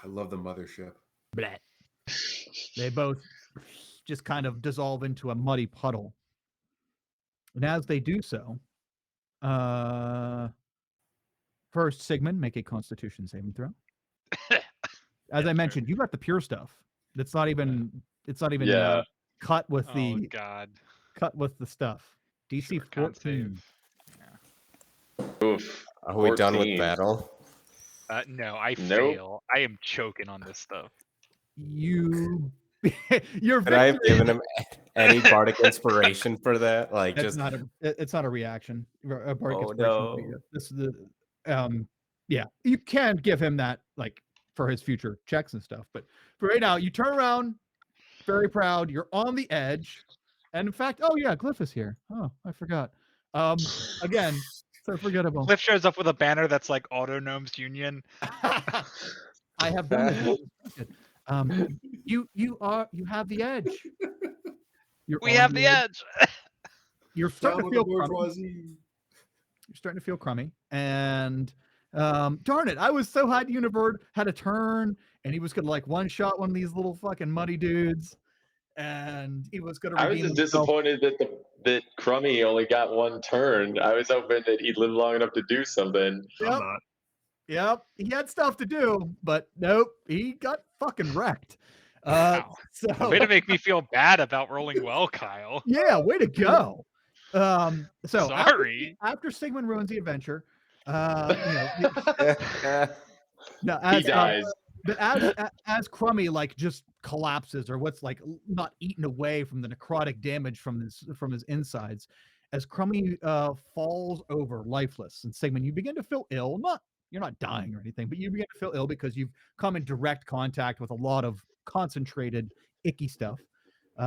I love the mothership. blah. They both just kind of dissolve into a muddy puddle. And as they do so, first, Sigmund, make a Constitution saving throw. As I mentioned, you got the pure stuff. It's not even Yeah. cut with Oh the God. stuff. DC Sure, con 14. save. Oof. Are we done with 14. battle? No, I Nope. fail. I am choking on this stuff. You your Could I have victory. given him any bardic inspiration for that? Like It's just it's not a reaction. A bardic Oh, inspiration would be no. this is the yeah, you can give him that like for his future checks and stuff, but for right now, you turn around, very proud. You're on the edge, and in fact, oh yeah, Glyph is here. Oh, I forgot. Again, so forgettable. Cliff shows up with a banner that's like Auto Gnomes Union. I have done this. You have the edge. We have the edge. You're Down starting to with feel the crummy. bourgeoisie. You're starting to feel crummy, and darn it, I was so high Unibird had a turn, and he was gonna like one shot one of these little fucking muddy dudes, and he was gonna I was redeem just himself. disappointed that Crummy only got one turn. I was hoping that he'd live long enough to do something. I'm Yep. not. Yep, he had stuff to do, but nope, he got fucking wrecked. Wow. So Way to make me feel bad about rolling well, Kyle. yeah, way to go. So Sorry. after Sigmund ruins the adventure, now He as dies. but as Crummy like just collapses or what's like not eaten away from the necrotic damage from his insides, as Crummy falls over lifeless, and Sigmund, you begin to feel ill. You're not dying or anything, but you begin to feel ill because you've come in direct contact with a lot of concentrated icky stuff. Where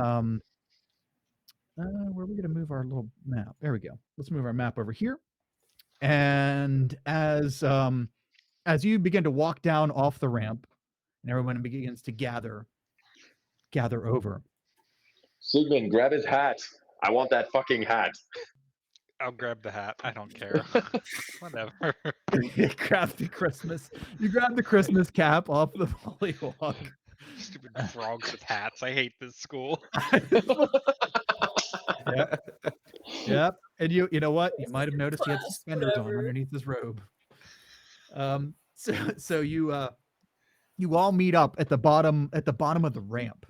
are we going to move our little map? There we go. Let's move our map over here. And as you begin to walk down off the ramp, and everyone begins to gather over. Sigmund, grab his hat. I want that fucking hat. I'll grab the hat. I don't care. Whatever. You grab the Christmas cap off the pollywog. Stupid frogs with hats. I hate this school. Yep. And you know what? You might have noticed he had Class, suspenders on whatever. underneath his robe. So you all meet up at the bottom of the ramp.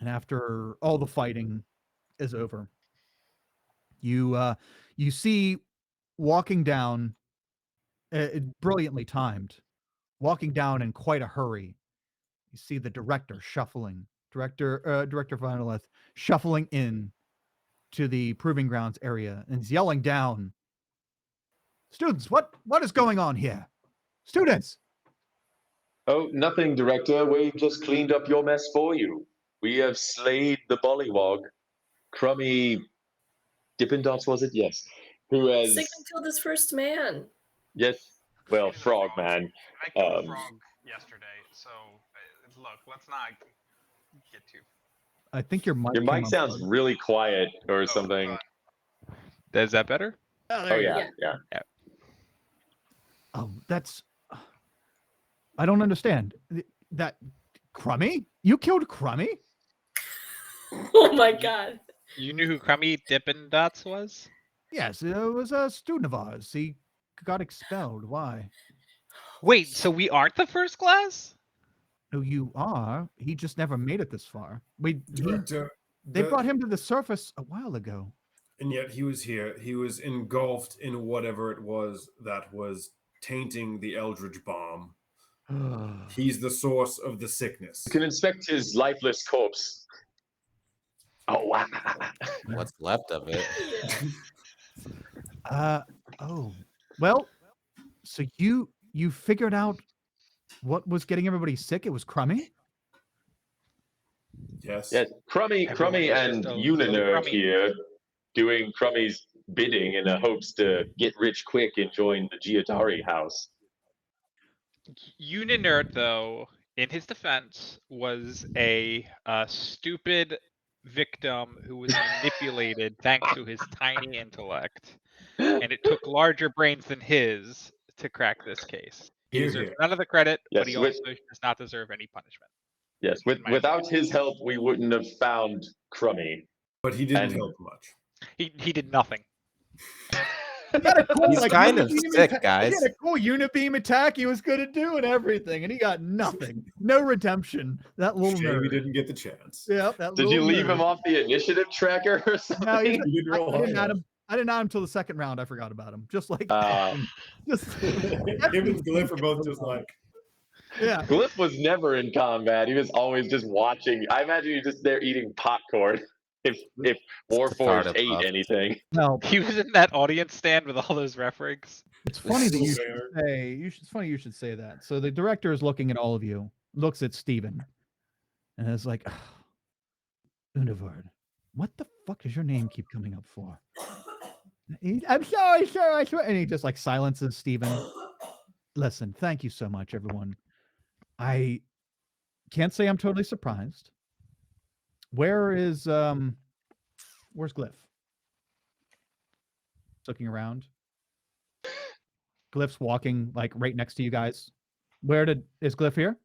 And after all the fighting is over, you see walking down, brilliantly timed, walking down in quite a hurry. You see the director Vinolith shuffling in to the proving grounds area and is yelling down, "Students, what is going on here? Students!" Oh, nothing, Director. We just cleaned up your mess for you. We have slayed the Bullywog. Crummy Dippin' Dots, was it? Yes. Who has... Sigmund killed his first man. Yes. Well, Frog Man. I killed Um, Frog yesterday, so look, let's not get too. I think your mic Your mic came sounds unplugged. really quiet or something. Is that better? Oh, yeah, yeah. Oh, that's. I don't understand. That Crummy? You killed Crummy? Oh my god. You knew who Crummy Dippin' Dots was? Yes, it was a student of ours. He got expelled. Why? Wait, so we aren't the first class? No, you are. He just never made it this far. Director, They brought him to the surface a while ago. and yet he was here. He was engulfed in whatever it was that was tainting the Eldritch bomb. He's the source of the sickness. You can inspect his lifeless corpse. Oh, wow. what's left of it. Oh. Well, so you figured out what was getting everybody sick? It was Crummy? Yes. Yes, Crummy and Uninerd Crummy. here doing Crummy's bidding in the hopes to get rich quick and join the Giatari house. Uninerd, though, in his defense, was a stupid victim who was manipulated thanks to his tiny intellect. and it took larger brains than his to crack this case. He Hear, deserves hear. none of the credit, Yes, but he with- also does not deserve any punishment. Yes, in my without his help, we wouldn't have found Crummy. But he didn't And- help much. He did nothing. He got a cool, He's like, kind of unibeam sick, attack- guys. He had a cool unibeam attack. He was good at doing everything, and he got nothing. No redemption. That little Shame nerd. he didn't get the chance. Yeah, that Did you little leave him nerd. off the initiative tracker or something? No, he's- He didn't roll I didn't high add enough. him. I didn't add him till the second round. I forgot about him. Just like just Him and Glyph are both just like, yeah. Glyph was never in combat. He was always just watching. I imagine he was just there eating popcorn. If Warforged Carter ate puff. anything. Well, He was in that audience stand with all those ref rigs. it's funny that you Little should say. It's funny you should say that. So the director is looking at all of you, looks at Steven, and is like, Univard, what the fuck does your name keep coming up for? I'm sorry, sir. I swear. And he just like silences Steven. Listen, thank you so much, everyone. I can't say I'm totally surprised. Where's Glyph? Looking around. Glyph's walking like right next to you guys. Is Glyph here?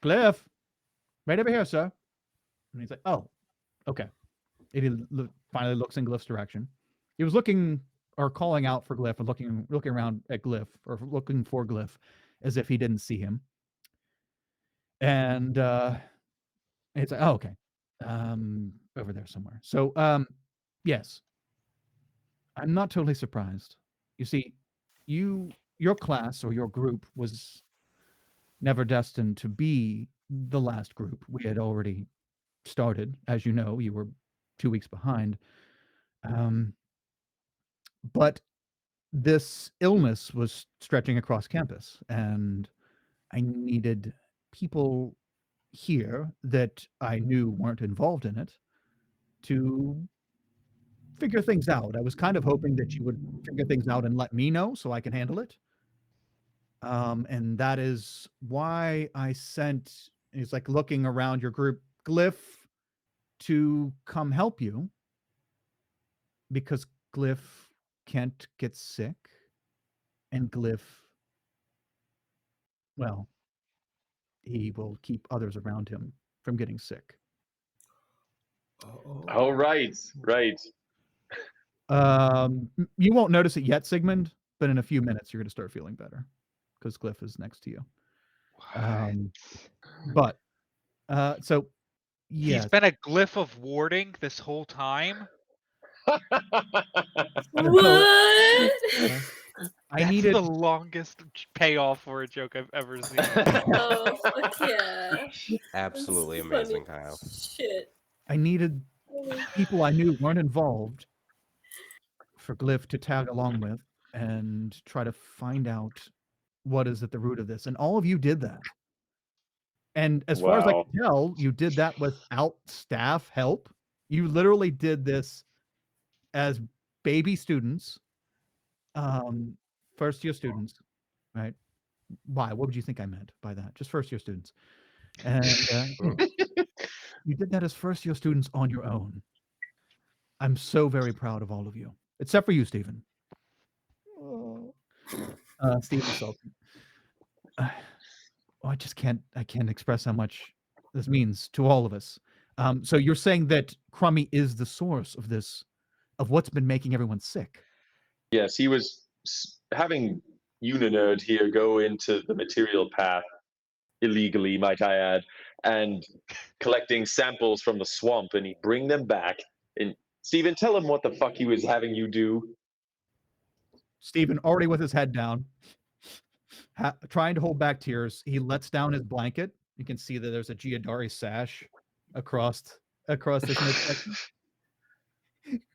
Glyph, right over here, sir. And he's like, oh, okay. He finally looks in Glyph's direction. He was looking or calling out for Glyph, or looking around at Glyph, or looking for Glyph, as if he didn't see him. And it's like, oh, okay, over there somewhere. So, yes, I'm not totally surprised. You see, your class or your group was never destined to be the last group. We had already started, as you know. You were 2 weeks behind. But this illness was stretching across campus, and I needed people here that I knew weren't involved in it to figure things out. I was kind of hoping that you would figure things out and let me know so I can handle it. And that is why I sent, he's like looking around your group, Glyph, to come help you, because Glyph can't get sick, and Glyph, well, he will keep others around him from getting sick. Oh, right. You won't notice it yet, Sigmund, but in a few minutes you're going to start feeling better because Glyph is next to you. So yeah, He's been a glyph of warding this whole time. What? I That's needed the longest payoff for a joke I've ever seen. Oh, fuck yeah. Absolutely That's amazing, funny. Kyle. Shit. I needed people I knew weren't involved for Glyph to tag along with and try to find out what is at the root of this. And all of you did that. And as far as I Wow. can tell, you did that without staff help. You literally did this as baby students, first year students, right? Why? What would you think I meant by that? Just first year students. And you did that as first year students on your own. I'm so very proud of all of you, except for you, Stephen. Stephen Sultan. I just can't express how much this means to all of us. So you're saying that Crummy is the source of this, of what's been making everyone sick. Yes, he was having Uninerd here go into the material path illegally, might I add, and collecting samples from the swamp, and he'd bring them back. And Steven, tell him what the fuck he was having you do. Stephen, already with his head down, trying to hold back tears, he lets down his blanket. You can see that there's a Giadari sash across this midsection.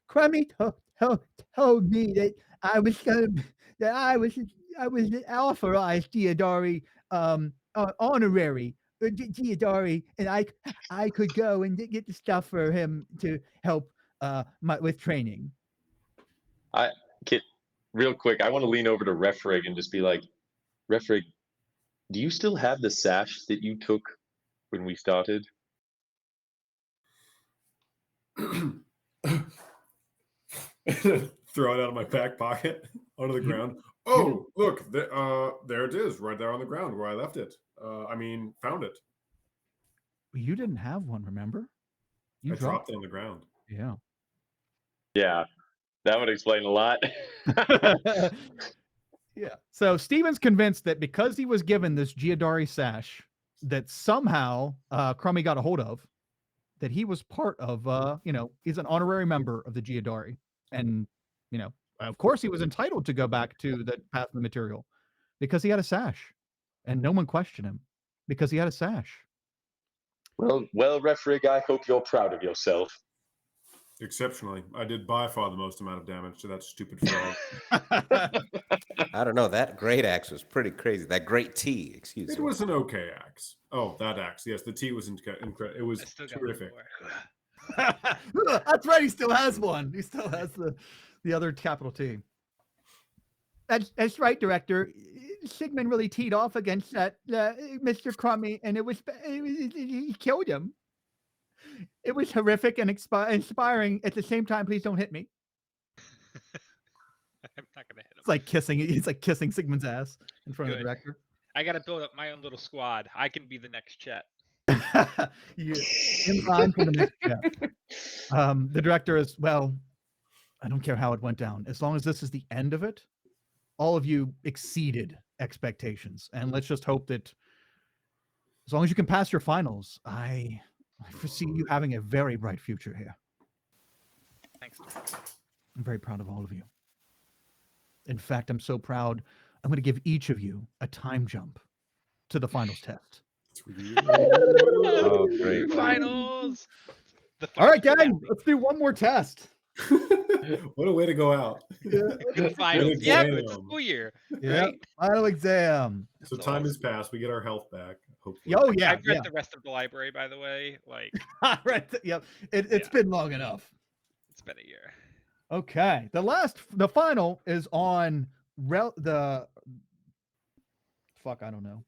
Crummy told me that I was an authorized Giadari honorary Giadari, and I could go and get the stuff for him to help with training. Real quick, I want to lean over to Refrig and just be like, Refrig, do you still have the sash that you took when we started? Throw it out of my back pocket onto the ground. Oh, look, there it is, right there on the ground where I left it. Found it. You didn't have one, remember? You I dropped it on the ground. Yeah. Yeah, that would explain a lot. Yeah. So Steven's convinced that because he was given this Giadari sash, that somehow Crummy got a hold of, that he was part of, he's an honorary member of the Giadari. And, of course he was entitled to go back to the Path of the Material because he had a sash. And no one questioned him because he had a sash. Well, Refrig, I hope you're proud of yourself. Exceptionally. I did by far the most amount of damage to that stupid frog. I don't know. That great axe was pretty crazy. That great T, excuse me. It was an okay axe. Oh, that axe. Yes, the T was incredible. It was terrific. That's right. He still has one. He still has the other capital T. That's right, Director. Sigmund really teed off against that Mr. Crummy, and he killed him. It was horrific and inspiring at the same time. Please don't hit me. I'm not gonna hit him. It's like kissing. He's like kissing Sigmund's ass in front of the director. I gotta build up my own little squad. I can be the next Chet. You're in line for the next Chet. The director is, well, I don't care how it went down. As long as this is the end of it, all of you exceeded expectations. And let's just hope that as long as you can pass your finals, I foresee you having a very bright future here. Thanks. I'm very proud of all of you. In fact, I'm so proud, I'm going to give each of you a time jump to the finals test. Oh, great. Finals! All right, guys, let's do one more test. What a way to go out. The finals. Yeah, but it's a school year. Yeah, Right? final exam. So time has passed. We get our health back. Hopefully. Oh, yeah. I've read the rest of the library, by the way. Like, Right. Yep. It's been long enough. it's been a year. Okay. The final is on I don't know.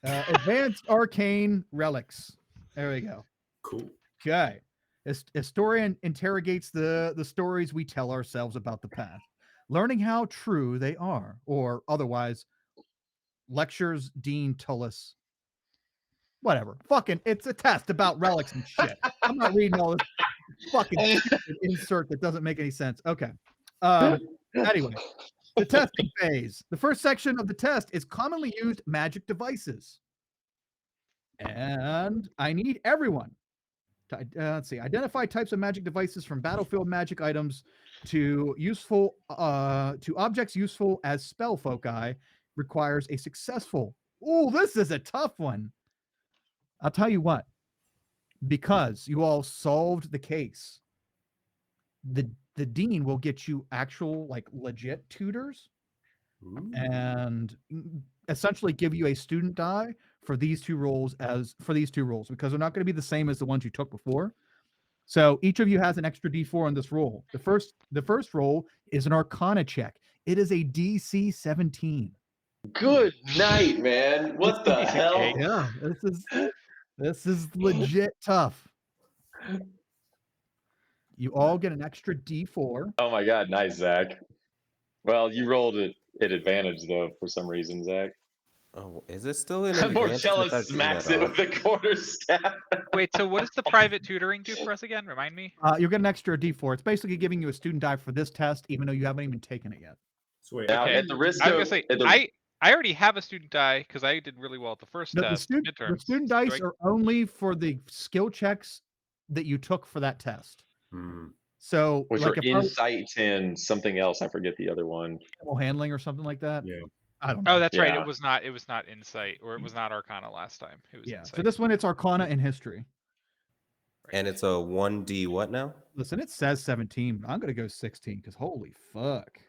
Advanced Arcane Relics. There we go. Cool. Okay. Historian interrogates the stories we tell ourselves about the past, learning how true they are, or otherwise, lectures Dean Tullis. Whatever. Fucking, it's a test about relics and shit. I'm not reading all this fucking insert that doesn't make any sense. Okay. Anyway, the testing phase. The first section of the test is commonly used magic devices. And I need everyone to, let's see, identify types of magic devices from battlefield magic items to objects useful as spell foci requires a successful. Oh, this is a tough one. I'll tell you what, because you all solved the case, the dean will get you actual, like, legit tutors. Ooh. And essentially give you a student die for these two roles because they're not going to be the same as the ones you took before. So each of you has an extra D4 on this roll. The first roll is an Arcana check. It is a DC 17. Good night, man. What the hell? Yeah, this is legit tough. You all get an extra D4. Oh my god, nice, Zach. Well, you rolled it at advantage though for some reason, Zach. Oh, is it still in Morcella smacks it with the quarterstaff. Wait, so what does the private tutoring do for us again? Remind me. You'll get an extra D4. It's basically giving you a student die for this test, even though you haven't even taken it yet. Sweet. Now, Okay. at the risk I of was gonna say, I already have a student die because I did really well at the first test. The midterms. student dice are only for the skill checks that you took for that test. Hmm. So, which like are insight and something else. I forget the other one. handling or something like that. Yeah. I don't know. Oh, that's right. Yeah. It was not insight, or it was not Arcana last time. It was insight. For this one, it's Arcana and History. Right. And it's a 1D what now? Listen, it says 17. I'm gonna go 16 because holy fuck.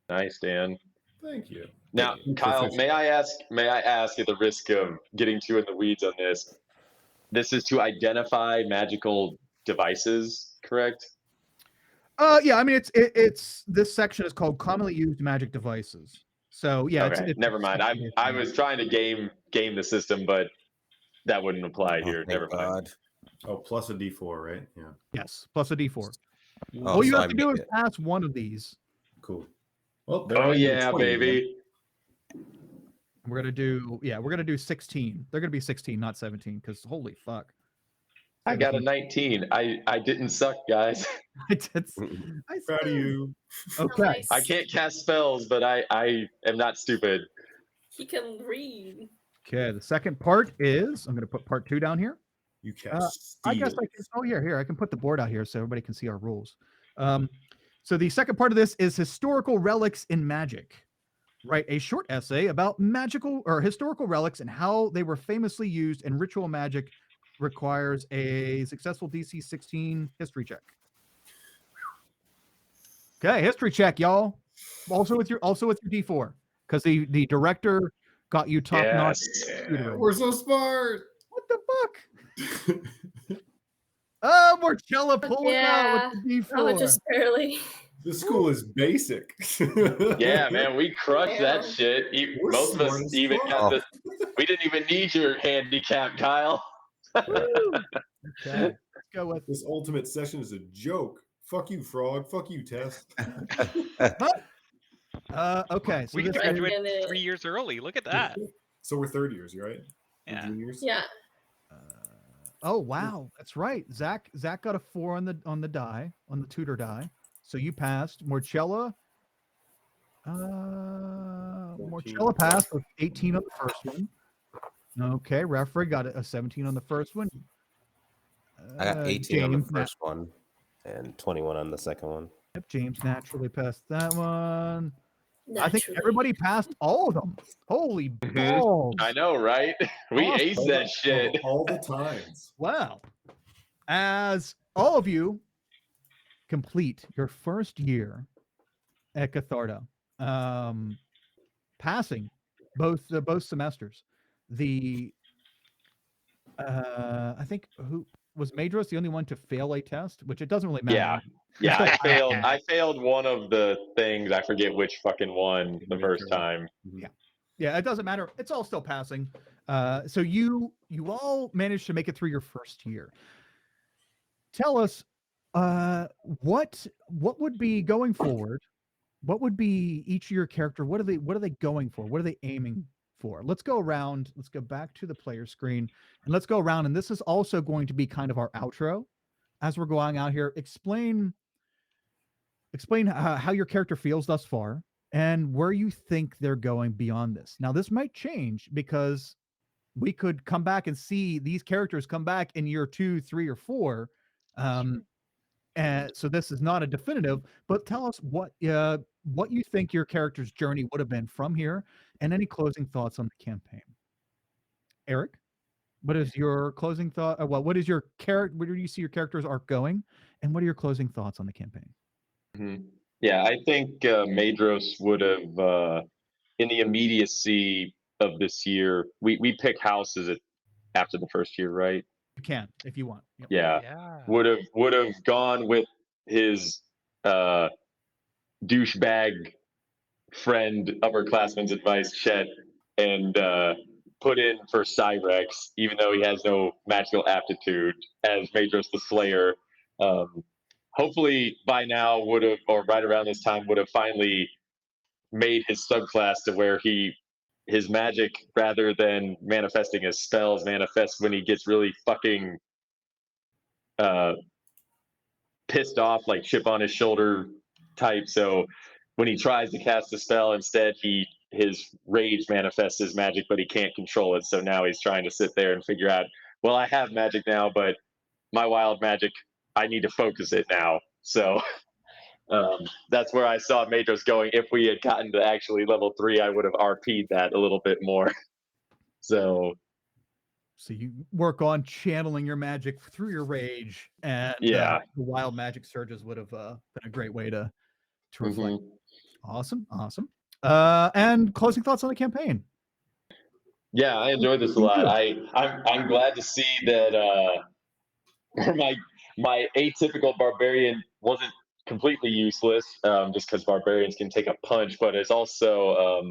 Nice, Dan. Thank you. Now, Kyle, may I ask at the risk of getting too in the weeds on this? This is to identify magical devices, correct? Yeah, I mean it's this section is called commonly used magic devices. So yeah, okay, never mind. I was trying to game the system, but that wouldn't apply here. Never mind. Oh, plus a D4, right? Yeah. Yes, plus a D4. Oh, All you so have I to do make is it. pass one of these. Cool. Well, they're Oh under yeah, 20 then. baby. We're gonna do 16. They're gonna be 16, not 17, because holy fuck. I got a 17. 19. I didn't suck, guys. It's- Mm-mm. I Proud of swear. you. Okay. Nice. I can't cast spells, but I am not stupid. He can read. Okay. The second part is I'm gonna put part 2 down here. You cast I guess steel. I can. Oh, here. I can put the board out here so everybody can see our rules. So the second part of this is historical relics in magic. Write a short essay about magical or historical relics and how they were famously used in ritual magic. Requires a successful DC 16 history check. Okay, history check, y'all. Also with your D4, because the director got you top notch. Yeah, we're so smart. What the fuck? Oh, Marcella pulling Yeah. out with the D4. Oh, just barely. This school is basic. Yeah, man, we crushed that Damn. shit. We're Most of smart us as even fuck. got the. We didn't even need your handicap, Kyle. Woo! Okay, let's go with This ultimate session is a joke. Fuck you, Frog. Fuck you, Tess. okay. So We this is, graduated Minute. 3 years early. Look at that. So we're third years, right? We're Yeah. juniors? Yeah. oh wow, that's right. Zach got a 4 on the die, on the tutor die. So you passed. Morcella. Morcella passed with 18 on the first one. Okay, referee got a 17 on the first one. I got 18 on the James first one and 21 on the second one. Yep, James naturally passed that one. I think Naturally. everybody passed all of them. Holy Mhm. balls. I know, right? We Awesome. aced that shit. All the times. Wow. As all of you complete your first year at Catharta, passing both semesters, the I think who was Madros the only one to fail a test, which it doesn't really matter. Yeah. Yeah, I failed. I failed one of the things. I forget which fucking one the first time. Yeah, it doesn't matter. It's all still passing. So you all managed to make it through your first year. Tell us, what would be going forward? What would be each of your character? What are they going for? What are they aiming for? Let's go around. Let's go back to the player screen and let's go around. And this is also going to be kind of our outro as we're going out here. Explain how your character feels thus far and where you think they're going beyond this. Now, this might change because we could come back and see these characters come back in year 2, 3, or 4. And so this is not a definitive, but tell us what you think your character's journey would have been from here, and any closing thoughts on the campaign. Eric, what is your closing thought? What is your character? Where do you see your character's arc going, and what are your closing thoughts on the campaign? Mhm. Yeah, I think Madros would have, in the immediacy of this year, we pick houses after the first year, right? You can if you want. Yep. Yeah, Yeah. would have gone with his douchebag friend, upperclassman's advice, Chet, and put in for Cyrex, even though he has no magical aptitude, as Madros the Slayer. Hopefully by now would have, or right around this time, would have finally made his subclass to where his magic, rather than manifesting as spells, manifests when he gets really fucking pissed off, like chip on his shoulder type. So when he tries to cast a spell, instead his rage manifests as magic, but he can't control it. So now he's trying to sit there and figure out, well, I have magic now, but my wild magic, I need to focus it now. So that's where I saw Madros going. If we had gotten to actually level 3, I would have RP'd that a little bit more. So you work on channeling your magic through your rage, and yeah, the wild magic surges would have been a great way to reflect. Awesome. And closing thoughts on the campaign. Yeah, I enjoyed this a lot. I'm glad to see that my atypical barbarian wasn't completely useless, just because barbarians can take a punch, but it's also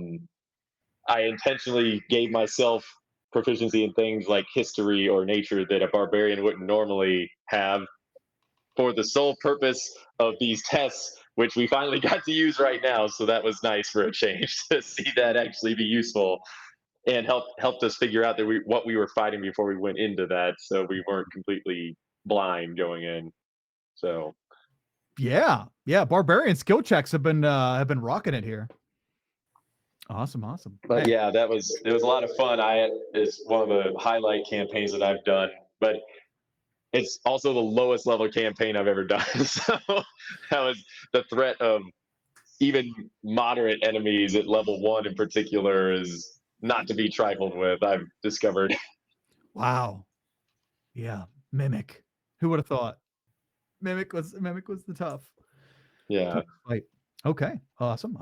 I intentionally gave myself proficiency in things like history or nature that a barbarian wouldn't normally have, for the sole purpose of these tests, which we finally got to use right now. So that was nice for a change to see that actually be useful and helped us figure out that what we were fighting before we went into that, so we weren't completely blind going in. So Yeah, barbarian skill checks have been rocking it here. Awesome. but Hey, yeah, it was a lot of fun. It's one of the highlight campaigns that I've done, but it's also the lowest level campaign I've ever done. So that was the threat of even moderate enemies at level 1 in particular is not to be trifled with, I've discovered. wow. Yeah, Mimic. Who would have thought? Mimic was the tough Yeah. fight. Okay, awesome.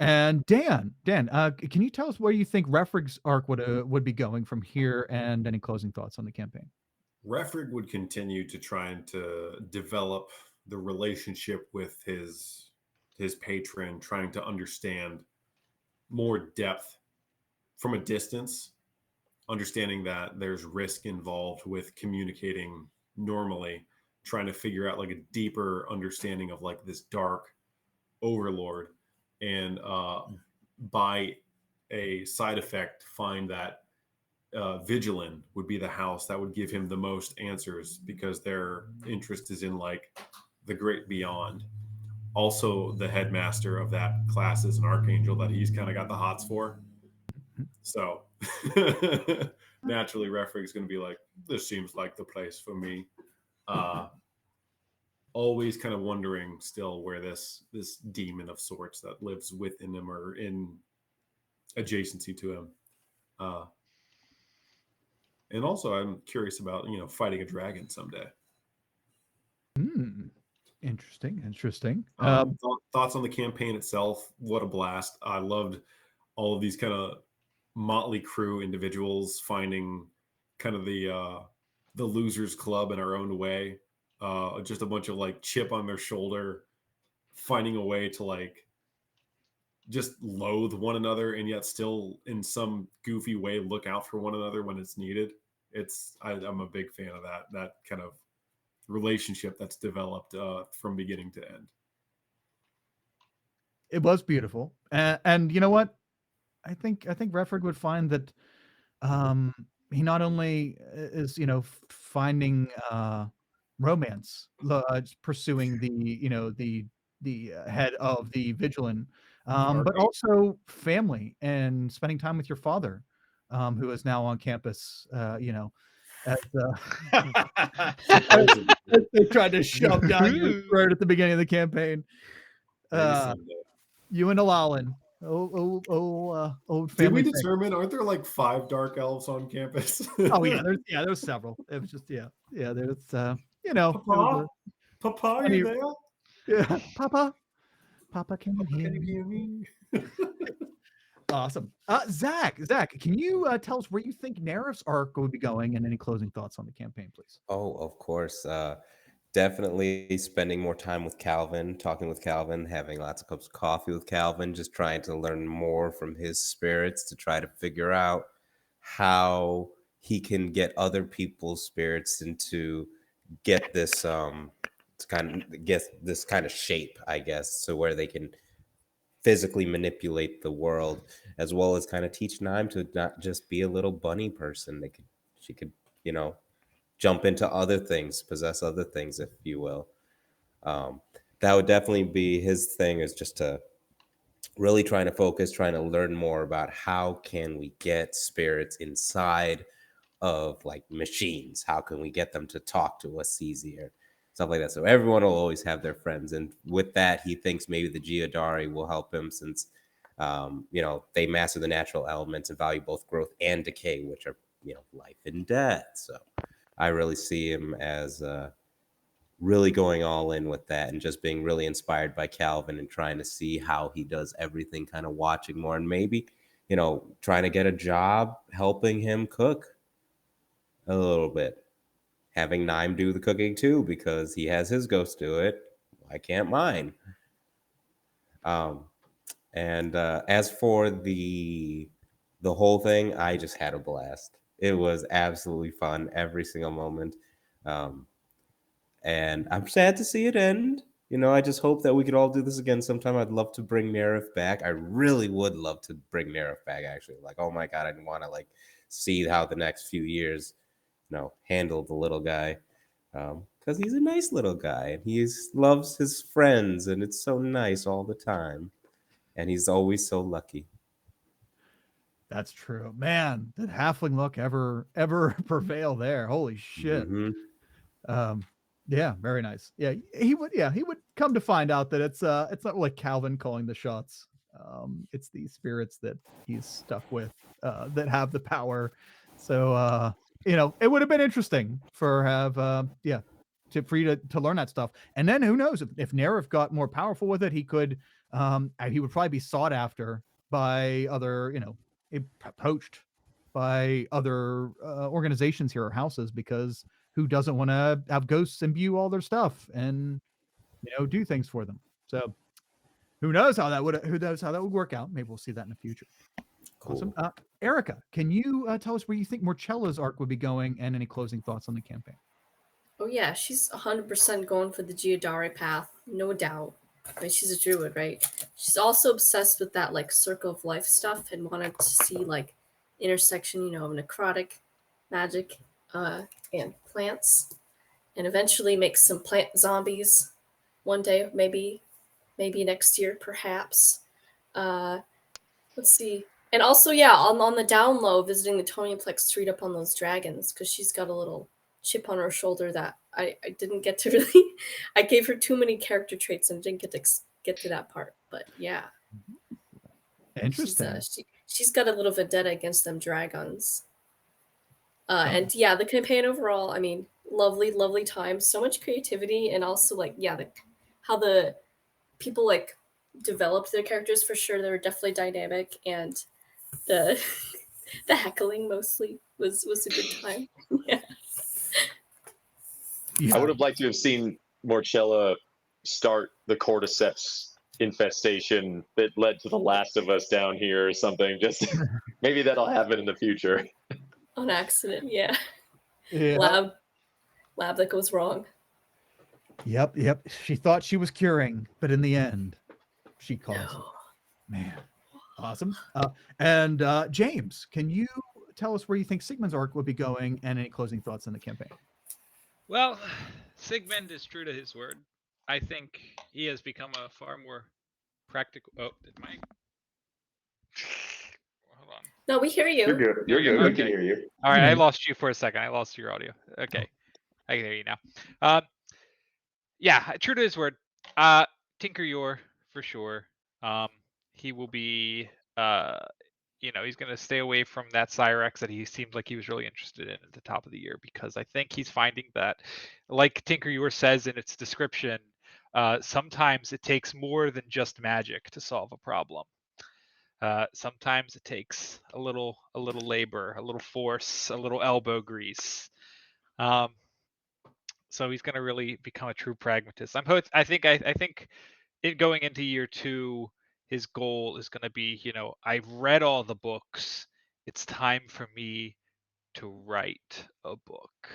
And Dan, can you tell us where you think Refrig's arc would be going from here, and any closing thoughts on the campaign? Refrig would continue to try and to develop the relationship with his patron, trying to understand more depth from a distance, understanding that there's risk involved with communicating normally, trying to figure out like a deeper understanding of like this dark overlord, and by a side effect find that Vigilant would be the house that would give him the most answers, because their interest is in like the great beyond. Also, the headmaster of that class is an archangel that he's kind of got the hots for. So naturally, Refrig's going to be like, this seems like the place for me. Always kind of wondering still where this demon of sorts that lives within him or in adjacency to him. And also, I'm curious about fighting a dragon someday. Interesting. Thoughts on the campaign itself? What a blast! I loved all of these kind of motley crew individuals finding kind of the losers club in our own way. Just a bunch of like chip on their shoulder, finding a way to like just loathe one another and yet still in some goofy way look out for one another when it's needed. I'm a big fan of that kind of relationship that's developed from beginning to end. It was beautiful, and you know what? I think Refrig would find that he not only is finding romance, pursuing the head of the Vigilant, but also family and spending time with your father, who is now on campus. As they tried to shove down your throat at the beginning of the campaign. You and Alalin. Old family. Did we determine? Aren't there like 5 dark elves on campus? Oh yeah, there's several. It was just there's Papa, are you there? Yeah, Papa, can you hear me? Awesome. Zach, can you tell us where you think Nerif's arc would be going, and any closing thoughts on the campaign, please? Oh, of course. Definitely spending more time with Calvin, talking with Calvin, having lots of cups of coffee with Calvin, just trying to learn more from his spirits to try to figure out how he can get other people's spirits into get this kind of shape, I guess, so where they can physically manipulate the world, as well as kind of teach Naim to not just be a little bunny person. She could, jump into other things, possess other things, if you will. That would definitely be his thing, is just to really trying to learn more about how can we get spirits inside of like machines? How can we get them to talk to us easier? Stuff like that. So everyone will always have their friends. And with that, he thinks maybe the Geodari will help him, since, they master the natural elements and value both growth and decay, which are, life and death. So I really see him as really going all in with that, and just being really inspired by Calvin and trying to see how he does everything, kind of watching more, and maybe, trying to get a job helping him cook a little bit. Having Naim do the cooking too, because he has his ghost do it. Why can't mine? And as for the whole thing, I just had a blast. It was absolutely fun every single moment. and I'm sad to see it end. I just hope that we could all do this again sometime. I'd love to bring Nerif back. I really would love to bring Nerif back, actually. Like, oh my god, I want to see how the next few years, handle the little guy, because he's a nice little guy and he loves his friends, and it's so nice all the time, and he's always so lucky. That's true, man. Did halfling luck ever prevail there? Holy shit. Mhm. Yeah, very nice. Yeah, he would come to find out that it's not like Calvin calling the shots. It's these spirits that he's stuck with that have the power. So it would have been interesting for you to learn that stuff. And then who knows if Nerif got more powerful with it, he could he would probably be sought after by other, poached by other organizations here or houses, because who doesn't want to have ghosts imbue all their stuff and do things for them? So who knows how that would work out? Maybe we'll see that in the future. Awesome. Cool. Erica, can you tell us where you think Morchella's arc would be going, and any closing thoughts on the campaign? Oh yeah, she's 100% going for the Giodari path, no doubt. I mean, she's a druid, right? She's also obsessed with that circle of life stuff and wanted to see intersection, of necrotic magic and plants, and eventually make some plant zombies one day, maybe next year, perhaps. Let's see. And also, yeah, on the down low, visiting the Tonyplex to read up on those dragons, because she's got a little chip on her shoulder that I didn't get to really. I gave her too many character traits and didn't get to that part. But yeah, Interesting. She's got a little vendetta against them dragons. And yeah, the campaign overall, I mean, lovely time, so much creativity, and also how the people developed their characters, for sure. They were definitely dynamic, and the the heckling mostly was a good time. Yeah. I would have liked to have seen Morchella start the cordyceps infestation that led to the Last of Us down here or something. Just maybe that'll happen in the future. On accident, yeah. Yeah. Lab that goes wrong. Yep. She thought she was curing, but in the end, she caused it. Man, awesome. And James, can you tell us where you think Sigmund's arc would be going, and any closing thoughts on the campaign? Well, Sigmund is true to his word. I think he has become a far more practical. Oh, did my hold on. No, we hear you. You're good. You're good. Okay. We can hear you. All right, I lost you for a second. I lost your audio. Okay, I can hear you now. Yeah, true to his word. Tinker Yor for sure. He will be. He's going to stay away from that Cyrex that he seemed like he was really interested in at the top of the year, because I think he's finding that, like Tinker Yor says in its description, sometimes it takes more than just magic to solve a problem. Sometimes it takes a little labor, a little force, a little elbow grease. So he's going to really become a true pragmatist. I think it going into year 2, his goal is going to be, I've read all the books. It's time for me to write a book.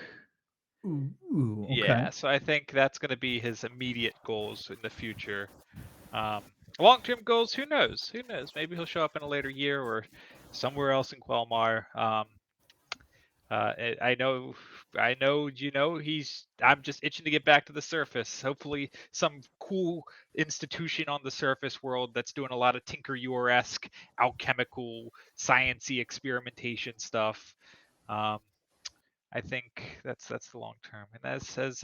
Ooh, okay. Yeah, so I think that's going to be his immediate goals in the future. Long-term goals, who knows? Maybe he'll show up in a later year or somewhere else in Quelmar. I know. I'm just itching to get back to the surface. Hopefully, some cool institution on the surface world that's doing a lot of Tinker Yor-esque alchemical, sciencey experimentation stuff. I think that's the long term, and that says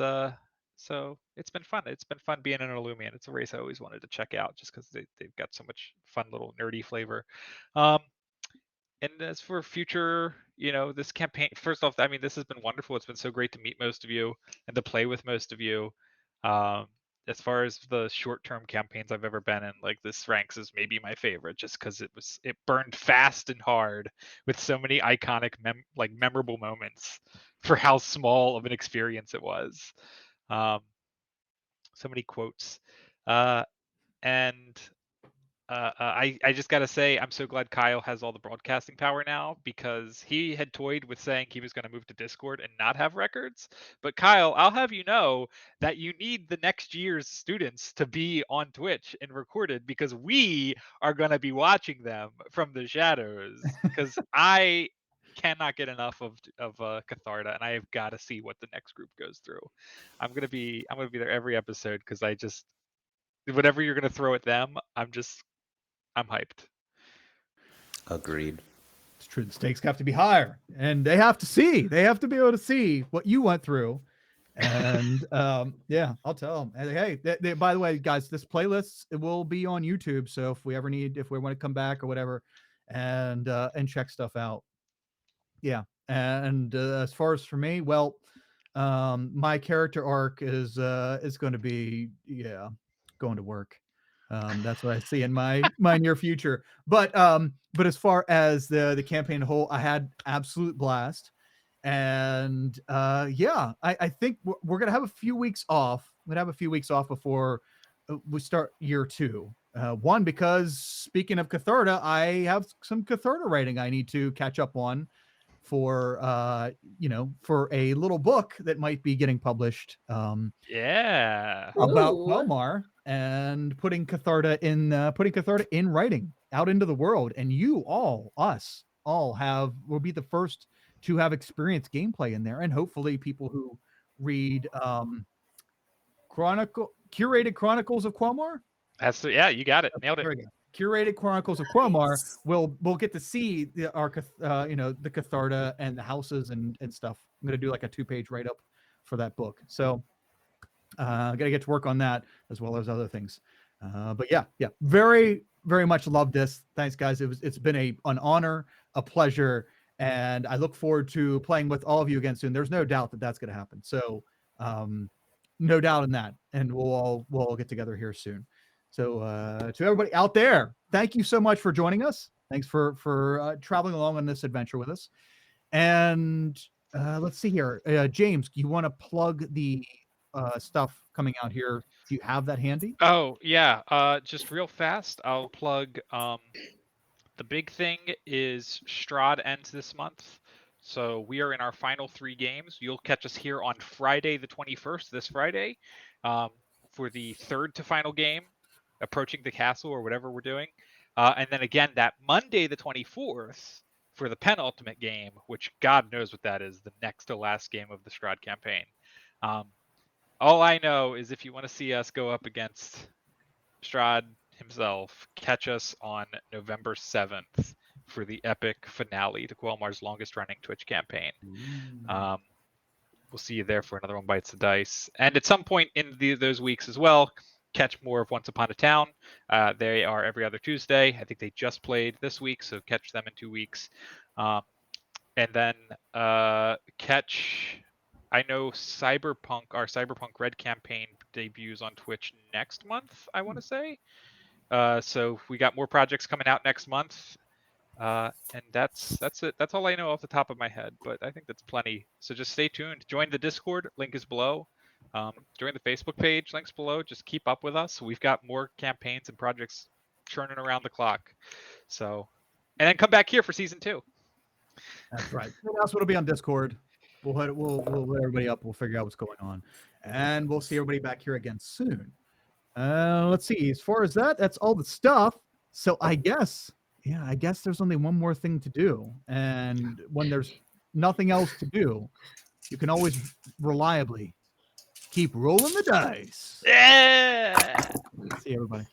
so it's been fun. It's been fun being in Illumian. It's a race I always wanted to check out, just because they've got so much fun little nerdy flavor. And as for future, this campaign, first off, I mean, this has been wonderful. It's been so great to meet most of you and to play with most of you. As far as the short-term campaigns I've ever been in, this ranks as maybe my favorite, just because it burned fast and hard with so many iconic, memorable moments for how small of an experience it was. So many quotes, and I just gotta say, I'm so glad Kyle has all the broadcasting power now, because he had toyed with saying he was going to move to Discord and not have records. But Kyle, I'll have you know that you need the next year's students to be on Twitch and recorded, because we are going to be watching them from the shadows. Because I cannot get enough of Catharta, and I have got to see what the next group goes through. I'm gonna be there every episode, because I just, whatever you're gonna throw at them, I'm hyped. Agreed. It's true. The stakes have to be higher, and they have to see. They have to be able to see what you went through. And yeah, I'll tell them. And hey, by the way, guys, this playlist, it will be on YouTube. So if we want to come back or whatever, and check stuff out. Yeah. And as far as for me, well, my character arc is going to be going to work. That's what I see in my near future. But as far as the campaign whole, I had absolute blast. And I think we're gonna have a few weeks off. We're gonna have a few weeks off before we start year 2. One, because speaking of Catharta, I have some Catharta writing I need to catch up on for for a little book that might be getting published. Yeah. About Ooh. Quelmar, and putting Catharta in writing out into the world. And us all will be the first to have experienced gameplay in there, and hopefully people who read curated Chronicles of Quelmar. Yeah, you got it. Nailed it. There we go. Curated Chronicles of Quelmar will get to see the Catharta and the houses and stuff. I'm gonna do like a 2-page write-up for that book. So I gotta get to work on that as well as other things. But yeah, very, very much love this. Thanks, guys. It's been an honor, a pleasure, and I look forward to playing with all of you again soon. There's no doubt that that's gonna happen. So no doubt in that, and we'll all get together here soon. So to everybody out there, thank you so much for joining us. Thanks for traveling along on this adventure with us. And let's see here. James, you want to plug the stuff coming out here? Do you have that handy? Oh, yeah. Just real fast, I'll plug the big thing is Strahd ends this month. So we are in our final 3 games. You'll catch us here on Friday the 21st, this Friday, for the 3rd to final game, Approaching the Castle, or whatever we're doing. And then again that Monday the 24th for the penultimate game, which God knows what that is, the next to last game of the Strahd campaign. All I know is if you want to see us go up against Strahd himself, catch us on November 7th for the epic finale to Quelmar's longest running Twitch campaign. We'll see you there for another One Bites the Dice. And at some point in those weeks as well, catch more of Once Upon a Town. They are every other Tuesday. I think they just played this week, so catch them in 2 weeks. And then catch, I know our Cyberpunk Red campaign debuts on Twitch next month, I want to say. So we got more projects coming out next month. And that's it. That's all I know off the top of my head, but I think that's plenty. So just stay tuned. Join the Discord. Link is below. Join the Facebook page. Links below. Just keep up with us. We've got more campaigns and projects churning around the clock. So, and then come back here for season 2. That's right. That's what'll be on Discord. We'll let everybody up. We'll figure out what's going on, and we'll see everybody back here again soon. Let's see. As far as that's all the stuff. So I guess there's only one more thing to do, and when there's nothing else to do, you can always reliably keep rolling the dice. Yeah. See everybody.